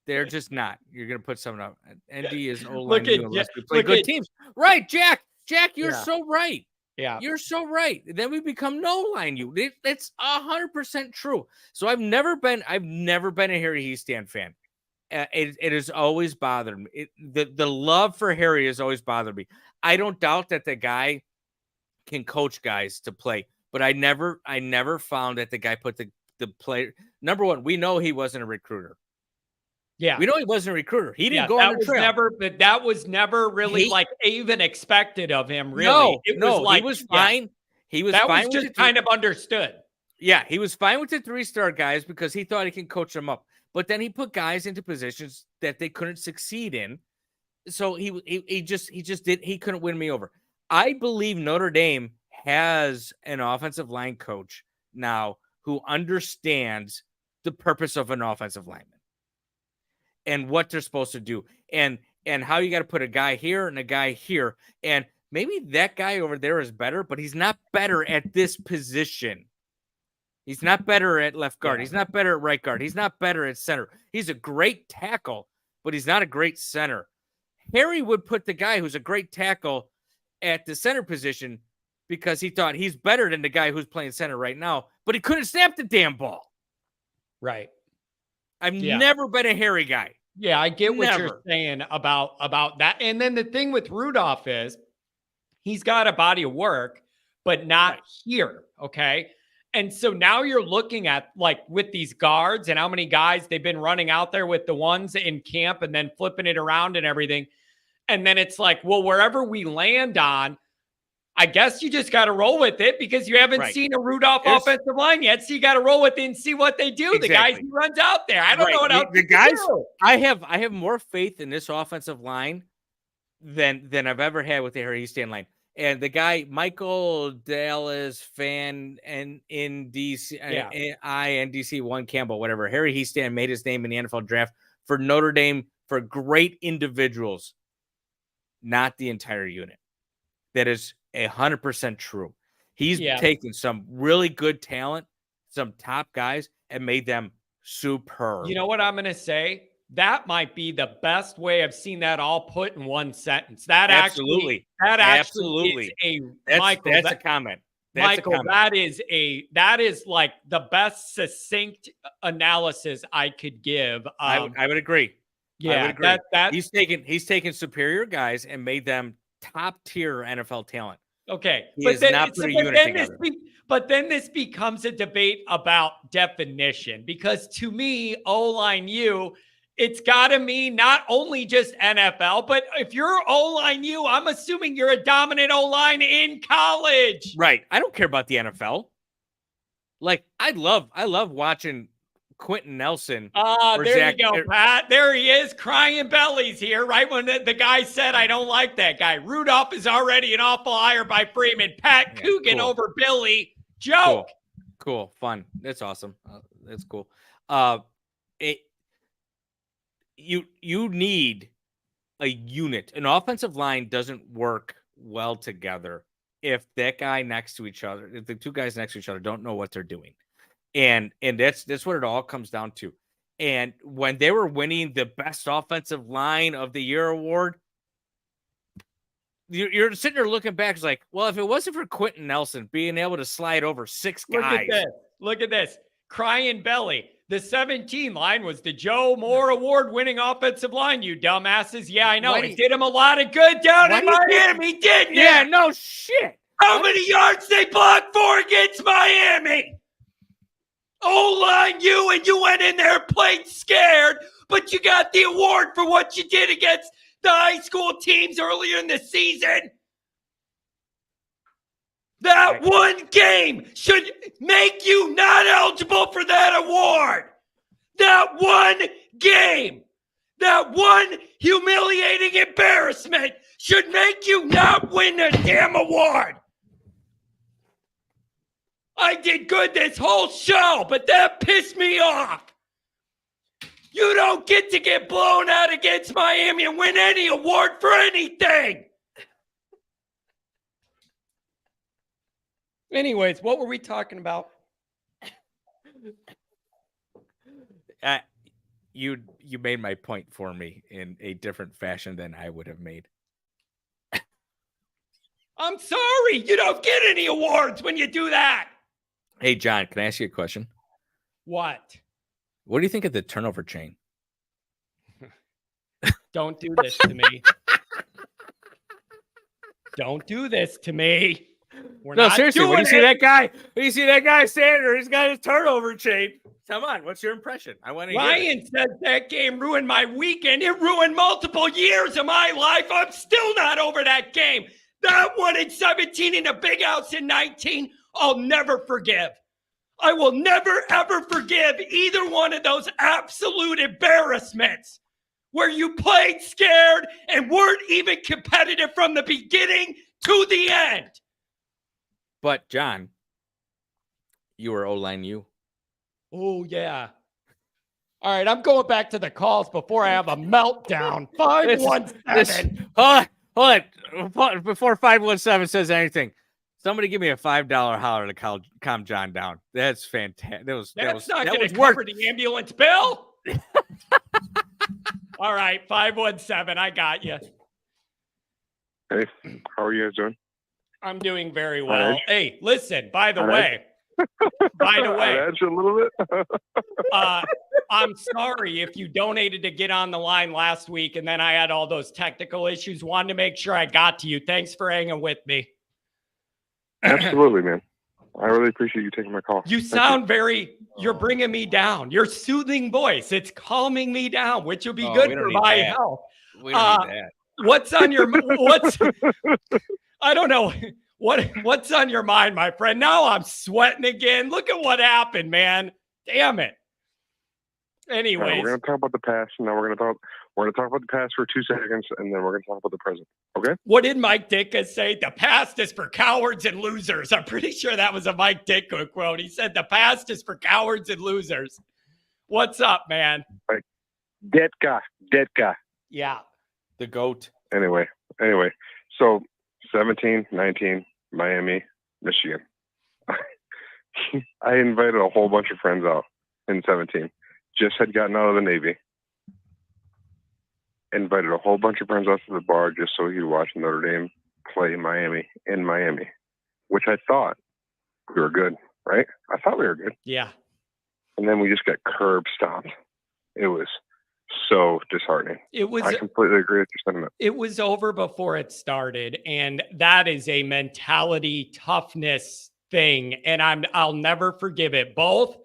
They're just not. You're going to put someone up. ND is O-line unless we play good teams. Right, Jack. Jack, you're so right. Yeah. You're so right. Then we become no line you. It's 100% true. So I've never been a Harry Hiestand fan. It has always bothered me. The love for Harry has always bothered me. I don't doubt that the guy can coach guys to play, but I never found that the guy put the player. Number one, we know he wasn't a recruiter. Yeah, we know he wasn't a recruiter. He didn't go on the trail. But that was never really even expected of him. Really, he was fine. He was fine. Was just kind of understood. Yeah, he was fine with the 3-star guys because he thought he can coach them up. But then he put guys into positions that they couldn't succeed in. So he couldn't win me over. I believe Notre Dame has an offensive line coach now who understands the purpose of an offensive lineman and what they're supposed to do and how you got to put a guy here and a guy here. And maybe that guy over there is better, but he's not better at this position. He's not better at left guard. He's not better at right guard. He's not better at center. He's a great tackle, but he's not a great center. Harry would put the guy who's a great tackle at the center position because he thought he's better than the guy who's playing center right now, but he couldn't snap the damn ball. Right. I've never been a Harry guy. Yeah, I get what you're saying about that. And then the thing with Rudolph is He's got a body of work, but not here. Okay. And so now you're looking at like with these guards and how many guys they've been running out there with the ones in camp and then flipping it around and everything. And then it's like, well, wherever we land on, I guess you just got to roll with it because you haven't seen a Rudolph offensive line yet. So you got to roll with it and see what they do. Exactly. The guys he runs out there. I don't know what else the guys do. I have more faith in this offensive line than I've ever had with the Hiestand line. And the guy, Michael Dallas fan and in DC, NDC1 Campbell, whatever. Harry Hiestand made his name in the NFL draft for Notre Dame for great individuals, not the entire unit. That is 100% true. He's taken some really good talent, some top guys, and made them superb. You know what I'm going to say? That might be the best way I've seen that all put in one sentence. Absolutely. That's a comment. Michael, that is like the best succinct analysis I could give. I would agree. Yeah, I would agree. He's taken superior guys and made them top tier NFL talent. Okay, but then this becomes a debate about definition because to me, O-line U, it's got to mean not only just NFL, but if you're O-line U, I'm assuming you're a dominant O-line in college. Right. I don't care about the NFL. Like I love watching Quentin Nelson. There you go, Pat. There he is, crying bellies here, right when the guy said, I don't like that guy. Rudolph is already an awful hire by Freeman. Pat Coogan over Billy. Joke. Cool. Fun. That's awesome. That's cool. You need a unit. An offensive line doesn't work well together if that guy next to each other, if the two guys next to each other don't know what they're doing. And that's what it all comes down to. And when they were winning the best offensive line of the year award, you're sitting there looking back, it's like, well, if it wasn't for Quentin Nelson being able to slide over six guys. Look at this. Crying belly. The 17 line was the Joe Moore award-winning offensive line, you dumbasses. Yeah, I know. It did him a lot of good down in Miami, didn't it? Yeah, no shit. How many yards they blocked for against Miami? O-line you, and you went in there and played scared, but you got the award for what you did against the high school teams earlier in the season. That one game should make you not eligible for that award. That one game, that one humiliating embarrassment should make you not win the damn award. I did good this whole show, but that pissed me off. You don't get to get blown out against Miami and win any award for anything. Anyways, what were we talking about? You made my point for me in a different fashion than I would have made. I'm sorry. You don't get any awards when you do that. Hey, John, can I ask you a question? What? What do you think of the turnover chain? Don't do this to me. Don't do this to me. No, seriously, when you see that guy standing there, he's got his turnover chain. Come on, what's your impression? I want to hear Ryan said that game ruined my weekend. It ruined multiple years of my life. I'm still not over that game. That one in 17 and the big house in 19, I'll never forgive. I will never, ever forgive either one of those absolute embarrassments where you played scared and weren't even competitive from the beginning to the end. But, John, you were O-line U. Oh, yeah. All right, I'm going back to the calls before I have a meltdown. 517. Hold on. Before 517 says anything, somebody give me a $5 holler to calm John down. That's fantastic. That's not going to cover the ambulance bill. All right, 517. I got you. Hey, how are you guys doing? I'm doing very well. Hey, listen, by the way, I answer a little bit. I'm sorry if you donated to get on the line last week and then I had all those technical issues. Wanted to make sure I got to you. Thanks for hanging with me. Absolutely, man. I really appreciate you taking my call. You sound you're bringing me down. Your soothing voice, it's calming me down, which will be good for my health. We don't need that. What's on your, I don't know. What's on your mind, my friend? Now I'm sweating again. Look at what happened, man. Damn it. Anyways, right, we're going to talk about the past, and now we're going to talk about the past for 2 seconds, and then we're going to talk about the present. Okay? What did Mike Ditka say? The past is for cowards and losers. I'm pretty sure that was a Mike Ditka quote. He said the past is for cowards and losers. What's up, man? Like, Ditka. Yeah. The GOAT. Anyway. So 17, 19, Miami, Michigan. I invited a whole bunch of friends out in 17. Just had gotten out of the Navy. Invited a whole bunch of friends out to the bar just so he'd watch Notre Dame play Miami in Miami, which I thought we were good, right? I thought we were good. Yeah. And then we just got curb stomped. It was so disheartening. I completely agree with your sentiment. It was over before it started, and that is a mentality toughness thing, and I'll never forgive it. Both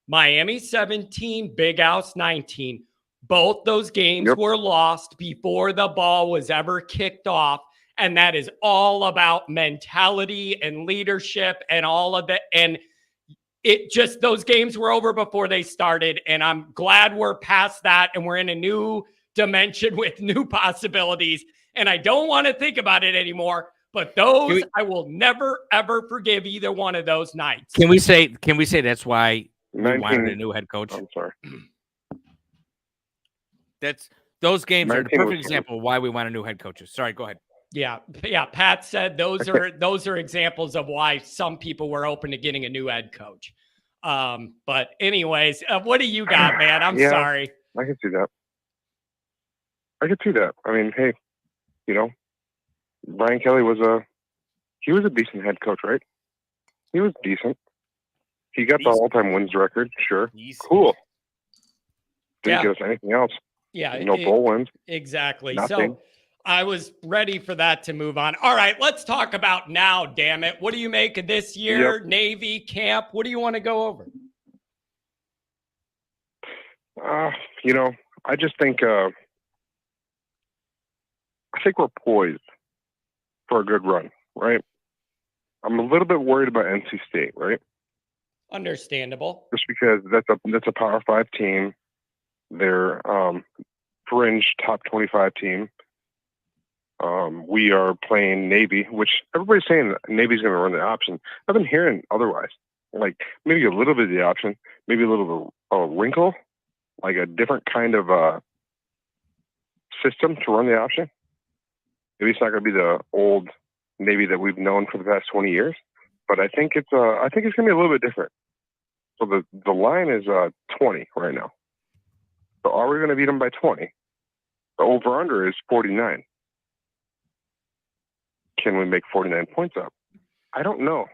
Miami 17, Big House 19. Both those games were lost before the ball was ever kicked off. And that is all about mentality and leadership and all of it. And it just, those games were over before they started. And I'm glad we're past that. And we're in a new dimension with new possibilities. And I don't want to think about it anymore. But those, I will never, ever forgive either one of those nights. Can we say that's why we wanted a new head coach? I'm sorry. Those games are the perfect example of why we want a new head coach. Sorry, go ahead. Yeah. Pat said those are examples of why some people were open to getting a new head coach. But anyways, what do you got, man? I'm sorry. I can see that. I mean, hey, Brian Kelly was a decent head coach, right? He was decent. He got the all-time wins record. Sure. Cool. Didn't give us anything else. Yeah. No bowl wins. Exactly. Nothing. So I was ready for that to move on. All right, let's talk about now, damn it. What do you make of this year? Navy camp? What do you want to go over? I just think we're poised for a good run, right? I'm a little bit worried about NC State, right? Understandable. Just because that's a Power 5 team. They're fringe top 25 team. We are playing Navy, which everybody's saying Navy's going to run the option. I've been hearing otherwise. Like maybe a little bit of the option, maybe a little bit of a wrinkle, like a different kind of system to run the option. Maybe it's not going to be the old Navy that we've known for the past 20 years, but I think it's going to be a little bit different. So the line is 20 right now. So are we going to beat them by 20? The over-under is 49. Can we make 49 points up? I don't know.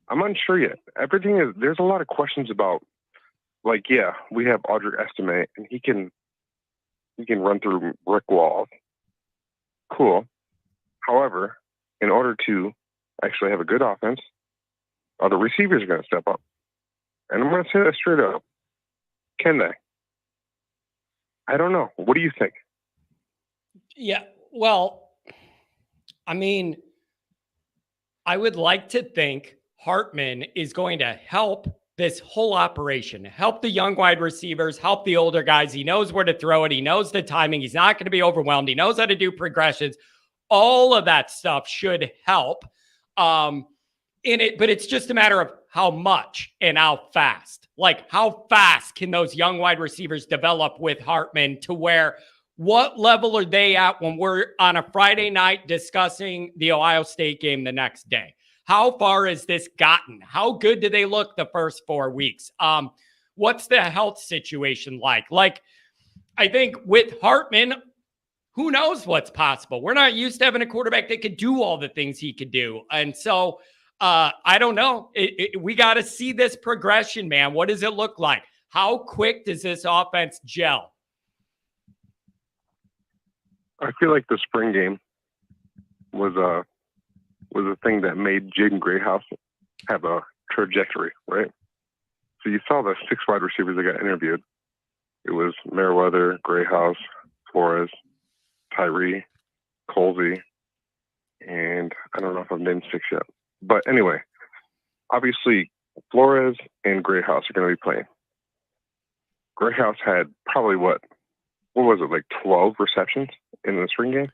I'm unsure yet. There's a lot of questions about, we have Audric Estime, and he can run through brick walls. Cool. However, in order to actually have a good offense, other receivers are going to step up. And I'm going to say that straight up. Can they? I don't know. What do you think? Yeah, well, I mean, I would like to think Hartman is going to help this whole operation, help the young wide receivers, help the older guys. He knows where to throw it. He knows the timing. He's not going to be overwhelmed. He knows how to do progressions. All of that stuff should help in it, but it's just a matter of how much and how fast. Like, how fast can those young wide receivers develop with Hartman to where what level are they at when we're on a Friday night discussing the Ohio State game the next day? How far has this gotten? How good do they look the first 4 weeks? What's the health situation like? Like, I think with Hartman, who knows what's possible? We're not used to having a quarterback that could do all the things he could do. And so I don't know. We got to see this progression, man. What does it look like? How quick does this offense gel? I feel like the spring game was a thing that made Jaden Greathouse have a trajectory, right? So you saw the 6 wide receivers that got interviewed. It was Meriwether, Greathouse, Flores, Tyree, Colsey, and I don't know if I've named 6 yet. But anyway, obviously Flores and Greathouse are going to be playing. Greathouse had probably what was it, like 12 receptions in the spring game?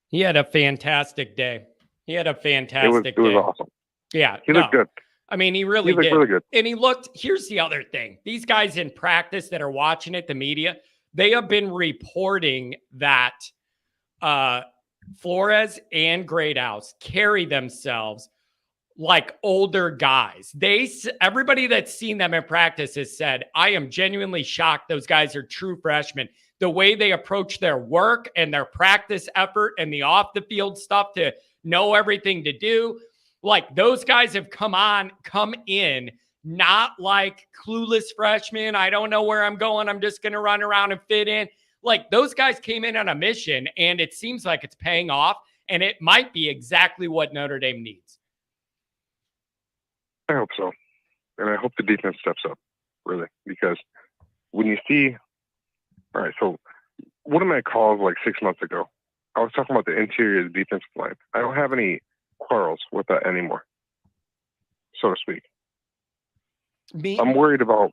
He had a fantastic day. It was awesome. Yeah. He looked good. I mean, he really looked did. really good. And he looked, here's the other thing. These guys in practice that are watching it, the media, they have been reporting that Flores and Greathouse carry themselves like older guys. Everybody that's seen them in practice has said, I am genuinely shocked those guys are true freshmen. The way they approach their work and their practice effort and the off the field stuff to know everything to do. Like those guys have come in, not like clueless freshmen. I don't know where I'm going. I'm just going to run around and fit in. Like those guys came in on a mission and it seems like it's paying off and it might be exactly what Notre Dame needs. I hope so. And I hope the defense steps up, really, because when you see, all right, so one of my calls like 6 months ago, I was talking about the interior of the defensive line. I don't have any quarrels with that anymore, so to speak. I'm worried about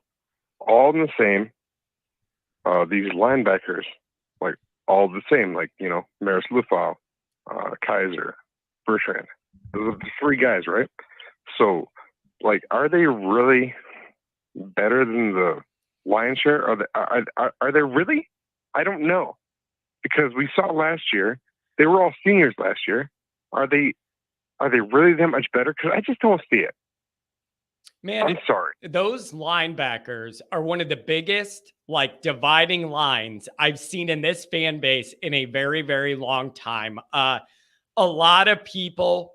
all the same, these linebackers, like all the same, like, you know, Maris Lufau, Kaiser, Bertrand. Those are the 3 guys, right? So, like, are they really better than the lion's share? Are they really? I don't know. Because we saw last year, they were all seniors last year. Are they really that much better? Because I just don't see it. Man, I'm sorry. Those linebackers are one of the biggest, like, dividing lines I've seen in this fan base in a very, very long time. A lot of people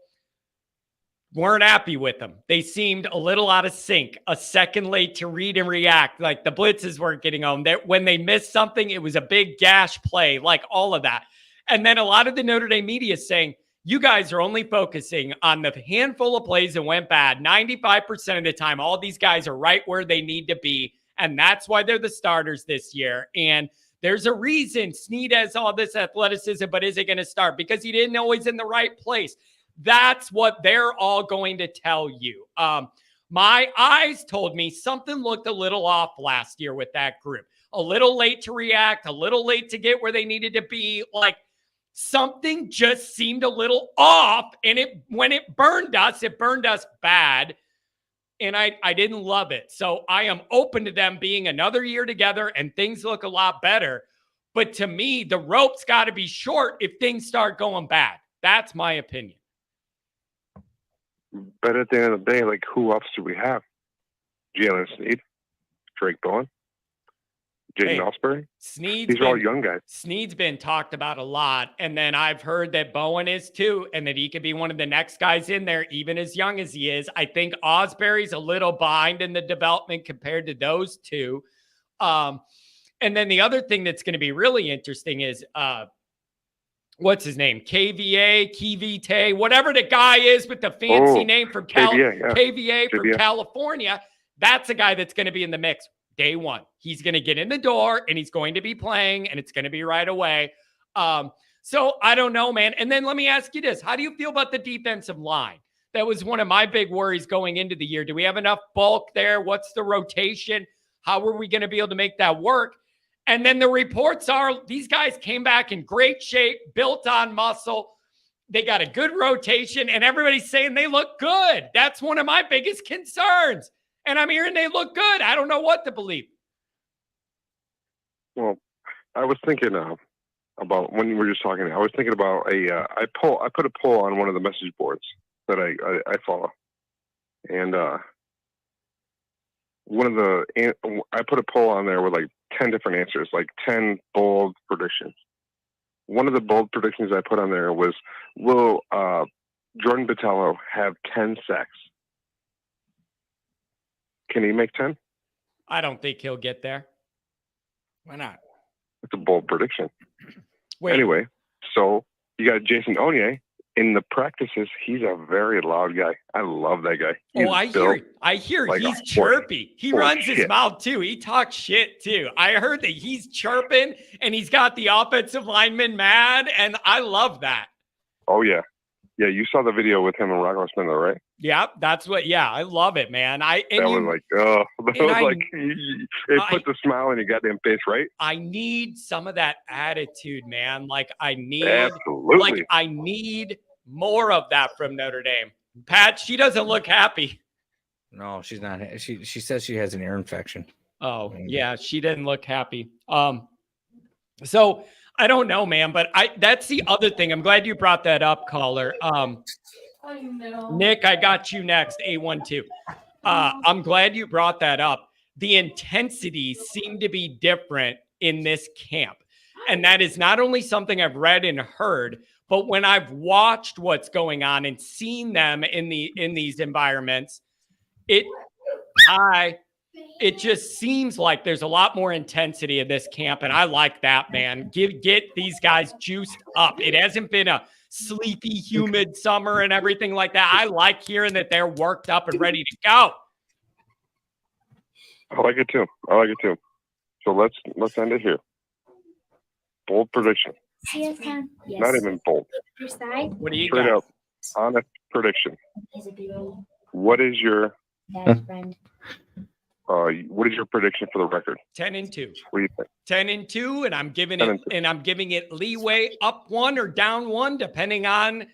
weren't happy with them. They seemed a little out of sync, a second late to read and react. Like the blitzes weren't getting on. When they missed something, it was a big gash play, like all of that. And then a lot of the Notre Dame media is saying, you guys are only focusing on the handful of plays that went bad. 95% of the time, all these guys are right where they need to be. And that's why they're the starters this year. And there's a reason Snead has all this athleticism, but is it going to start? Because he didn't always in the right place. That's what they're all going to tell you. My eyes told me something looked a little off last year with that group. A little late to react, a little late to get where they needed to be. Like something just seemed a little off. And when it burned us bad. And I didn't love it. So I am open to them being another year together and things look a lot better. But to me, the rope's got to be short if things start going bad. That's my opinion. But at the end of the day, like, who else do we have? Jalen Snead, Drake Bowen, Jaden Osbury. These are all young guys. Snead's been talked about a lot. And then I've heard that Bowen is too, and that he could be one of the next guys in there, even as young as he is. I think Osbury's a little behind in the development compared to those two. And then the other thing that's going to be really interesting is what's his name? KVA, whatever the guy is with the fancy name from KVA from California. That's a guy that's going to be in the mix day one. He's going to get in the door and he's going to be playing and it's going to be right away. So I don't know, man. And then let me ask you this. How do you feel about the defensive line? That was one of my big worries going into the year. Do we have enough bulk there? What's the rotation? How are we going to be able to make that work? And then the reports are these guys came back in great shape, built on muscle. They got a good rotation, and everybody's saying they look good. That's one of my biggest concerns. And I'm hearing they look good. I don't know what to believe. Well, I was thinking about when you were just talking. I was thinking about I put a poll on one of the message boards that I follow, and I put a poll on there with like 10 different answers, like 10 bold predictions. One of the bold predictions I put on there was, will Jordan Botelho have 10 sacks? Can he make 10? I don't think he'll get there. Why not? It's a bold prediction. Wait, Anyway, so you got Jason Onye. In the practices, he's a very loud guy. I love that guy. oh, I hear like he's a chirpy. He horse runs his shit. mouth too. He talks shit too. I heard that he's chirping and he's got the offensive lineman mad, and I love that. Oh, yeah. Yeah, you saw the video with him and Rocco Spindler, right? Yeah, that's what. Yeah, I love it, man. That was like, oh, that was like, it I- puts a smile on your goddamn face, right? I need some of that attitude, man. Like I need, Absolutely. I need more of that from Notre Dame. Pat, she doesn't look happy. No, she's not. She says she has an ear infection. Oh, yeah, she didn't look happy. So I don't know, man, but that's the other thing. I'm glad you brought that up, caller. Nick, I got you next, A12. I'm glad you brought that up. The intensity seemed to be different in this camp. And that is not only something I've read and heard, but when I've watched what's going on and seen them in these environments, it just seems like there's a lot more intensity in this camp, and I like that, man. Get these guys juiced up. It hasn't been a sleepy, humid summer and everything like that. I like hearing that they're worked up and ready to go. I like it too. So let's end it here. Bold prediction. Yes. Not even bold. Your side. What do you Straight got? up, honest prediction. Is a good What is your friend. what is your prediction for the record? 10-2. What do you think? 10-2, and I'm giving 10 it and 2. and I'm giving it leeway up one or down one, depending on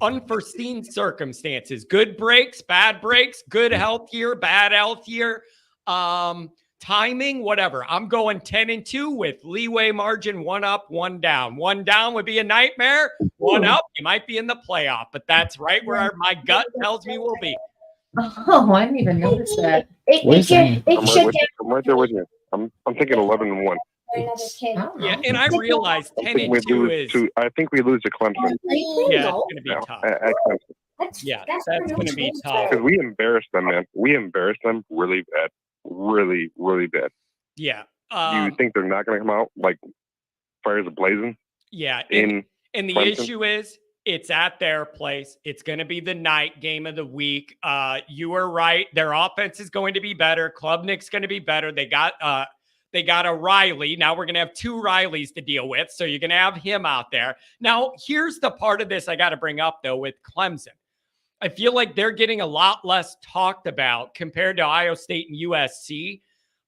unforeseen circumstances. Good breaks, bad breaks, good health year, bad health year, timing, whatever. I'm going 10-2 with leeway margin, one up, one down. One down would be a nightmare. One up, you might be in the playoff, but that's right where my gut tells me we'll be. Oh, I didn't even notice that. I'm right there with you. I'm thinking 11-1. Yeah, and I realize I think we 10-2 lose is to. I think we lose to Clemson. yeah, it's going to be tough. At Clemson. Yeah, that's going to be tough. Because we embarrassed them, man. We embarrassed them really bad. Really, really bad. Yeah. You think they're not going to come out like fires blazing? Yeah. In And the Clemson? issue is it's at their place. It's going to be the night game of the week. You are right. Their offense is going to be better. Klubnik's going to be better. They got a Riley. Now we're going to have two Rileys to deal with. So you're going to have him out there. Now, here's the part of this I got to bring up, though, with Clemson. I feel like they're getting a lot less talked about compared to Ohio State and USC.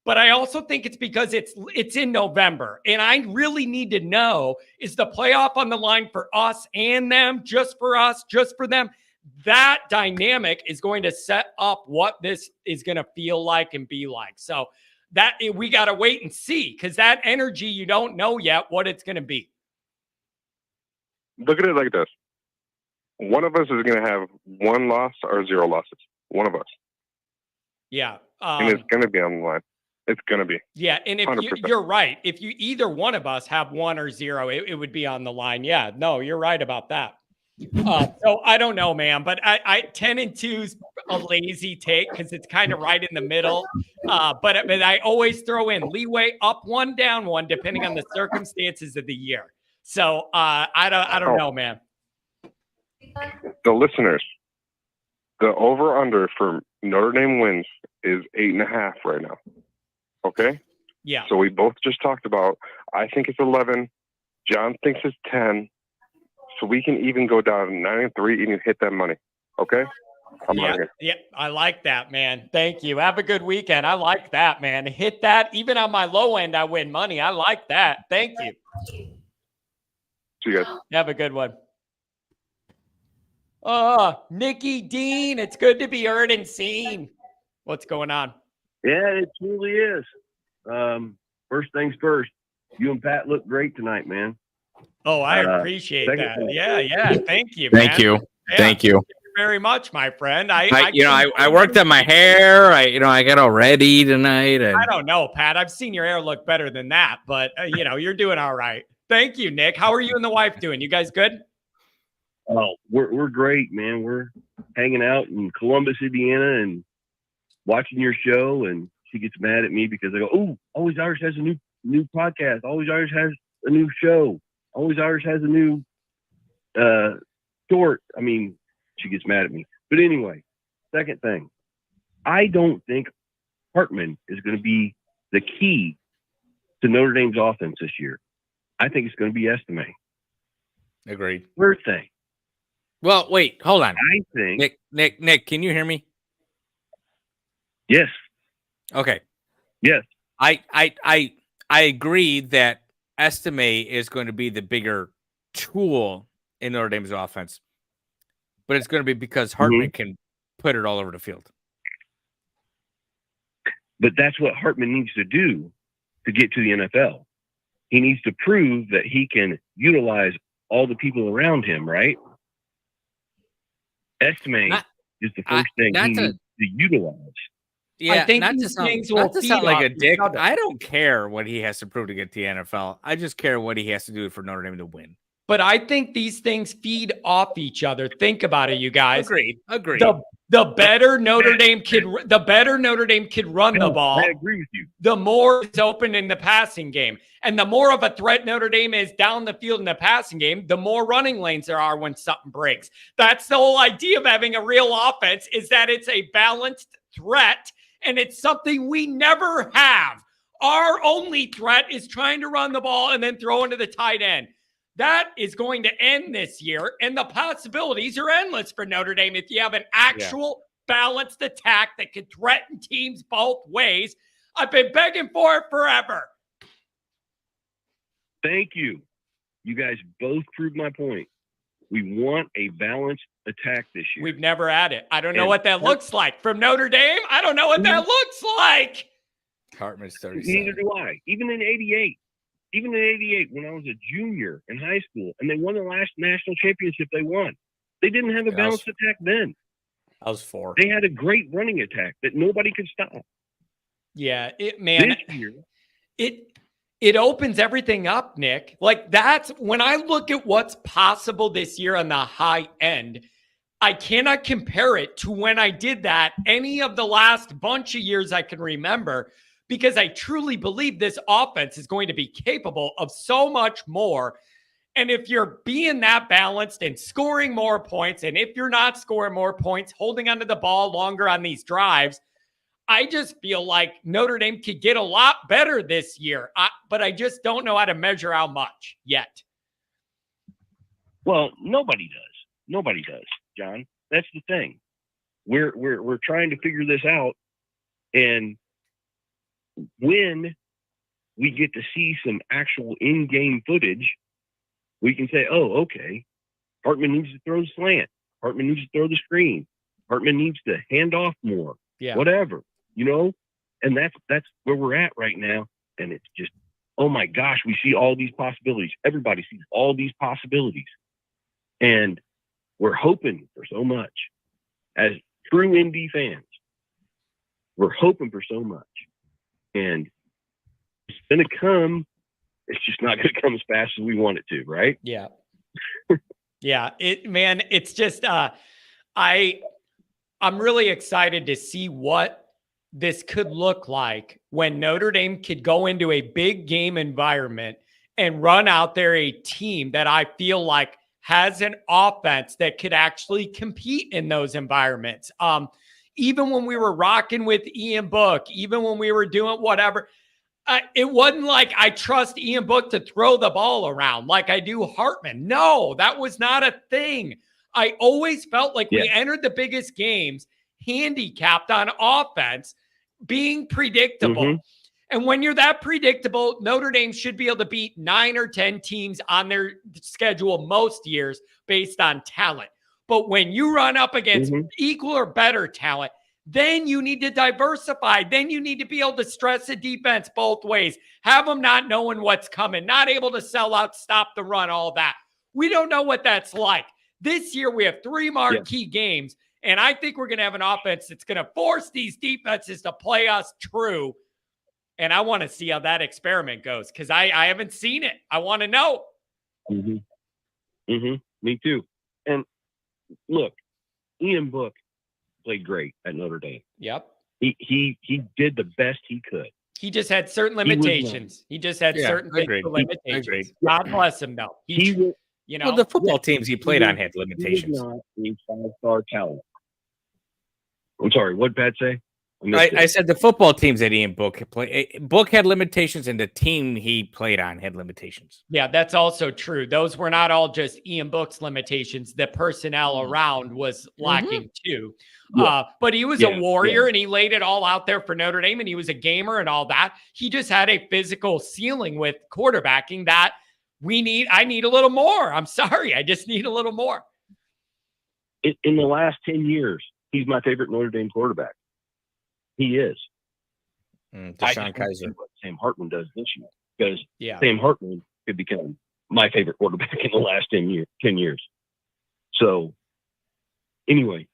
But I also think it's because it's in November. And I really need to know, is the playoff on the line for us and them, just for us, just for them? That dynamic is going to set up what this is going to feel like and be like. So that we got to wait and see, because that energy, you don't know yet what it's going to be. Look at it like this. One of us is going to have one loss or zero losses. One of us. Yeah. And it's going to be on the line. It's going to be. Yeah. And if 100%. you're right, if you either one of us have one or zero, it would be on the line. Yeah. No, you're right about that. So I don't know, man, but I 10-2 is a lazy take because it's kind of right in the middle. But I always throw in leeway up one, down one, depending on the circumstances of the year. So I don't know, man. The listeners, the over-under for Notre Dame wins is 8.5 right now. Okay? Yeah. So we both just talked about, I think it's 11. John thinks it's 10. So we can even go down 9-3 and you hit that money. Okay? I'm out of here. Yeah, I like that, man. Thank you. Have a good weekend. I like that, man. Hit that. Even on my low end, I win money. I like that. Thank you. See you guys. Have a good one. Nikki Dean, it's good to be heard and seen. What's going on? Yeah, it truly is. First things first, you and Pat look great tonight, man. Oh, I appreciate that. thing. Yeah. Thank you. Thank man. you. Yeah, Thank you. very much, my friend. I worked on my hair. I got all ready tonight. And I don't know, Pat. I've seen your hair look better than that, but you're doing all right. Thank you, Nick. How are you and the wife doing? You guys good? Oh, we're great, man. We're hanging out in Columbus, Indiana, and watching your show. And she gets mad at me because I go, "Oh, Always Irish has a new podcast. Always Irish has a new show. Always Irish has a new short." I mean, she gets mad at me. But anyway, second thing, I don't think Hartman is going to be the key to Notre Dame's offense this year. I think it's going to be Estime. Agreed. Third thing, Well, wait, hold on. I think Nick, can you hear me? yes, Okay. yes. I agree that Estime is going to be the bigger tool in Notre Dame's offense, but it's going to be because Hartman can put it all over the field. But that's what Hartman needs to do to get to the NFL. He needs to prove that he can utilize all the people around him, right? Estime is the first thing he needs to utilize. Yeah, I think not to these sound, things not will to sound feed like off a each dick. other. I don't care what he has to prove to get to the NFL. I just care what he has to do for Notre Dame to win. But I think these things feed off each other. Think about it, you guys. Agreed. The better Notre Dame can run the ball, I agree with you. the more it's open in the passing game. And the more of a threat Notre Dame is down the field in the passing game, the more running lanes there are when something breaks. That's the whole idea of having a real offense, is that it's a balanced threat, and it's something we never have. Our only threat is trying to run the ball and then throw into the tight end. That is going to end this year, and the possibilities are endless for Notre Dame if you have an actual balanced attack that can threaten teams both ways. I've been begging for it forever. Thank you. You guys both proved my point. We want a balanced attack this year. We've never had it. I don't know what that looks like. From Notre Dame, I don't know what that looks like. Hartman's 37. Neither do I. Even in '88, when I was a junior in high school, and they won the last national championship they won, they didn't have a balanced attack then. I was 4. They had a great running attack that nobody could stop. Yeah, this year, it opens everything up, Nick. Like, that's when I look at what's possible this year on the high end, I cannot compare it to when I did that any of the last bunch of years I can remember, because I truly believe this offense is going to be capable of so much more. And if you're being that balanced and scoring more points, and if you're not scoring more points, holding onto the ball longer on these drives, I just feel like Notre Dame could get a lot better this year. But I just don't know how to measure how much yet. Well, nobody does, John. That's the thing. We're trying to figure this out, and when we get to see some actual in-game footage, we can say, "Oh, okay, Hartman needs to throw the slant. Hartman needs to throw the screen. Hartman needs to hand off more. Yeah, whatever, you know." And that's where we're at right now. And it's just, oh my gosh, we see all these possibilities. Everybody sees all these possibilities, and we're hoping for so much. As true ND fans, we're hoping for so much. And it's going to come. It's just not going to come as fast as we want it to, right? Yeah. Yeah. It's just, I'm really excited to see what this could look like when Notre Dame could go into a big game environment and run out there a team that I feel like has an offense that could actually compete in those environments. Even when we were rocking with Ian Book, even when we were doing whatever, it wasn't like I trust Ian Book to throw the ball around like I do Hartman. No, that was not a thing. I always felt like we entered the biggest games handicapped on offense, being predictable. And when you're that predictable, Notre Dame should be able to beat 9 or 10 teams on their schedule most years based on talent. But when you run up against equal or better talent, then you need to diversify. Then you need to be able to stress the defense both ways. Have them not knowing what's coming, not able to sell out, stop the run, all that. We don't know what that's like. This year we have 3 marquee games, and I think we're going to have an offense that's going to force these defenses to play us true. And I want to see how that experiment goes, because I haven't seen it. I want to know. Me too. And look, Ian Book played great at Notre Dame. Yep. He did the best he could. He just had certain He was not. limitations. He just had certain agreed. limitations. Agreed. God bless him, though. He was, You know, Well, the football teams he played on had he was limitations. not a 5-star talent. I'm sorry, what did Pat say? I said the football teams that Ian Book had played. Book had limitations, and the team he played on had limitations. yeah, that's also true. Those were not all just Ian Book's limitations. The personnel around was lacking too. Yeah. But he was Yeah, a warrior yeah. and he laid it all out there for Notre Dame and he was a gamer and all that. He just had a physical ceiling with quarterbacking that I need a little more. I'm sorry. I just need a little more. In the last 10 years, he's my favorite Notre Dame quarterback. He is. Deshaun Kaiser. What Sam Hartman does this year, because Yeah. Sam Hartman could become my favorite quarterback in the last 10 years. So anyway,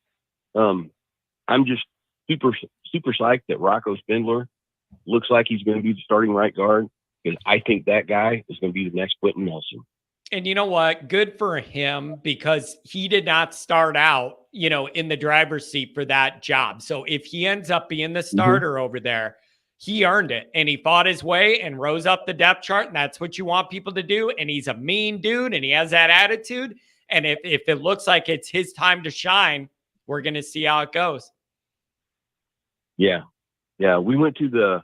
I'm just super psyched that Rocco Spindler looks like he's going to be the starting right guard, because I think that guy is going to be the next Quentin Nelson. And you know what? Good for him, because he did not start out, in the driver's seat for that job. So if he ends up being the starter over there, he earned it and he fought his way and rose up the depth chart. And that's what you want people to do. And he's a mean dude and he has that attitude. And if it looks like it's his time to shine, we're going to see how it goes. Yeah. Yeah. We went to the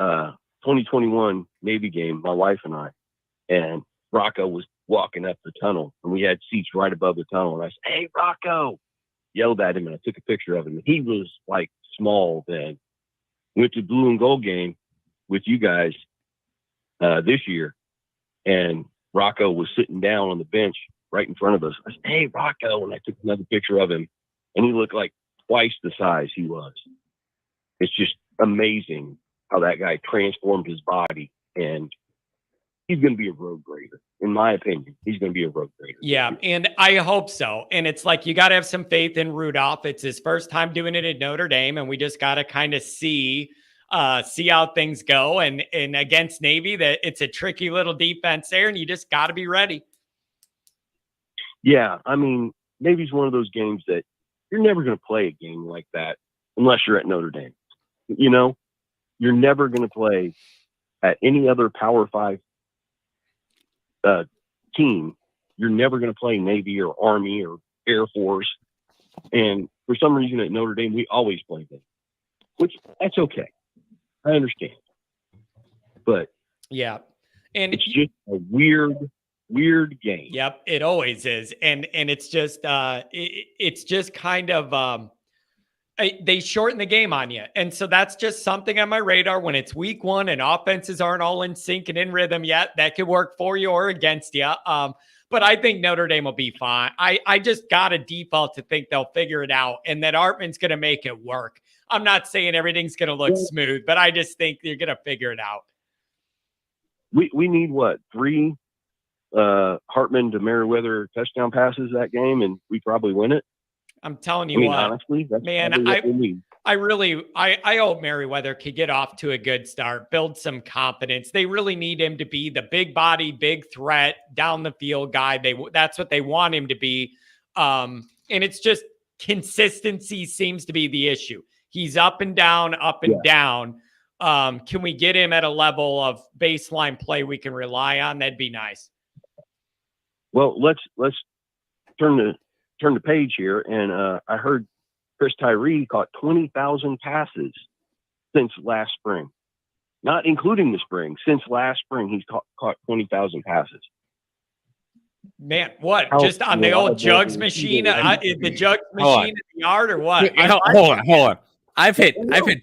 2021 Navy game, my wife and I, and Rocco was walking up the tunnel and we had seats right above the tunnel. And I said, "Hey, Rocco," yelled at him and I took a picture of him. He was like small then. Went to blue and gold game with you guys this year. And Rocco was sitting down on the bench right in front of us. I said, "Hey, Rocco." And I took another picture of him and he looked like twice the size he was. It's just amazing how that guy transformed his body, and he's going to be a road grader. In my opinion, he's going to be a road grader. Yeah, and I hope so. And it's like, you got to have some faith in Rudolph. It's his first time doing it at Notre Dame, and we just got to kind of see how things go. And against Navy, that it's a tricky little defense there, and you just got to be ready. Yeah, I mean, Navy's one of those games that you're never going to play a game like that unless you're at Notre Dame. You're never going to play at any other Power 5 team. You're never going to play Navy or Army or Air Force. And for some reason at Notre Dame, we always play them, which that's okay. I understand. But yeah, and it's just a weird game. Yep, it always is. And it's just it's just kind of they shorten the game on you. And so that's just something on my radar when it's week one and offenses aren't all in sync and in rhythm yet. That could work for you or against you. But I think Notre Dame will be fine. I just got a default to think they'll figure it out and that Hartman's going to make it work. I'm not saying everything's going to look smooth, but I just think they're going to figure it out. We need what, 3 Hartman to Merriweather touchdown passes that game, and we probably win it. I'm telling you what, honestly, that's man, what we need. I hope Merriweather could get off to a good start, build some confidence. They really need him to be the big body, big threat down the field guy. That's what they want him to be. And it's just consistency seems to be the issue. He's up and down, down. Can we get him at a level of baseline play we can rely on? That'd be nice. Well, let's turn the page here, and I heard Chris Tyree caught 20,000 passes since last spring, not including the spring. Since last spring, he's caught 20,000 passes. Man, what? Just on the old jugs machine? The jugs machine in the yard or what? Hold on. I've hit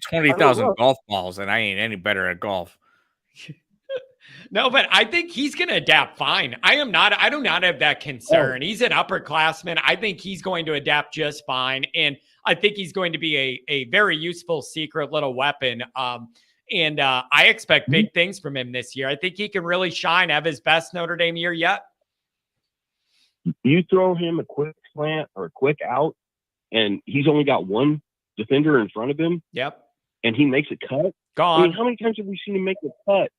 20,000 golf balls, and I ain't any better at golf. No, but I think he's going to adapt fine. I do not have that concern. He's an upperclassman. I think he's going to adapt just fine. And I think he's going to be a very useful secret little weapon. And I expect big things from him this year. I think he can really shine, have his best Notre Dame year yet. You throw him a quick slant or a quick out, and he's only got one defender in front of him. Yep. And he makes a cut. Gone. I mean, how many times have we seen him make a cut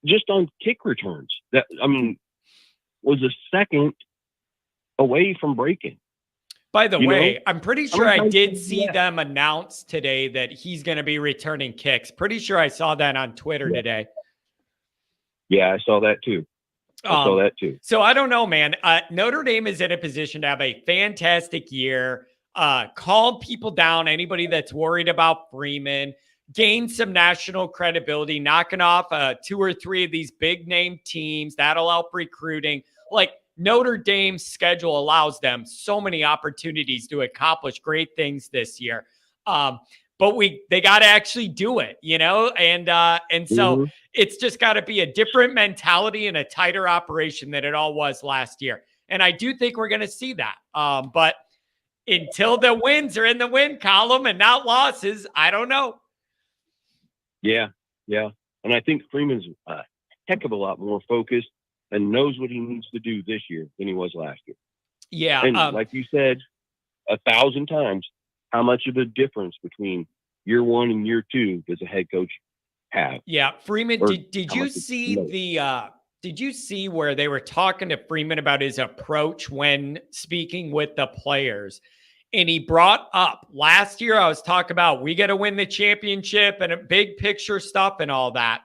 just on kick returns? That, was a second away from breaking. By the You way, know? I'm pretty How sure many I times did can you do see that? them announce today that he's going to be returning kicks. Pretty sure I saw that on Twitter today. Yeah, I saw that too. So I don't know, man. Notre Dame is in a position to have a fantastic year. Calm people down, anybody that's worried about Freeman, gain some national credibility, knocking off 2 or 3 of these big name teams. That'll help recruiting. Like Notre Dame's schedule allows them so many opportunities to accomplish great things this year. But they got to actually do it, you know? And so it's just got to be a different mentality and a tighter operation than it all was last year. And I do think we're going to see that. But until the wins are in the win column and not losses, I don't know. Yeah. And I think Freeman's a heck of a lot more focused and knows what he needs to do this year than he was last year. Yeah. And like you said 1,000 times, how much of a difference between year 1 and year 2 does a head coach have? Yeah. Freeman, Or did how you much see it did you see where they were talking to Freeman about his approach when speaking with the players? And he brought up last year, I was talking about we got to win the championship and a big picture stuff and all that.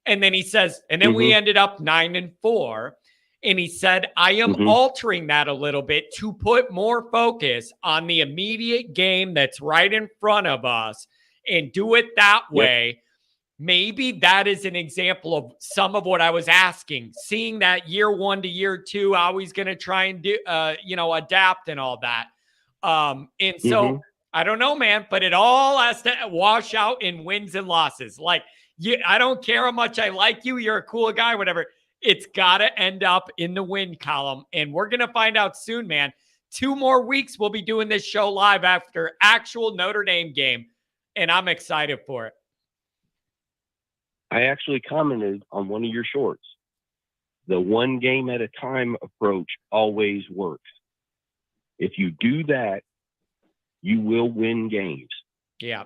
And then he says, and then we ended up 9-4. And he said, I am altering that a little bit to put more focus on the immediate game that's right in front of us and do it that way. Maybe that is an example of some of what I was asking, seeing that year 1 to year 2, how he's going to try and do, adapt and all that. And so I don't know, man, but it all has to wash out in wins and losses. Like I don't care how much I like you. You're a cool guy, whatever. It's got to end up in the win column. And we're going to find out soon, man. 2 more weeks, we'll be doing this show live after actual Notre Dame game. And I'm excited for it. I actually commented on one of your shorts. The 1 game at a time approach always works. If you do that, you will win games. Yeah.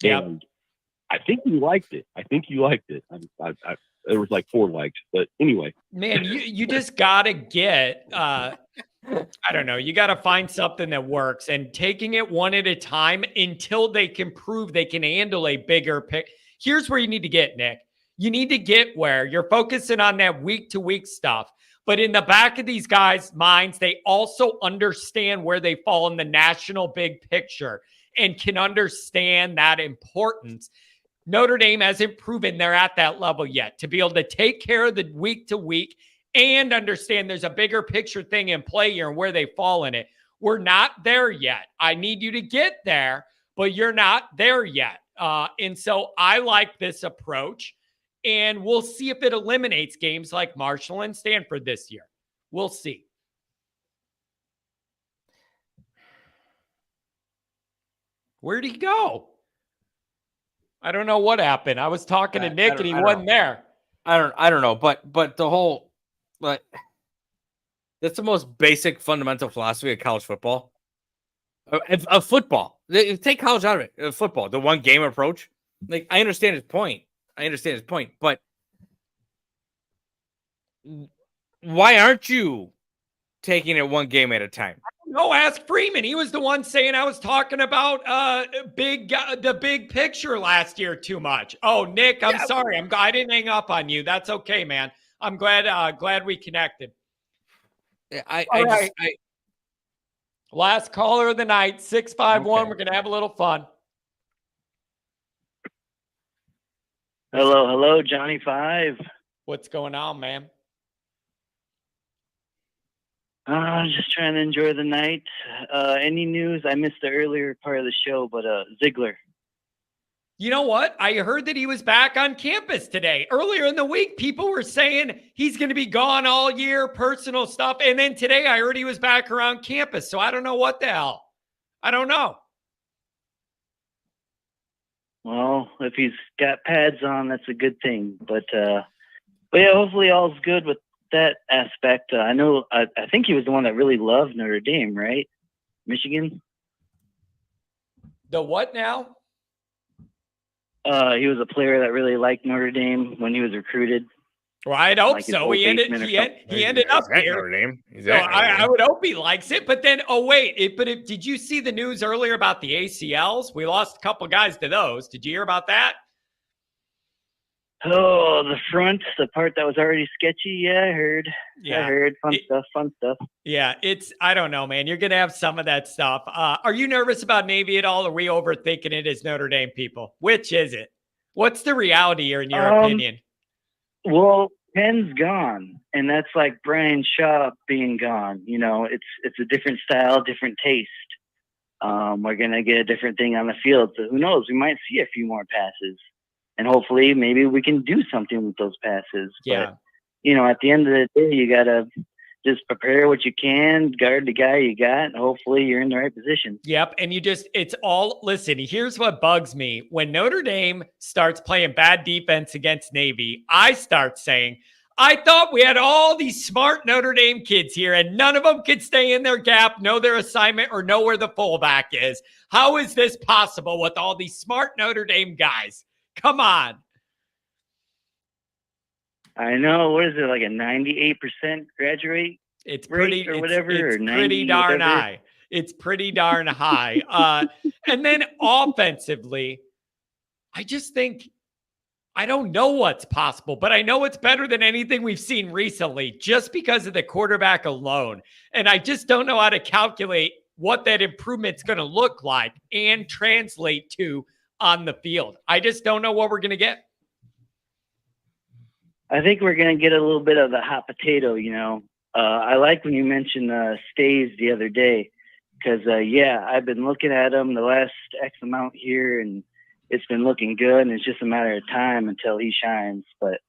And I think you liked it. There was like 4 likes, but anyway. Man, you just got to get, I don't know, you got to find something that works and taking it one at a time until they can prove they can handle a bigger pick. Here's where you need to get, Nick. You need to get where you're focusing on that week-to-week stuff. But in the back of these guys' minds, they also understand where they fall in the national big picture and can understand that importance. Notre Dame hasn't proven they're at that level yet to be able to take care of the week-to-week and understand there's a bigger picture thing in play here and where they fall in it. We're not there yet. I need you to get there, but you're not there yet. And so I like this approach, and we'll see if it eliminates games like Marshall and Stanford this year. We'll see. Where'd he go? I don't know what happened. I was talking to Nick and he wasn't there. I don't know, but the whole, like, that's the most basic fundamental philosophy of college football. Of football. Take college out of it. Football, the 1 game approach. Like, I understand his point. But why aren't you taking it 1 game at a time? No, ask Freeman. He was the one saying I was talking about the big picture last year too much. Oh, Nick, I'm sorry. I didn't hang up on you. That's okay, man. I'm glad we connected. Last caller of the night, 651. Okay. We're going to have a little fun. Hello, Johnny 5. What's going on, man? Just trying to enjoy the night. Any news? I missed the earlier part of the show, but Ziegler. You know what? I heard that he was back on campus today. Earlier in the week, people were saying he's going to be gone all year, personal stuff. And then today I heard he was back around campus. So I don't know what the hell. I don't know. Well, if he's got pads on, that's a good thing. But yeah, hopefully all's good with that aspect. I think he was the one that really loved Notre Dame, right? Michigan? The what now? He was a player that really liked Notre Dame when he was recruited. Well, I'd hope Like his so. old He ended basement or something. he ended up He's at here. Notre Dame. He's So at Notre I Dame. would hope he likes it. But then, did you see the news earlier about the ACLs? We lost a couple guys to those. Did you hear about that? Oh, the part that was already sketchy. Yeah, I heard. Yeah. I heard. Fun stuff. Yeah, I don't know, man. You're going to have some of that stuff. Are you nervous about Navy at all? Or are we overthinking it as Notre Dame people? Which is it? What's the reality here in your opinion? Well, Penn's gone, and that's like Brian Shaw being gone. You know, it's a different style, different taste. We're going to get a different thing on the field. So who knows? We might see a few more passes. And hopefully maybe we can do something with those passes. Yeah. But, you know, at the end of the day, you got to just prepare what you can, guard the guy you got, and hopefully you're in the right position. Yep. And listen, here's what bugs me. When Notre Dame starts playing bad defense against Navy, I start saying, I thought we had all these smart Notre Dame kids here and none of them could stay in their gap, know their assignment, or know where the fullback is. How is this possible with all these smart Notre Dame guys? Come on. I know. What is it, like a 98% graduate? It's pretty or whatever. It's or 90, pretty darn whatever. high. It's pretty darn high. And then offensively, I just think I don't know what's possible, but I know it's better than anything we've seen recently just because of the quarterback alone. And I just don't know how to calculate what that improvement's going to look like and translate to on the field. I just don't know what we're going to get. I think we're going to get a little bit of the hot potato, you know. I like when you mentioned Stays the other day because, I've been looking at him the last X amount here, and it's been looking good, and it's just a matter of time until he shines. But,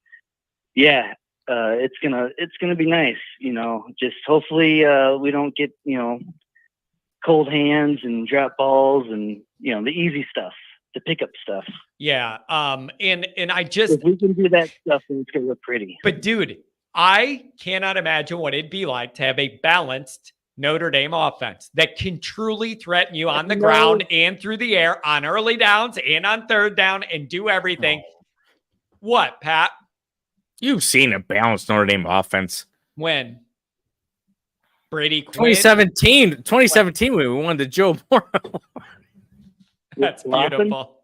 it's gonna be nice, you know. Just hopefully we don't get, you know, cold hands and drop balls and, you know, the easy stuff. The pickup stuff. Yeah. And I just, if we can do that stuff, then it's gonna look pretty. But dude, I cannot imagine what it'd be like to have a balanced Notre Dame offense that can truly threaten you on the ground and through the air on early downs and on third down and do everything. What, Pat? You've seen a balanced Notre Dame offense. When? Brady Quinn? 2017 we won the Joe Moore. That's beautiful.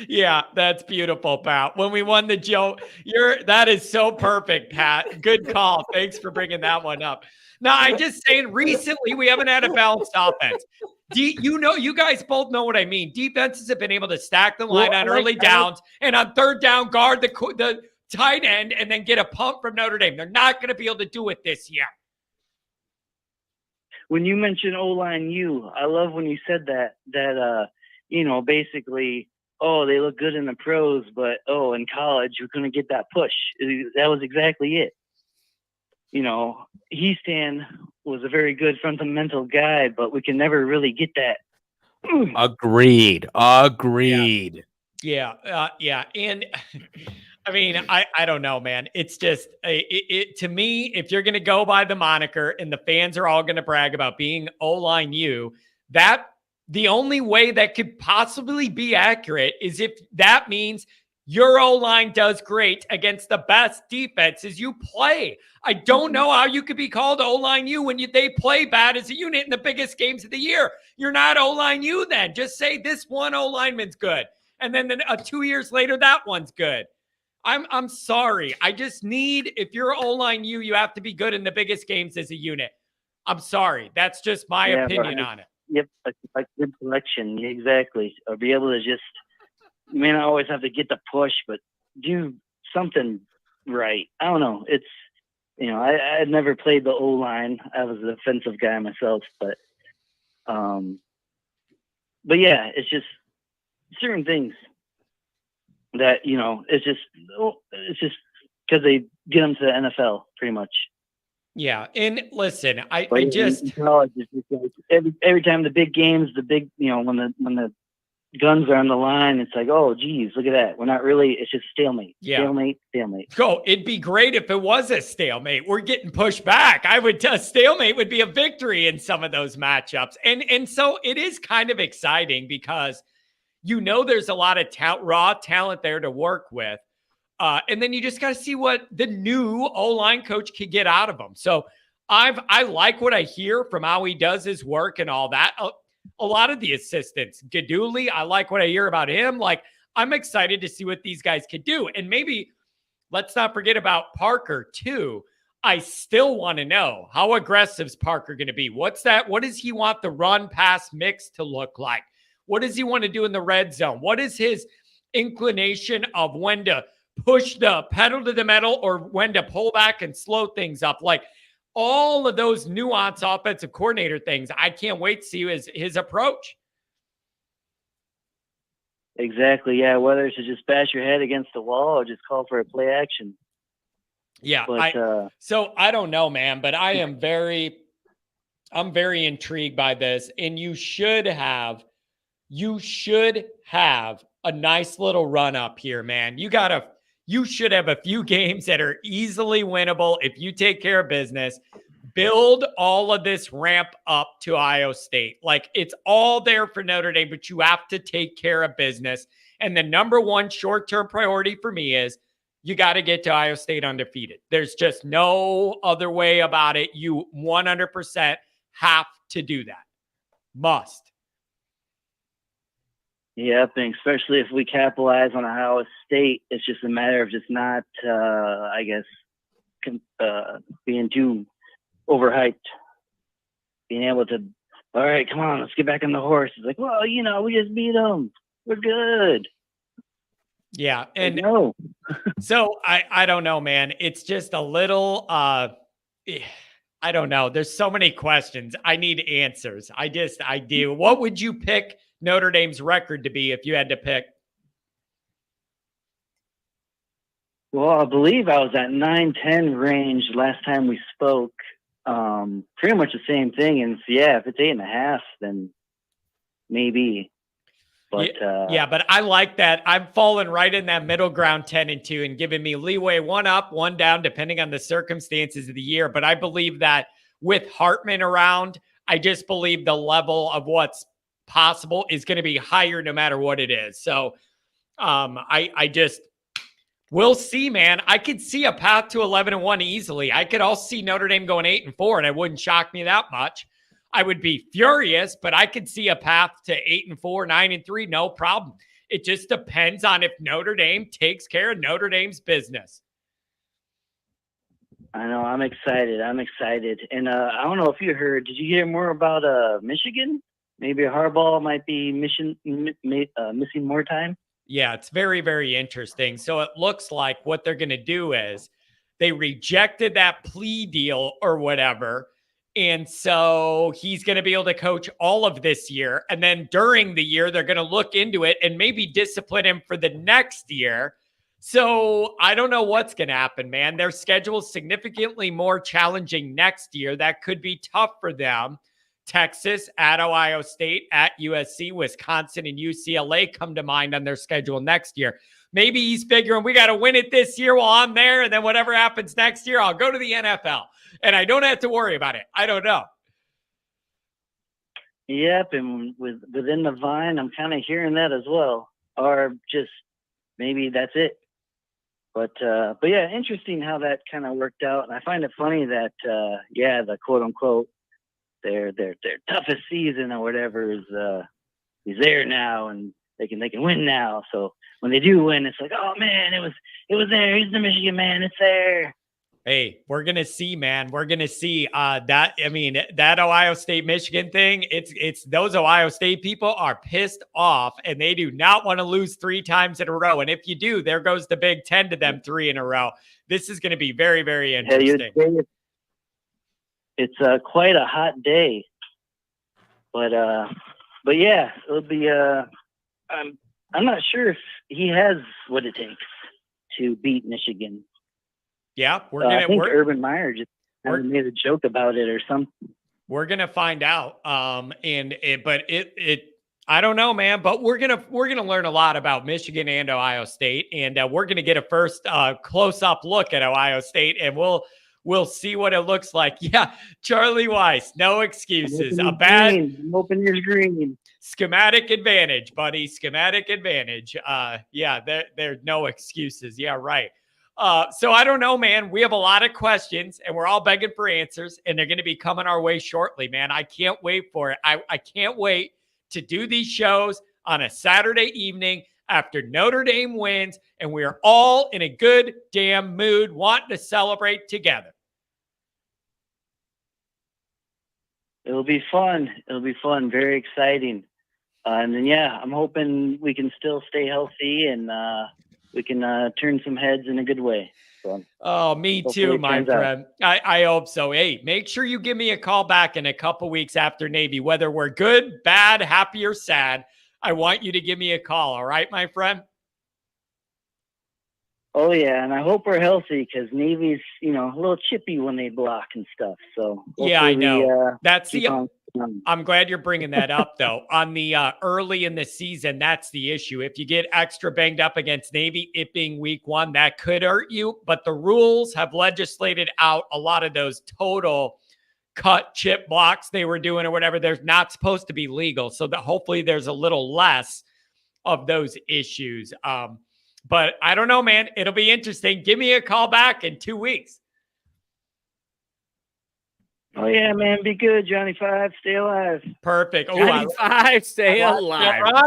Yeah, that's beautiful, Pat. When we won the Joe, that is so perfect, Pat. Good call. Thanks for bringing that one up. Now, I'm just saying, recently we haven't had a balanced offense. You guys both know what I mean. Defenses have been able to stack the line on early downs and on third down guard the tight end and then get a pump from Notre Dame. They're not going to be able to do it this year. When you mentioned O-line U, I love when you said that you know, basically, they look good in the pros, but, in college, you're going to get that push. That was exactly it. You know, Hiestand was a very good fundamental guy, but we can never really get that. Agreed. Yeah. And I mean, I don't know, man. It's just to me, if you're going to go by the moniker and the fans are all going to brag about being O-line U, the only way that could possibly be accurate is if that means your O-line does great against the best defenses you play. I don't know how you could be called O-line U when they play bad as a unit in the biggest games of the year. You're not O-line U then. Just say this one O-lineman's good. And then 2 years later, that one's good. I'm sorry. I just need, if you're O-line U, you have to be good in the biggest games as a unit. I'm sorry. That's just my opinion on it. Yep, like good selection, exactly. Or be able to just, you may not always have to get the push, but do something right. I don't know. It's, you know, I had never played the O-line. I was a defensive guy myself, but yeah, it's just certain things that, you know, it's just because they get them to the NFL pretty much. Yeah, and listen, I just every time the big games, you know, when the guns are on the line, it's like, oh, geez, look at that. We're not really. It's just stalemate. Yeah. Stalemate. Go. It'd be great if it was a stalemate. We're getting pushed back. Stalemate would be a victory in some of those matchups, and so it is kind of exciting because you know there's a lot of raw talent there to work with. And then you just got to see what the new O-line coach can get out of him. So I like what I hear from how he does his work and all that. A lot of the assistants, Gaduli, I like what I hear about him. Like, I'm excited to see what these guys could do. And maybe let's not forget about Parker too. I still want to know, how aggressive is Parker going to be? What does he want the run pass mix to look like? What does he want to do in the red zone? What is his inclination of when to push the pedal to the metal or when to pull back and slow things up? Like, all of those nuanced offensive coordinator things, I can't wait to see his approach. Exactly. Yeah. Whether it's to just bash your head against the wall or just call for a play action. Yeah. But, so I don't know, man, but I'm very intrigued by this. And you should have a nice little run up here, man. You should have a few games that are easily winnable if you take care of business. Build all of this ramp up to Iowa State. Like, it's all there for Notre Dame, but you have to take care of business. And the number one short-term priority for me is you got to get to Iowa State undefeated. There's just no other way about it. You 100% have to do that. Must. Yep, and especially if we capitalize on Iowa State, it's just a matter of just not, being too overhyped. Being able to, all right, come on, let's get back on the horse. It's like, well, we just beat them. We're good. Yeah, and no. So I don't know, man. It's just a little, I don't know. There's so many questions. I need answers. I do. What would you pick Notre Dame's record to be if you had to pick? Well, I believe I was at 9-10 range last time we spoke. Pretty much the same thing. And so, yeah, if it's 8.5, then maybe. But but I like that. I'm falling right in that middle ground 10-2 and giving me leeway, one up, one down, depending on the circumstances of the year. But I believe that with Hartman around, I just believe the level of what's possible is going to be higher no matter what it is. So we'll see, man. I could see a path to 11-1 easily. I could also see Notre Dame going 8-4, and it wouldn't shock me that much. I would be furious, but I could see a path to 8-4, 9-3, no problem. It just depends on if Notre Dame takes care of Notre Dame's business. I know. I'm excited. And I don't know if you heard, did you hear more about Michigan? Maybe Harbaugh might be missing more time. Yeah, it's very, very interesting. So it looks like what they're going to do is they rejected that plea deal or whatever. And so he's going to be able to coach all of this year. And then during the year, they're going to look into it and maybe discipline him for the next year. So I don't know what's going to happen, man. Their schedule is significantly more challenging next year. That could be tough for them. Texas, at Ohio State, at USC, Wisconsin, and UCLA come to mind on their schedule next year. Maybe he's figuring we got to win it this year while I'm there, and then whatever happens next year, I'll go to the NFL, and I don't have to worry about it. I don't know. Yep, and within the vine, I'm kind of hearing that as well, or just maybe that's it. But yeah, interesting how that kind of worked out, and I find it funny that the quote unquote their toughest season or whatever is there now, and they can win now. So when they do win, it's like, oh man, it was there. He's the Michigan man. It's there. Hey, we're gonna see, man. We're gonna see that. I mean, that Ohio State Michigan thing. It's those Ohio State people are pissed off, and they do not want to lose 3 times in a row. And if you do, there goes the Big Ten to them 3 in a row. This is going to be very, very interesting. It's quite a hot day, but yeah, it'll be. I'm not sure if he has what it takes to beat Michigan. Yeah, I think Urban Meyer just made a joke about it or something. We're gonna find out. But I don't know, man. But we're gonna learn a lot about Michigan and Ohio State, and we're gonna get a first close up look at Ohio State, and we'll We'll see what it looks like. Yeah, Charlie Weiss, no excuses. I'm A bad hoping you're green. schematic advantage, buddy. Schematic advantage. Yeah, there's no excuses. Yeah, right. So I don't know, man. We have a lot of questions and we're all begging for answers, and they're going to be coming our way shortly, man. I can't wait for it. I can't wait to do these shows on a Saturday evening after Notre Dame wins, and we are all in a good damn mood wanting to celebrate together. It'll be fun. It'll be fun. Very exciting. And then, yeah, I'm hoping we can still stay healthy and we can turn some heads in a good way. So, oh, me too, my friend. I hope so. Hey, make sure you give me a call back in a couple weeks after Navy, whether we're good, bad, happy, or sad. I want you to give me a call. All right, my friend? Oh, yeah. And I hope we're healthy because Navy's, a little chippy when they block and stuff. So, yeah, I know. That's I'm glad you're bringing that up, though. On the early in the season, that's the issue. If you get extra banged up against Navy, it being week 1, that could hurt you. But the rules have legislated out a lot of those total cut chip blocks they were doing or whatever. They're not supposed to be legal. So that hopefully there's a little less of those issues. But I don't know, man. It'll be interesting. Give me a call back in 2 weeks. Oh, yeah, man. Be good, Johnny 5. Stay alive. Perfect. Johnny 5, stay alive. I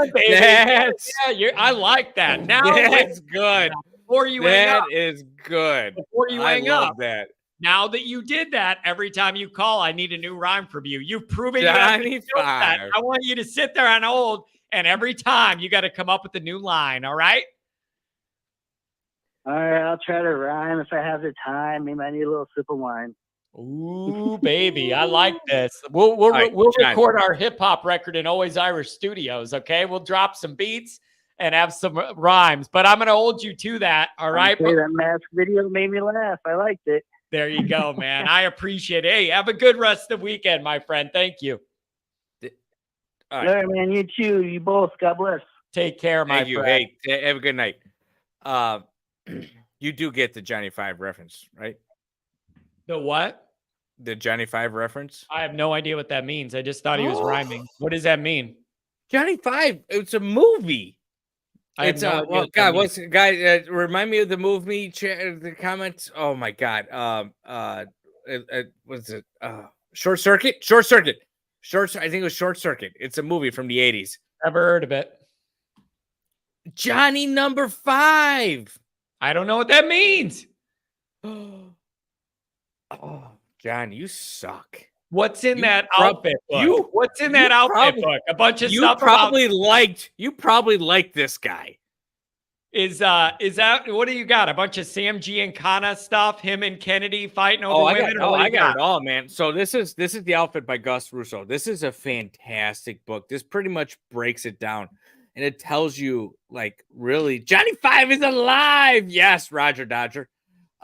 like that. Now that's good. Before you hang up. That is good. Before you hang up. That. Now that you did that, every time you call, I need a new rhyme from you. You've proven Johnny 5. I want you to sit there on hold, and every time you got to come up with a new line, all right? All right, I'll try to rhyme if I have the time. Maybe I need a little sip of wine. Ooh, baby, I like this. We'll record our hip hop record in Always Irish Studios. Okay, we'll drop some beats and have some rhymes. But I'm gonna hold you to that. All right. Okay, that mask video made me laugh. I liked it. There you go, man. I appreciate it. Hey, have a good rest of the weekend, my friend. Thank you. All right, man. You too. You both. God bless. Take care, my friend. Hey, have a good night. You do get the Johnny 5 reference, right? The what? The Johnny 5 reference? I have no idea what that means. I just thought he was rhyming. What does that mean? Johnny 5. It's a movie. It's remind me of the movie. The comments. Oh my god. What's it? Short Circuit. I think it was Short Circuit. It's a movie from the 80s. Never heard of it. Johnny number 5. I don't know what that means. Oh, John, you suck. What's in that outfit book? What's in that outfit book? A bunch of stuff. You probably liked this guy. Is that what do you got? A bunch of Sam Giancana stuff? Him and Kennedy fighting over women? I got it all, man. So this is the outfit by Gus Russo. This is a fantastic book. This pretty much breaks it down. And it tells you, like, really, Johnny 5 is alive. Yes, Roger Dodger.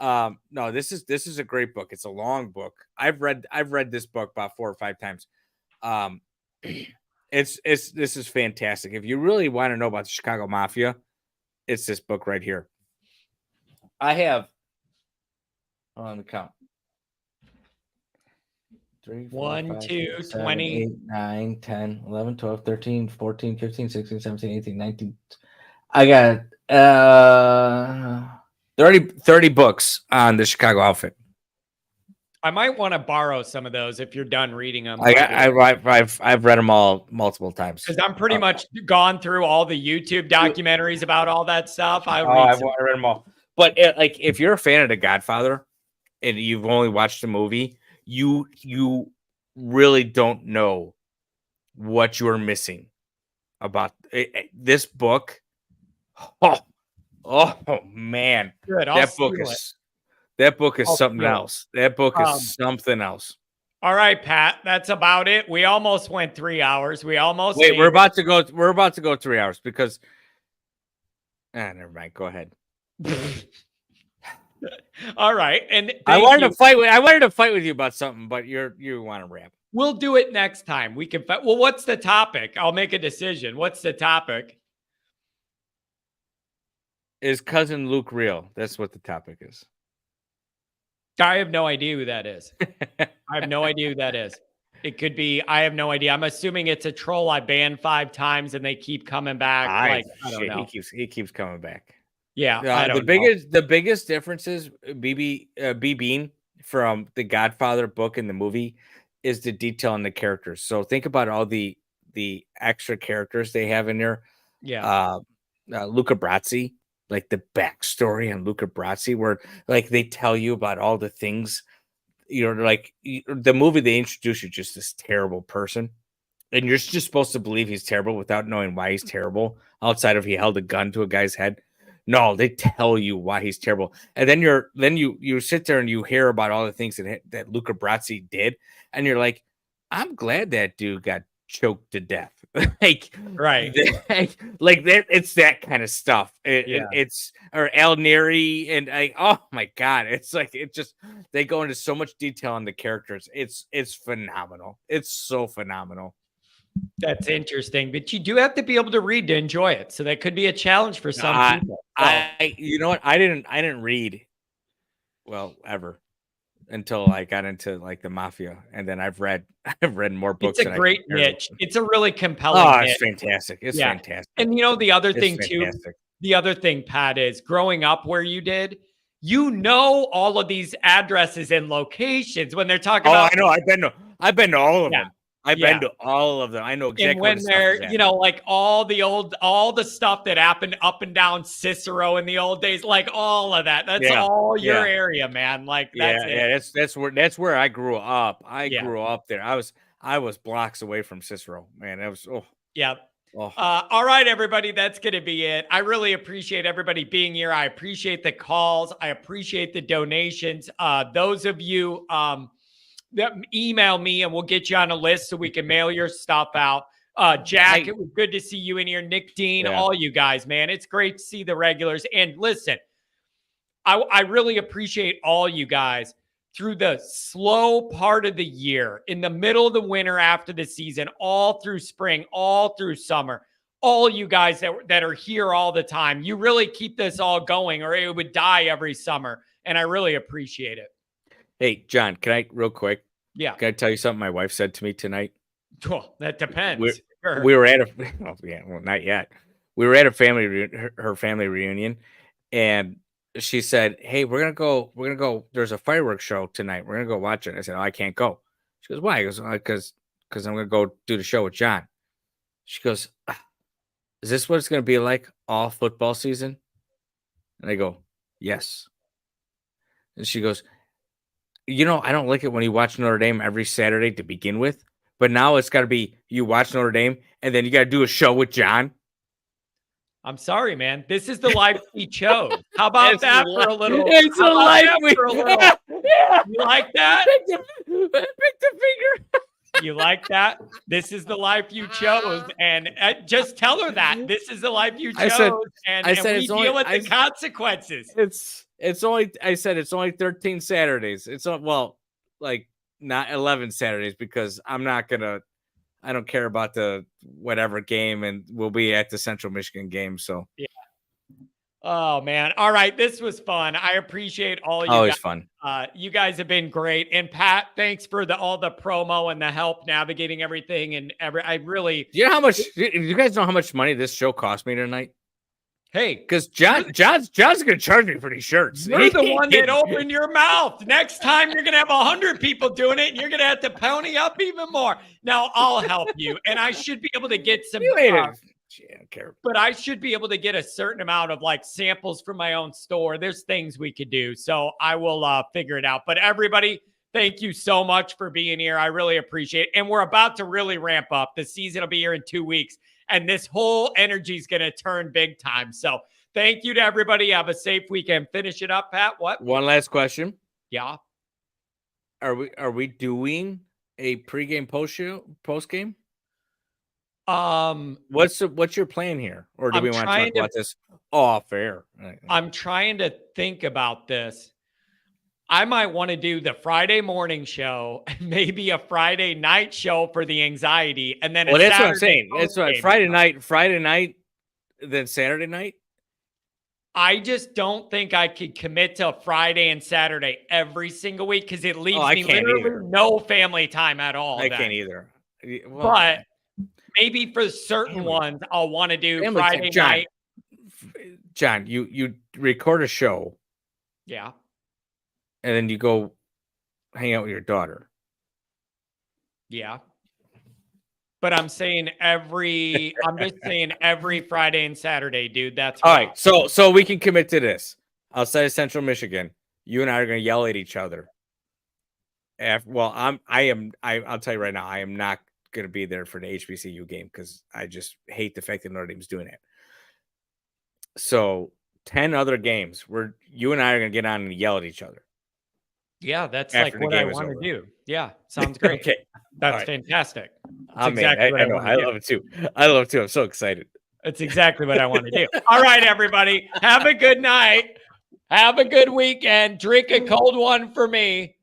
No, this is a great book. It's a long book. I've read this book about 4 or 5 times. This is fantastic. If you really want to know about the Chicago Mafia, it's this book right here. I have, let me count. 3, 4, 1, 5, 2, 6, 7, 20, 8, 9, 10, 11, 12, 13, 14, 15, 16, 17, 18, 19. I got 30 books on the Chicago outfit. I might want to borrow some of those if you're done reading them. I've read them all multiple times. Because I'm pretty much gone through all the YouTube documentaries about all that stuff. I've read them all. But if you're a fan of The Godfather and you've only watched the movie, you really don't know what you're missing about this book. Oh man, good. That book is something else. That book is something else. All right, Pat, that's about it. We almost went 3 hours. We're about to go 3 hours because never mind. Go ahead. All right, and I wanted to fight with you about something, but you want to rap. We'll do it next time. We can. Well, what's the topic? I'll make a decision. What's the topic? Is cousin Luke real? That's what the topic is. I have no idea who that is. I have no idea who that is. It could be. I have no idea. I'm assuming it's a troll I banned 5 times and they keep coming back. I don't know. He keeps coming back. Yeah, I don't the biggest difference is B Bean from the Godfather book and the movie is the detail in the characters. So think about all the extra characters they have in there. Yeah. Luca Brasi, like the backstory on Luca Brasi, where like they tell you about all the things. Like the movie, they introduce you just this terrible person, and you're just supposed to believe he's terrible without knowing why he's terrible. Outside of he held a gun to a guy's head. No, they tell you why he's terrible, and then you sit there and you hear about all the things that Luca Brasi did, and you're like, I'm glad that dude got choked to death. Like right, like that. It's that kind of stuff. It's or Al Neri and oh my god, it's like they go into so much detail on the characters. It's phenomenal. It's so phenomenal. That's interesting, but you do have to be able to read to enjoy it. So that could be a challenge for some people. You know what? I didn't read well ever until I got into like the Mafia, and then I've read more books. It's a great niche. It's a really compelling. Oh, niche. It's fantastic. It's fantastic. And the other thing too, the other thing, Pat, is growing up where you did. All of these addresses and locations when they're talking about. I know. I've been to all of them. I've been to all of them. I know exactly. And when they're, like all the stuff that happened up and down Cicero in the old days, like all of that. That's all your area, man. Like that's where I grew up. I grew up there. I was blocks away from Cicero, man. That was all right, everybody. That's gonna be it. I really appreciate everybody being here. I appreciate the calls. I appreciate the donations. Those of you email me and we'll get you on a list so we can mail your stuff out. Jack, it was good to see you in here. Nick Dean, all you guys, man. It's great to see the regulars. And listen, I really appreciate all you guys through the slow part of the year, in the middle of the winter after the season, all through spring, all through summer. All you guys that are here all the time. You really keep this all going or it would die every summer. And I really appreciate it. Hey, John, can I real quick? Yeah. Can I tell you something my wife said to me tonight? Well, that depends. We were at not yet. We were at a her family reunion, and she said, "Hey, we're gonna go. There's a fireworks show tonight. We're gonna go watch it." I said, "Oh, I can't go." She goes, "Why?" I goes, "Because I'm gonna go do the show with John." She goes, "Is this what it's gonna be like all football season?" And I go, "Yes." And she goes, I don't like it when you watch Notre Dame every Saturday to begin with, but now it's got to be you watch Notre Dame and then you got to do a show with John. I'm sorry, man. This is the life we chose. How about that for a little? It's a life for a little. You like that? Pick the finger. You like that? This is the life you chose, and just tell her that this is the life you chose, and we deal with the consequences. It's only 13 Saturdays. It's like not 11 Saturdays because I don't care about the whatever game, and we'll be at the Central Michigan game. So yeah. Oh man. All right. This was fun. I appreciate all you always guys. Fun. You guys have been great. And Pat, thanks for all the promo and the help navigating everything. And I really, you know how much, you guys know how much money this show cost me tonight? Hey, because John's gonna charge me for these shirts. You're the one that opened your mouth. Next time you're gonna have 100 people doing it, and you're gonna have to pony up even more. Now I'll help you, and I should be able to get some. I don't care. But I should be able to get a certain amount of like samples from my own store. There's things we could do, so I will figure it out. But everybody, thank you so much for being here. I really appreciate it, and we're about to really ramp up. The season will be here in 2 weeks. And this whole energy is going to turn big time. So thank you to everybody. Have a safe weekend. Finish it up, Pat. What? One last question. Yeah. Are we doing a pregame post game? What's your plan here? Or do we want to talk about this off air? I'm trying to think about this. I might want to do the Friday morning show, maybe a Friday night show for the anxiety, and then that's what I'm saying. It's Friday night, then Saturday night. I just don't think I could commit to Friday and Saturday every single week because it leaves I me can't literally either. no family time at all. I then. can't either. Well, But maybe for certain family- ones, I'll want to do family time. Friday John, night. John, you record a show Yeah. and then you go hang out with your daughter. Yeah. But I'm saying I'm just saying every Friday and Saturday, dude. That's All why. right, so we can commit to this. Outside of Central Michigan, you and I are going to yell at each other. I'll tell you right now, I am not going to be there for the HBCU game because I just hate the fact that Notre Dame's doing it. So 10 other games where you and I are going to get on and yell at each other. Yeah, that's After like the what I game is want to over. do. Yeah, sounds great. Okay. That's All right. fantastic. I exactly what I know. wanna I do. love it too. I love it too. I'm so excited. That's exactly what I want to do. All right, everybody. Have a good night. Have a good weekend. Drink a cold one for me.